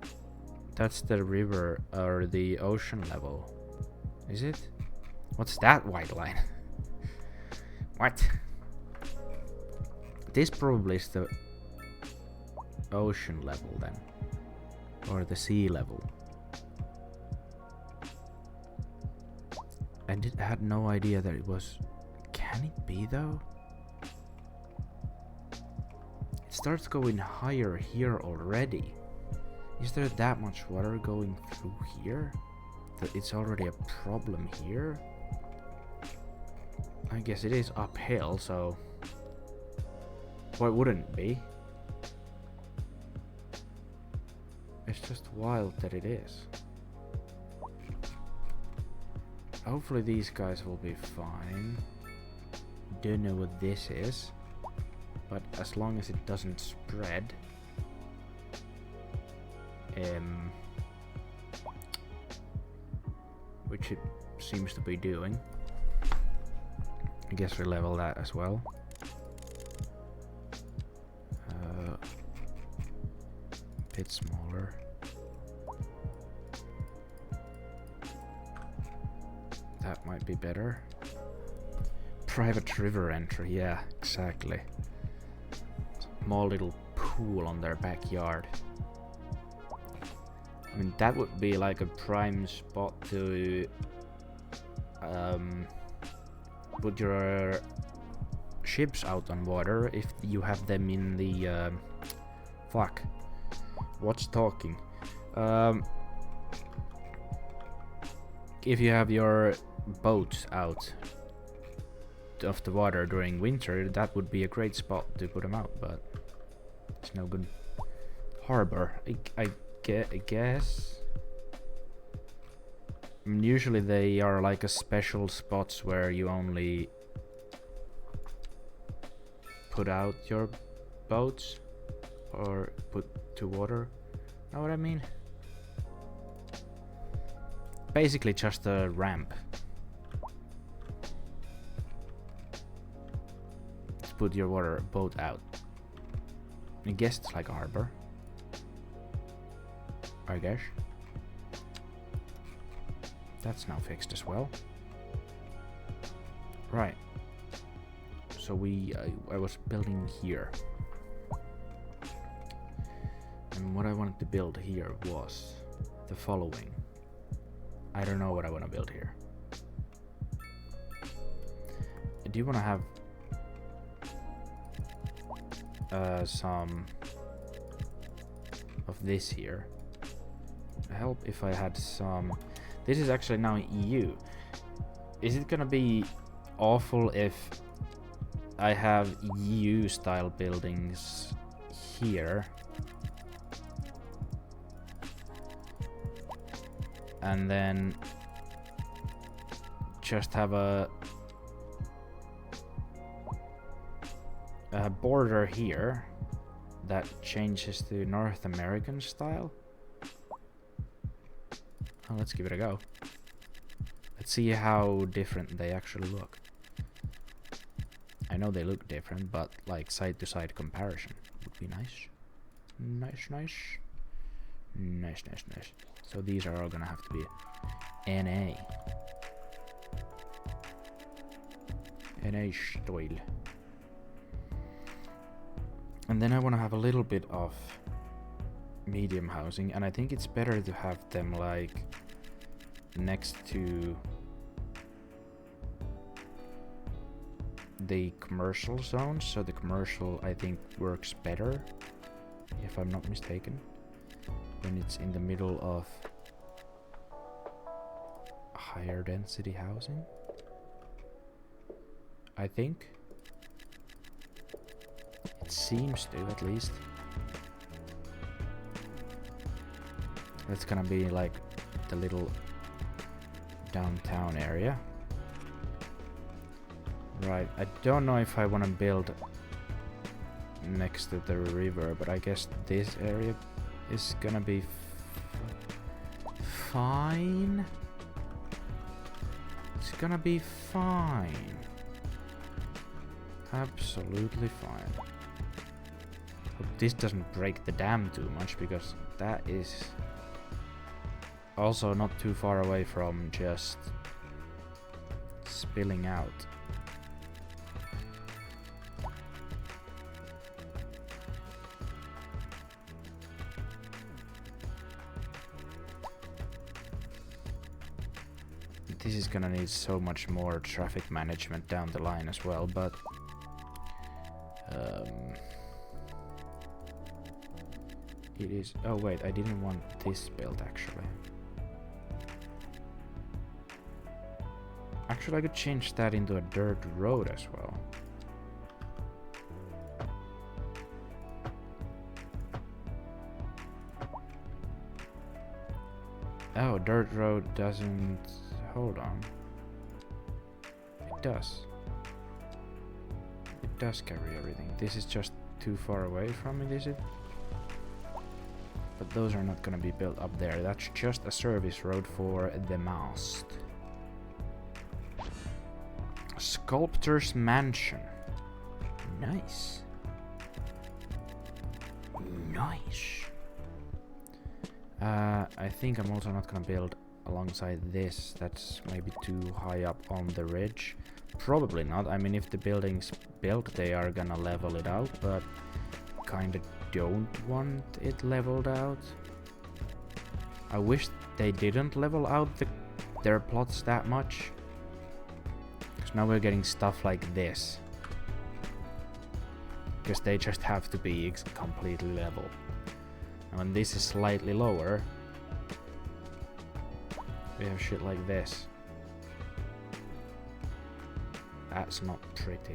S1: That's the river or the ocean level? Is it? What's that white line? What? This probably is the ocean level then. Or the sea level. I had no idea that it was... Can it be though? It starts going higher here already. Is there that much water going through here? That it's already a problem here? I guess it is uphill, so... Why wouldn't it be? It's just wild that it is. Hopefully these guys will be fine. Don't know what this is. But as long as it doesn't spread... which it seems to be doing. I guess we level that as well. Bit smaller. That might be better. Private river entry, yeah, exactly. Small little pool on their backyard. I mean, that would be like a prime spot to put your ships out on water if you have them in the fuck. What's talking? If you have your boats out of the water during winter, that would be a great spot to put them out, but it's no good harbor. I guess. I mean, usually they are like a special spots where you only put out your boats or put to water. Know what I mean? Basically just a ramp. To put your boat out. I guess it's like a harbor. I guess. That's now fixed as well. Right. So I was building here. And what I wanted to build here was the following. I don't know what I want to build here. I do want to have some of this here. Help if I had some. This is actually now EU. Is it gonna be awful if I have EU style buildings here and then just have a border here that changes to North American style? Oh, let's give it a go. Let's see how different they actually look. I know they look different, but like side to side comparison would be nice. Nice. So these are all gonna have to be NA style. And then I want to have a little bit of medium housing, and I think it's better to have them like next to the commercial zones, so the commercial I think works better, if I'm not mistaken, when it's in the middle of higher density housing, I think. It seems to, at least. That's gonna be like the little downtown area. Right, I don't know if I want to build next to the river, but I guess this area is gonna be fine. It's gonna be fine. Absolutely fine. Hope this doesn't break the dam too much, because that is also not too far away from just spilling out. This is gonna need so much more traffic management down the line as well, but it is. Oh wait, I didn't want this built actually. Actually, I could change that into a dirt road as well. Oh, dirt road doesn't. Hold on. It does. It does carry everything. This is just too far away from it, is it? But those are not gonna be built up there. That's just a service road for the mast. Sculptor's Mansion. Nice. Nice. I think I'm also not gonna build alongside this. That's maybe too high up on the ridge. Probably not. I mean, if the building's built, they are gonna level it out, but kinda don't want it leveled out. I wish they didn't level out their plots that much. Because now we're getting stuff like this. Because they just have to be completely level. And when this is slightly lower, we have shit like this. That's not pretty.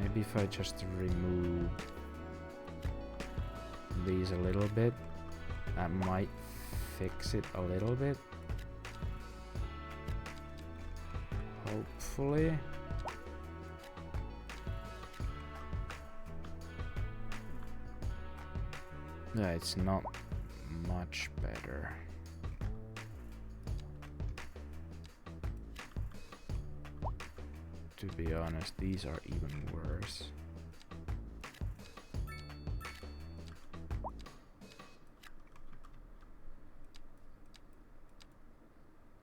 S1: Maybe if I just remove these a little bit, that might fix it a little bit. Hopefully. Yeah, it's not much better. To be honest, these are even worse.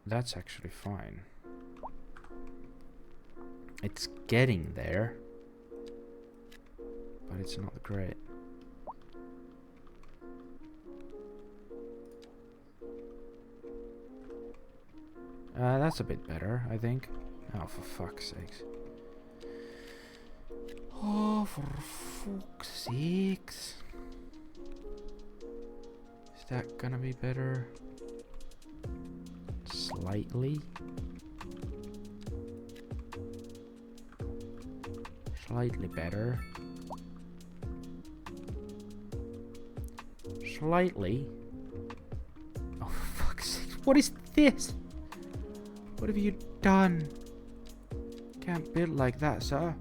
S1: That's actually fine. It's getting there, but it's not great. That's a bit better, I think. Oh, for fuck's sakes. Oh, for fuck's sakes. Is that gonna be better? Slightly? Slightly better. Slightly? Oh, for fuck's sake. What is this? What have you done? Can't build like that, sir.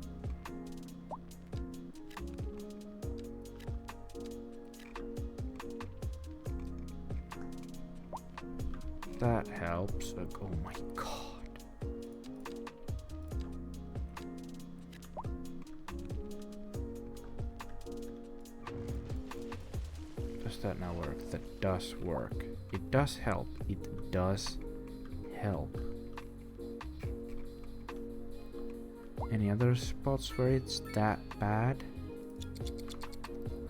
S1: That helps. Oh my god. Does that now work? That does work. It does help. It does help. Any other spots where it's that bad?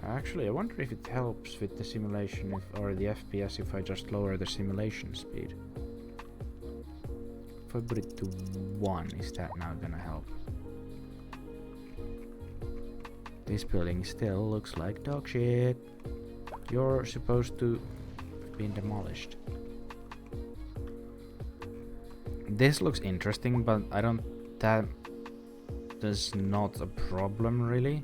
S1: Actually, I wonder if it helps with the simulation or the FPS if I just lower the simulation speed. if I put it to 1, is that now gonna help? This building still looks like dog shit. You're supposed to have been demolished. This looks interesting, but I don't... That's not a problem, really.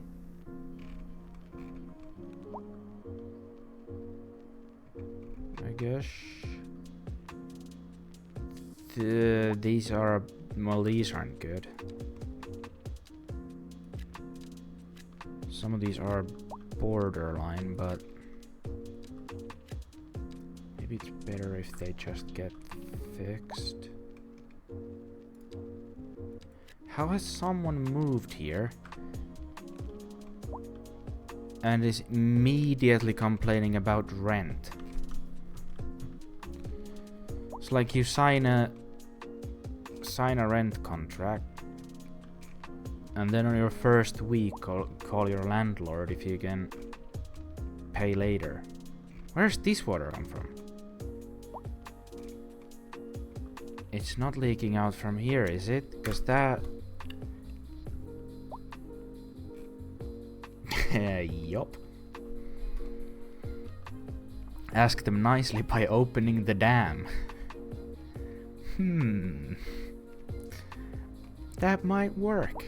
S1: I guess... these are... well, these aren't good. Some of these are borderline, but... maybe it's better if they just get fixed. How has someone moved here and is immediately complaining about rent? It's like you sign a rent contract and then on your first week call your landlord if you can pay later. Where's this water come from? It's not leaking out from here, is it? Because that... yup. Ask them nicely by opening the dam. That might work.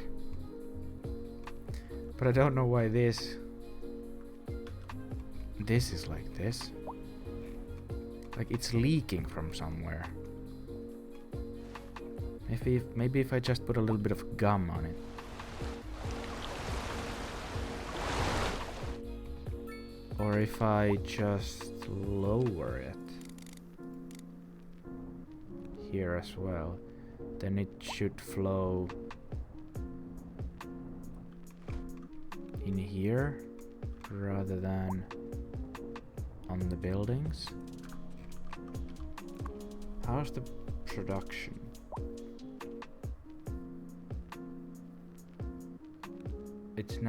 S1: But I don't know why this is like this. Like it's leaking from somewhere. Maybe if I just put a little bit of gum on it. Or if I just lower it here as well, then it should flow in here rather than on the buildings. How's the production? It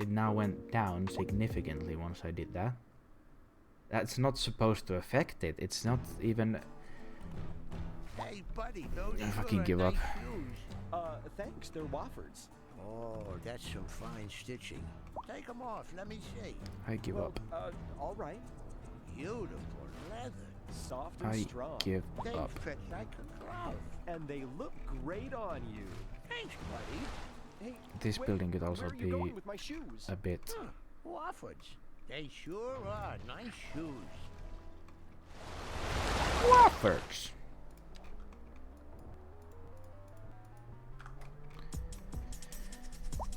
S1: now went down significantly once I did that. That's not supposed to affect it. It's not even...
S5: Hey, buddy, those
S1: I
S5: sure
S1: fucking
S5: are
S1: give
S5: nice
S1: up.
S5: shoes.
S3: Thanks, they're Woffords.
S5: Oh, that's some fine stitching. Take them off, let me see.
S1: I give up.
S3: All right.
S5: Beautiful leather.
S3: Soft and
S1: I
S3: strong.
S1: give
S5: They
S1: up.
S5: fit like a glove.
S3: And they look great on you.
S5: Thanks, buddy.
S3: Hey,
S1: This
S3: wait,
S1: building could also
S3: where are you
S1: be
S3: going with my shoes?
S1: a bit...
S5: Huh, Woffords. They sure are nice shoes.
S1: Woffers!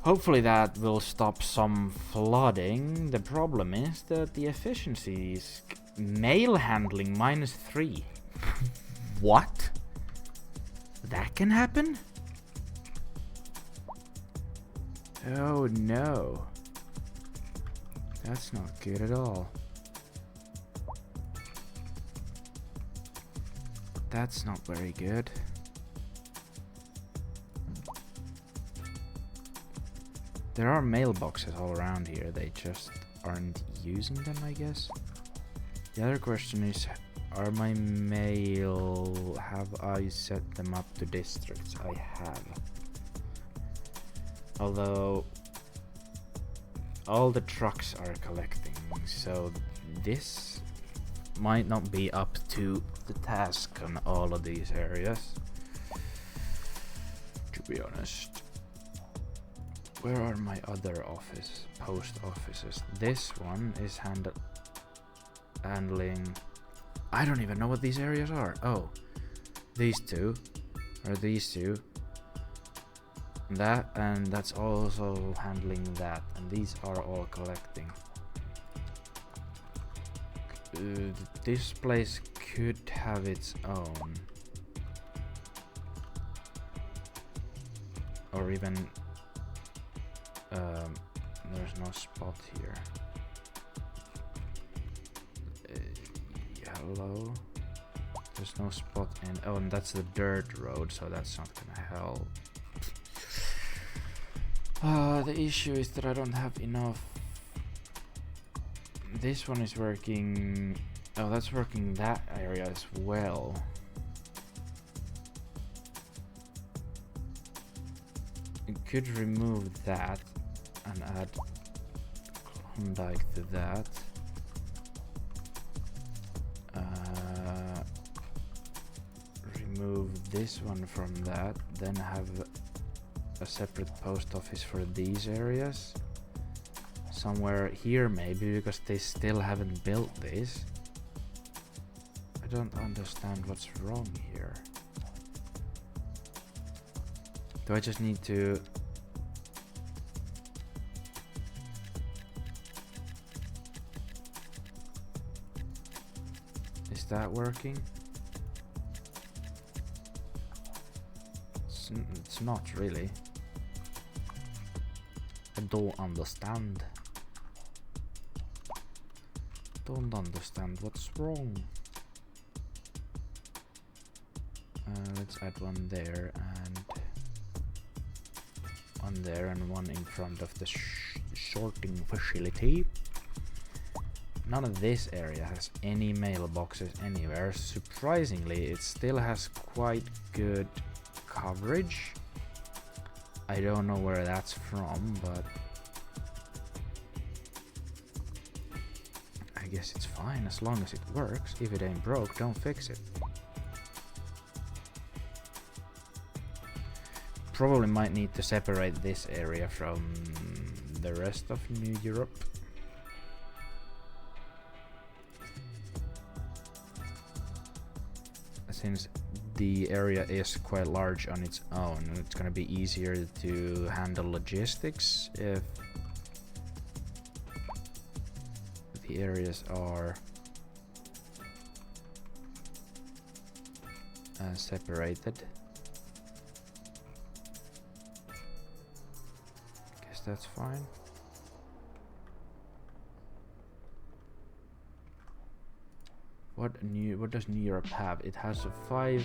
S1: Hopefully that will stop some flooding. The problem is that the efficiency is mail handling -3. What? That can happen? Oh no. That's not good at all. That's not very good. There are mailboxes all around here, they just aren't using them, I guess. The other question is, are my mail... have I set them up to districts? I have. Although... all the trucks are collecting, so this might not be up to the task on all of these areas. To be honest. Where are my other post offices? This one is handling... I don't even know what these areas are. Oh, these two, or these two. That, and that's also handling that, and these are all collecting. This place could have its own. Or even... there's no spot here. Hello? There's no spot in... oh, and that's the dirt road, so that's not gonna help. The issue is that I don't have enough... this one is working... oh, that's working that area as well. You could remove that and add Klondike to that. Remove this one from that, then have a separate post office for these areas. Somewhere here maybe, because they still haven't built this. I don't understand what's wrong here. Do I just need to... Is that working? It's not really. I don't understand. Don't understand what's wrong. Let's add one there and one there and one in front of the sorting facility. None of this area has any mailboxes anywhere. Surprisingly, it still has quite good coverage. I don't know where that's from, but I guess it's fine as long as it works. If it ain't broke, don't fix it. Probably might need to separate this area from the rest of New Europe. Since the area is quite large on its own, it's gonna be easier to handle logistics if the areas are separated. Guess that's fine. What does New Europe have? It has a 5.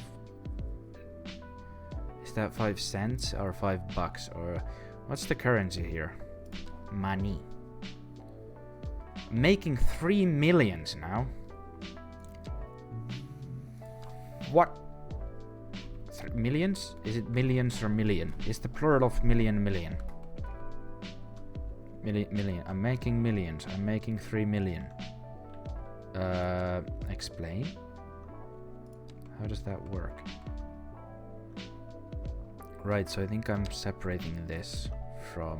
S1: Is that 5 cents or $5 or what's the currency here? Money. Making 3 millions now. What? Millions? Is it millions or million? Is the plural of million million? Million. I'm making millions. I'm making 3 million. Explain. How does that work? Right, so I think I'm separating this from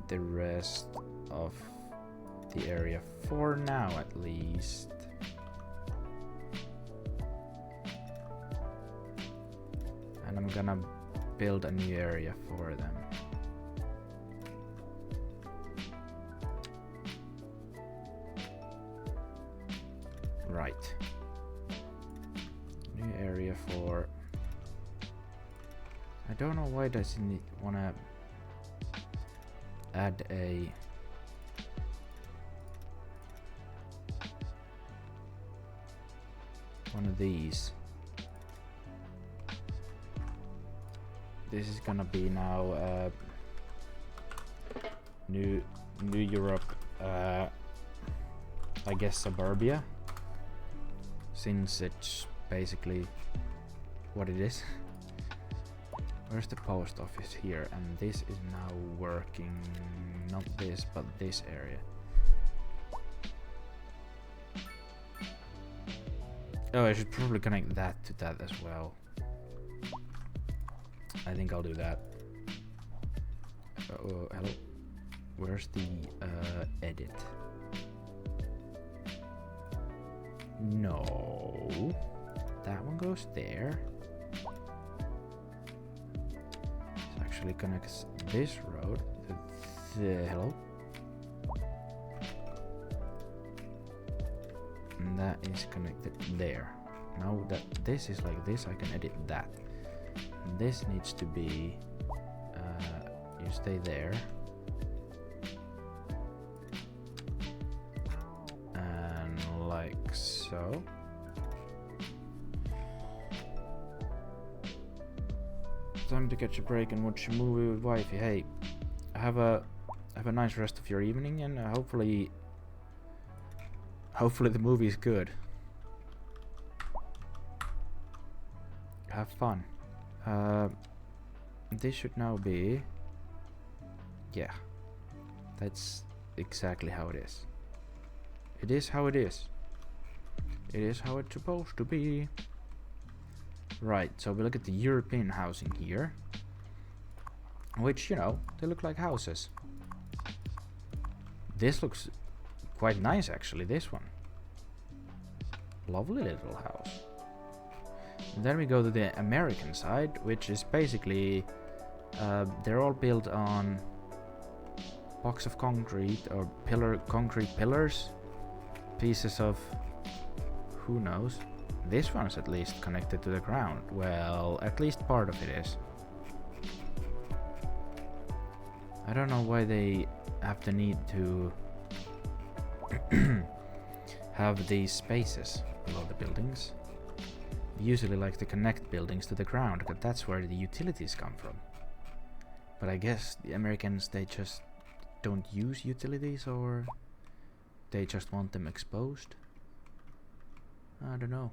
S1: the rest of the area for now, at least. And I'm gonna build a new area for them. Right. New area for... I don't know why does it wanna add a... one of these. This is gonna be now New Europe, I guess suburbia, since it's basically what it is. Where's the post office here? And this is now working, not this, but this area. Oh, I should probably connect that to that as well. I think I'll do that. Oh, hello. Where's the edit? No. That one goes there. This actually connects this road to the... Hello? And that is connected there. Now that this is like this, I can edit that. And this needs to be... you stay there. And like so. Time to catch a break and watch a movie with wifey. Hey, have a nice rest of your evening, and hopefully the movie is good. Have fun. this should now be... Yeah, that's exactly how it is. It is how it is. It is how it's supposed to be. Right, so we look at the European housing here. Which, you know, they look like houses. This looks quite nice actually, this one. Lovely little house. And then we go to the American side, which is basically... they're all built on blocks of concrete or concrete pillars. Pieces of... who knows? This one's at least connected to the ground. Well, at least part of it is. I don't know why they have the need to have these spaces below the buildings. They usually like to connect buildings to the ground, because that's where the utilities come from. But I guess the Americans, they just don't use utilities, or they just want them exposed. I don't know.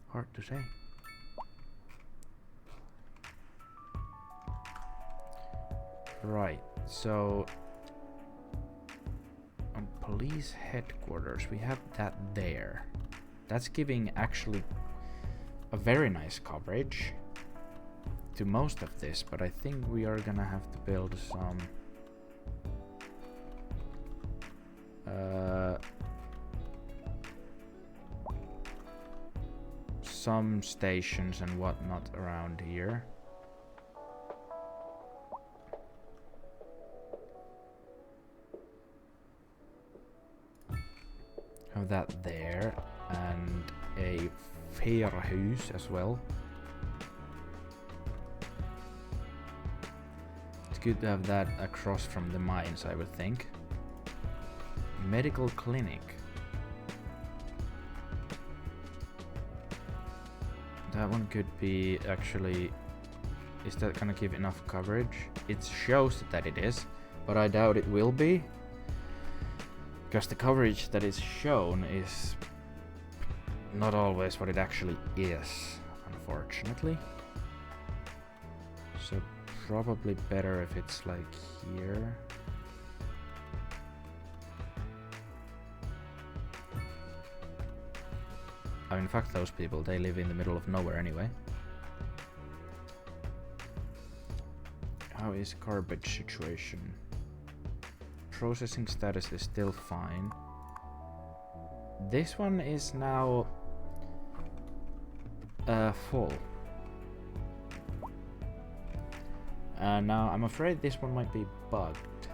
S1: Hard to say. Right, so on police headquarters we have that there. That's giving actually a very nice coverage to most of this, but I think we are gonna have to build some stations and whatnot around here. Have that there, and a fairhus as well. It's good to have that across from the mines, I would think. Medical clinic. That one could be actually... Is that gonna give enough coverage? It shows that it is, but I doubt it will be. Because the coverage that is shown is not always what it actually is, unfortunately. So probably better if it's like here. I mean, fuck those people, they live in the middle of nowhere anyway. How is garbage situation? Processing status is still fine. This one is now full. Now I'm afraid this one might be bugged.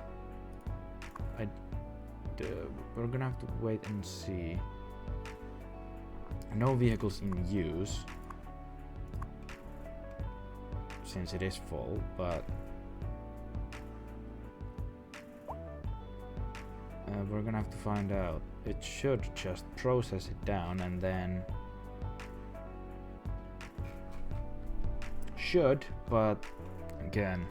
S1: We're gonna have to wait and see. No vehicles in use, since it is full, but we're gonna have to find out. It should just process it down and then... Should, but again,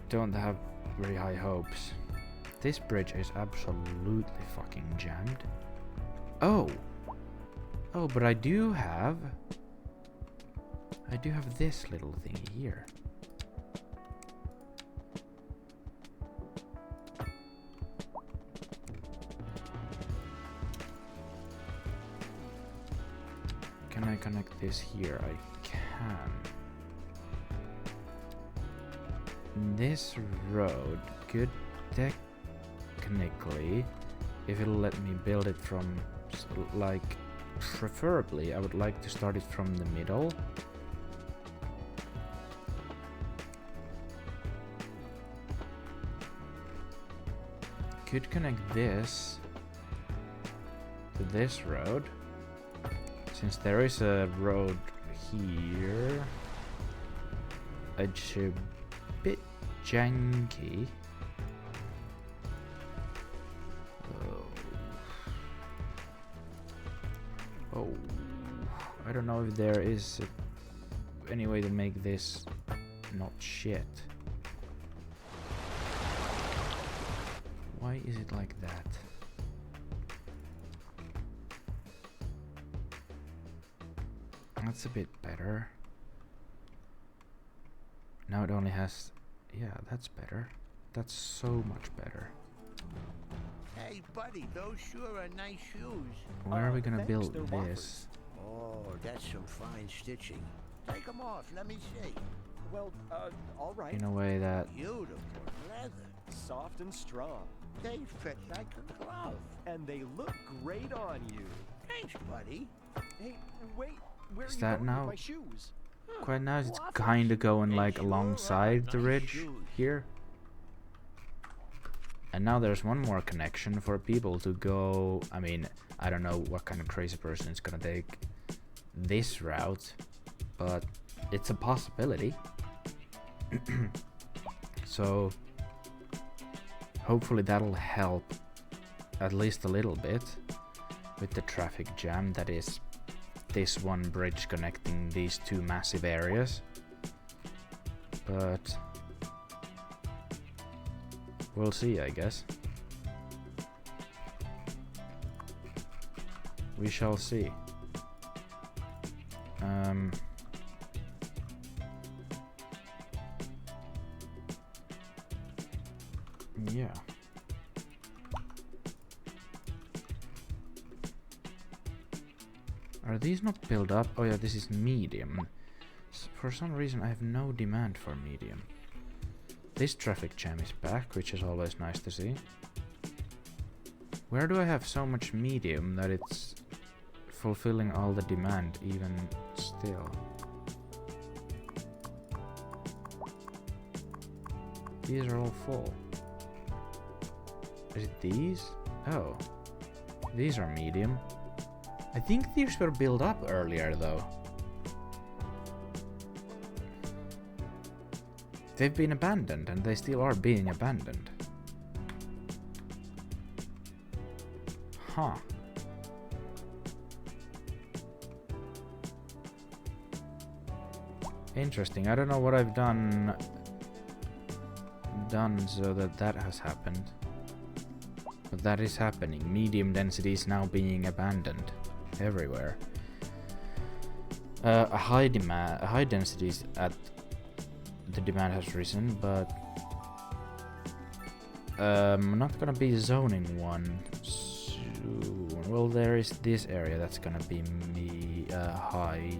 S1: don't have very high hopes. This bridge is absolutely fucking jammed. Oh! Oh, but I do have this little thing here. Can I connect this here? I can. This road could technically, if it'll let me build it from, like, preferably I would like to start it from the middle. Could connect this to this road, since there is a road here. It's a bit janky. Oh, I don't know if there is any way to make this not shit. Why is it like that? That's a bit better. Now it only has... Yeah, that's better. That's so much better.
S5: Hey, buddy, those sure are nice shoes.
S1: Where are we gonna
S3: thanks,
S1: build
S3: they're
S1: this?
S5: Oh, that's some fine stitching. Take them off, let me see.
S3: Well, all right.
S1: In a way that...
S5: Beautiful leather.
S3: Soft and strong.
S5: They fit like a glove.
S3: And they look great on you.
S5: Thanks, buddy.
S3: Hey, wait. Where
S1: Is
S3: are you
S1: that
S3: going
S1: now-
S3: with my shoes?
S1: Quite nice, it's
S5: Waffles.
S1: kinda going
S5: They
S1: like
S5: sure
S1: alongside
S5: are
S1: the
S5: nice
S1: ridge
S5: shoes.
S1: here. And now there's one more connection for people to go... I mean, I don't know what kind of crazy person is gonna take this route, but it's a possibility. So hopefully that'll help at least a little bit with the traffic jam that is this one bridge connecting these two massive areas. But we'll see, I guess. We shall see. Yeah. Are these not built up? Oh yeah, this is medium. For some reason I have no demand for medium. This traffic jam is back, which is always nice to see. Where do I have so much medium that it's fulfilling all the demand even still? These are all full. Is it these? Oh. These are medium. I think these were built up earlier though. They've been abandoned and they still are being abandoned. Huh. Interesting. I don't know what I've done so that has happened. But that is happening. Medium density is now being abandoned everywhere. A high density is at the demand has risen, but I'm not gonna be zoning one soon. Well, there is this area that's gonna be high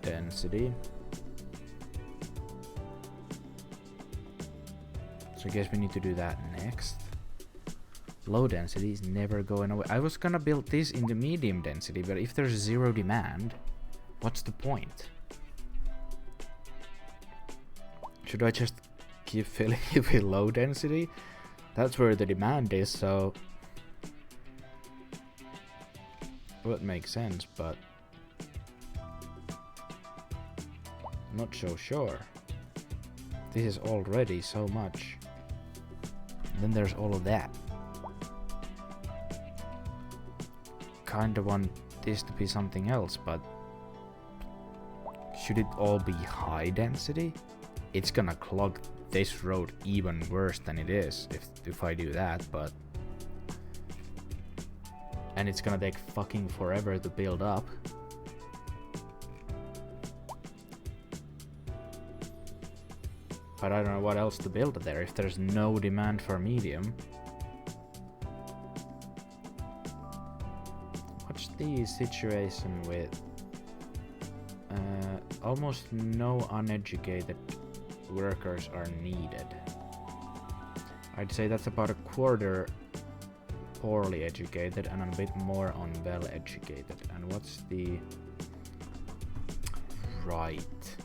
S1: density. So I guess we need to do that next. Low density is never going away. I was gonna build this in the medium density, but if there's zero demand, what's the point? Should I just keep filling it with low density? That's where the demand is, so... Well, it makes sense, but... I'm not so sure. This is already so much. And then there's all of that. Kinda want this to be something else, but... Should it all be high density? It's gonna clog this road even worse than it is if I do that, but... And it's gonna take fucking forever to build up. But I don't know what else to build there if there's no demand for medium. What's the situation with... almost no uneducated workers are needed. I'd say that's about a quarter poorly educated and a bit more on well educated. And what's the right?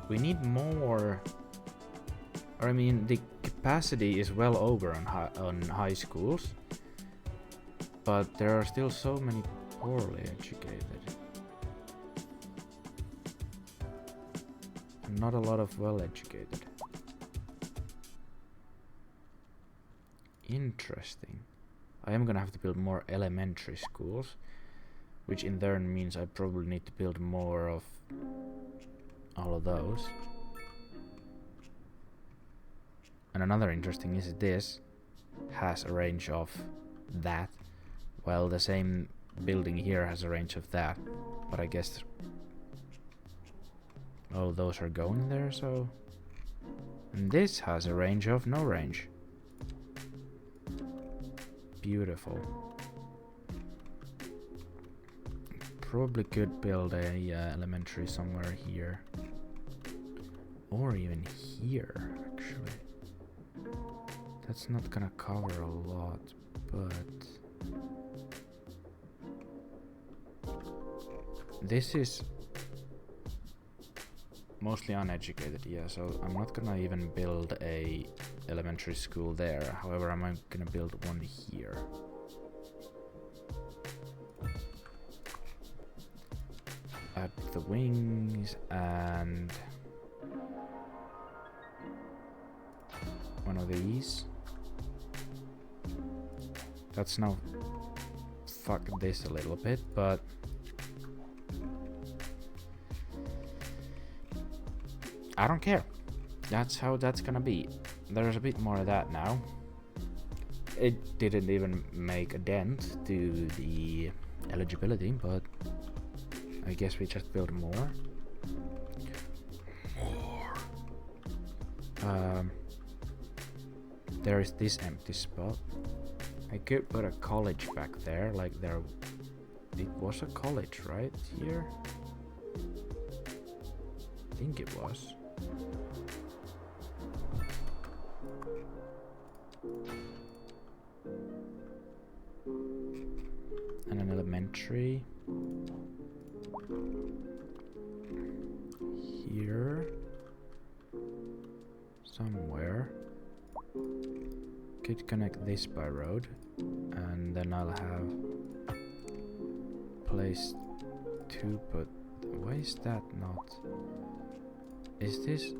S1: We need more, or I mean the capacity is well over on high schools, but there are still so many poorly educated. And not a lot of well educated. Interesting. I am gonna have to build more elementary schools, which in turn means I probably need to build more of all of those. And another interesting is this has a range of that, while the same building here has a range of that, but I guess all those are going there, so... And this has a range of no range. Beautiful. Probably could build a elementary somewhere here. Or even here, actually. That's not gonna cover a lot, but... This is mostly uneducated, yeah, so I'm not gonna even build a elementary school there. However, I'm gonna build one here. At the wings and one of these. That's now fuck this a little bit, but I don't care. That's how that's gonna be. There's a bit more of that now. It didn't even make a dent to the eligibility, but I guess we just build more. There is this empty spot. I could put a college back there, like there... It was a college, right? Here? I think it was. And an elementary. Here. Somewhere. Could connect this by road. And then I'll have place to put... Why is that not... Is this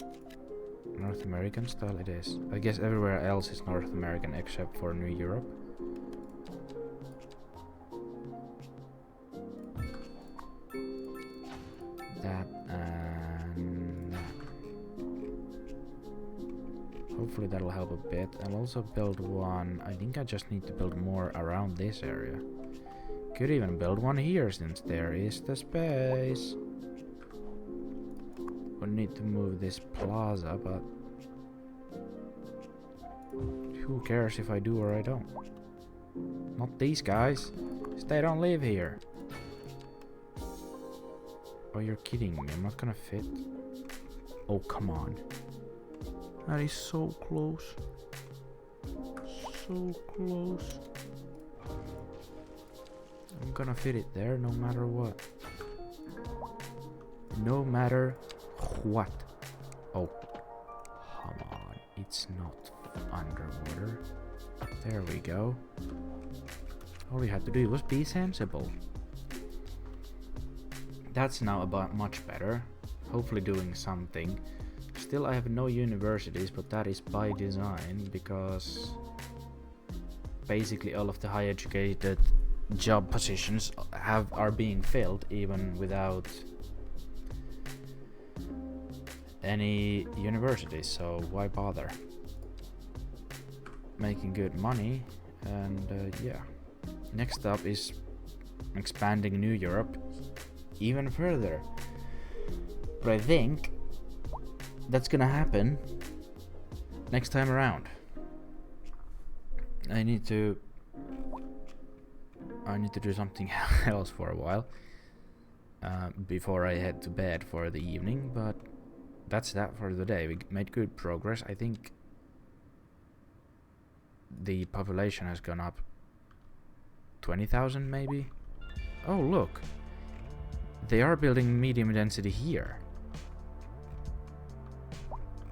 S1: North American style? It is. I guess everywhere else is North American except for New Europe. That and hopefully that'll help a bit. I'll also build one. I think I just need to build more around this area. Could even build one here since there is the space. Would need to move this plaza, but who cares if I do or I don't? Not these guys. They don't live here. Oh, you're kidding me. I'm not gonna fit. Oh, come on. That is so close. So close. I'm gonna fit it there no matter what. No matter what. Oh, come on. It's not underwater. There we go. All we had to do was be sensible. That's now about much better. Hopefully doing something. Still, I have no universities, but that is by design because basically all of the high educated job positions are being filled even without any universities, so why bother? Making good money, and yeah. Next up is expanding New Europe even further. But I think that's gonna happen next time around. I need to do something else for a while before I head to bed for the evening, but that's that for the day. We made good progress. I think the population has gone up 20,000 maybe. Oh, look. They are building medium density here.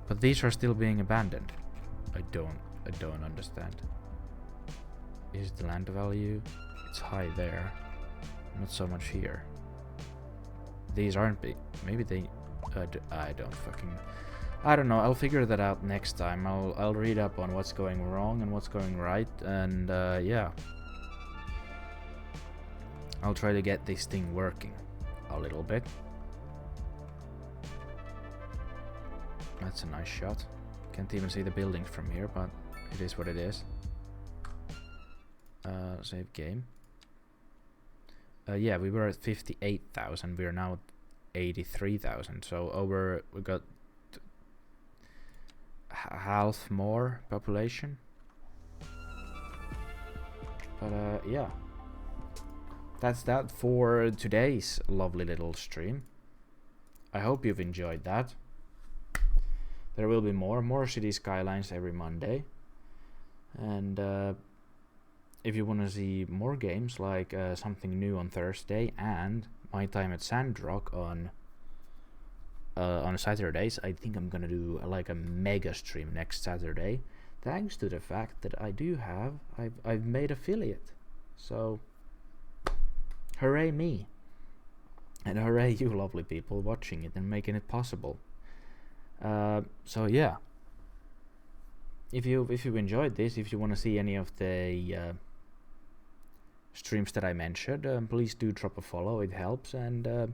S1: But these are still being abandoned. I don't understand. Is the land value? It's high there. Not so much here. These aren't big. Maybe they... I don't know. I'll figure that out next time. I'll read up on what's going wrong and what's going right, and yeah. I'll try to get this thing working a little bit. That's a nice shot. Can't even see the buildings from here, but it is what it is. Save game. yeah, we were at 58,000. We are now at 83,000. So we got half more population. But yeah, that's that for today's lovely little stream. I hope you've enjoyed that. There will be more City Skylines every Monday. And if you want to see more games, like something new on Thursday and my time at Sandrock on Saturdays, I think I'm gonna do like a mega stream next Saturday, thanks to the fact that I've made affiliate. So hooray me, and hooray you lovely people watching it and making it possible. So yeah, if you enjoyed this, if you want to see any of the streams that I mentioned, please do drop a follow, it helps. And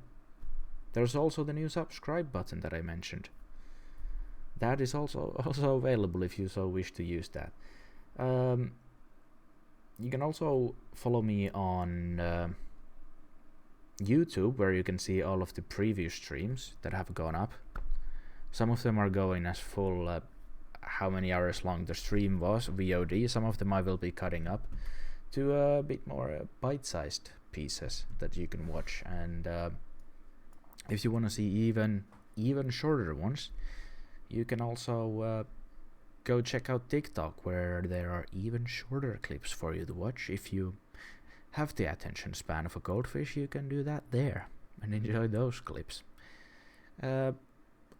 S1: there's also the new subscribe button that I mentioned. That is also available if you so wish to use that. You can also follow me on YouTube, where you can see all of the previous streams that have gone up. Some of them are going as full how many hours long the stream was, VOD. Some of them I will be cutting up to a bit more bite-sized pieces that you can watch. And if you want to see even shorter ones, you can also go check out TikTok, where there are even shorter clips for you to watch. If you have the attention span of a goldfish, you can do that there and enjoy those clips.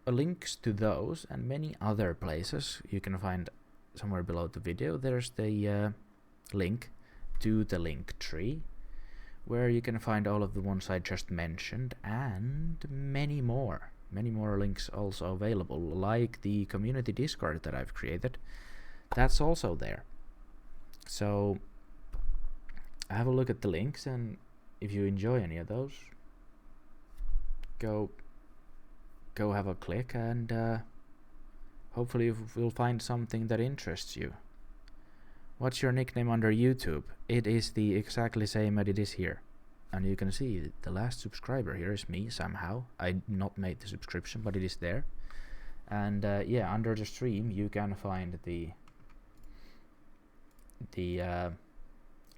S1: Links to those and many other places you can find somewhere below the video. There's the link to the link tree, where you can find all of the ones I just mentioned and many more links also available, like the community Discord that I've created. That's also there. So have a look at the links, and if you enjoy any of those, go have a click, and hopefully we'll find something that interests you. What's your nickname under YouTube? It is the exactly same as it is here. And you can see the last subscriber here is me somehow. I not made the subscription, but it is there. And yeah, under the stream you can find the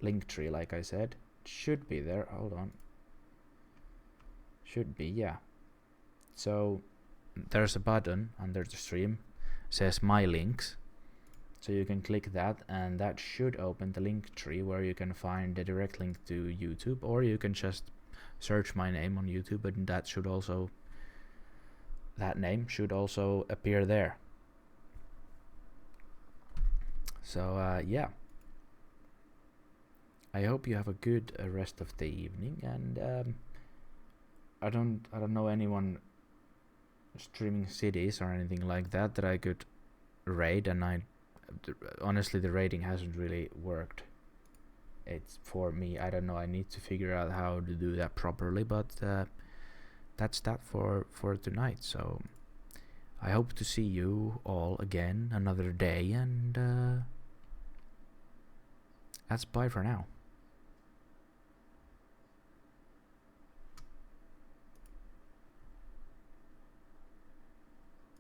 S1: link tree, like I said. It should be there. Hold on. Should be, yeah. So there's a button under the stream, says my links. So you can click that, and that should open the link tree, where you can find the direct link to YouTube, or you can just search my name on YouTube, and that name should also appear there. So yeah, I hope you have a good rest of the evening. And I don't know anyone streaming cities or anything like that that I could raid, and honestly the raiding hasn't really worked. It's for me, I don't know, I need to figure out how to do that properly, but that's that for tonight. So I hope to see you all again another day, and that's bye for now.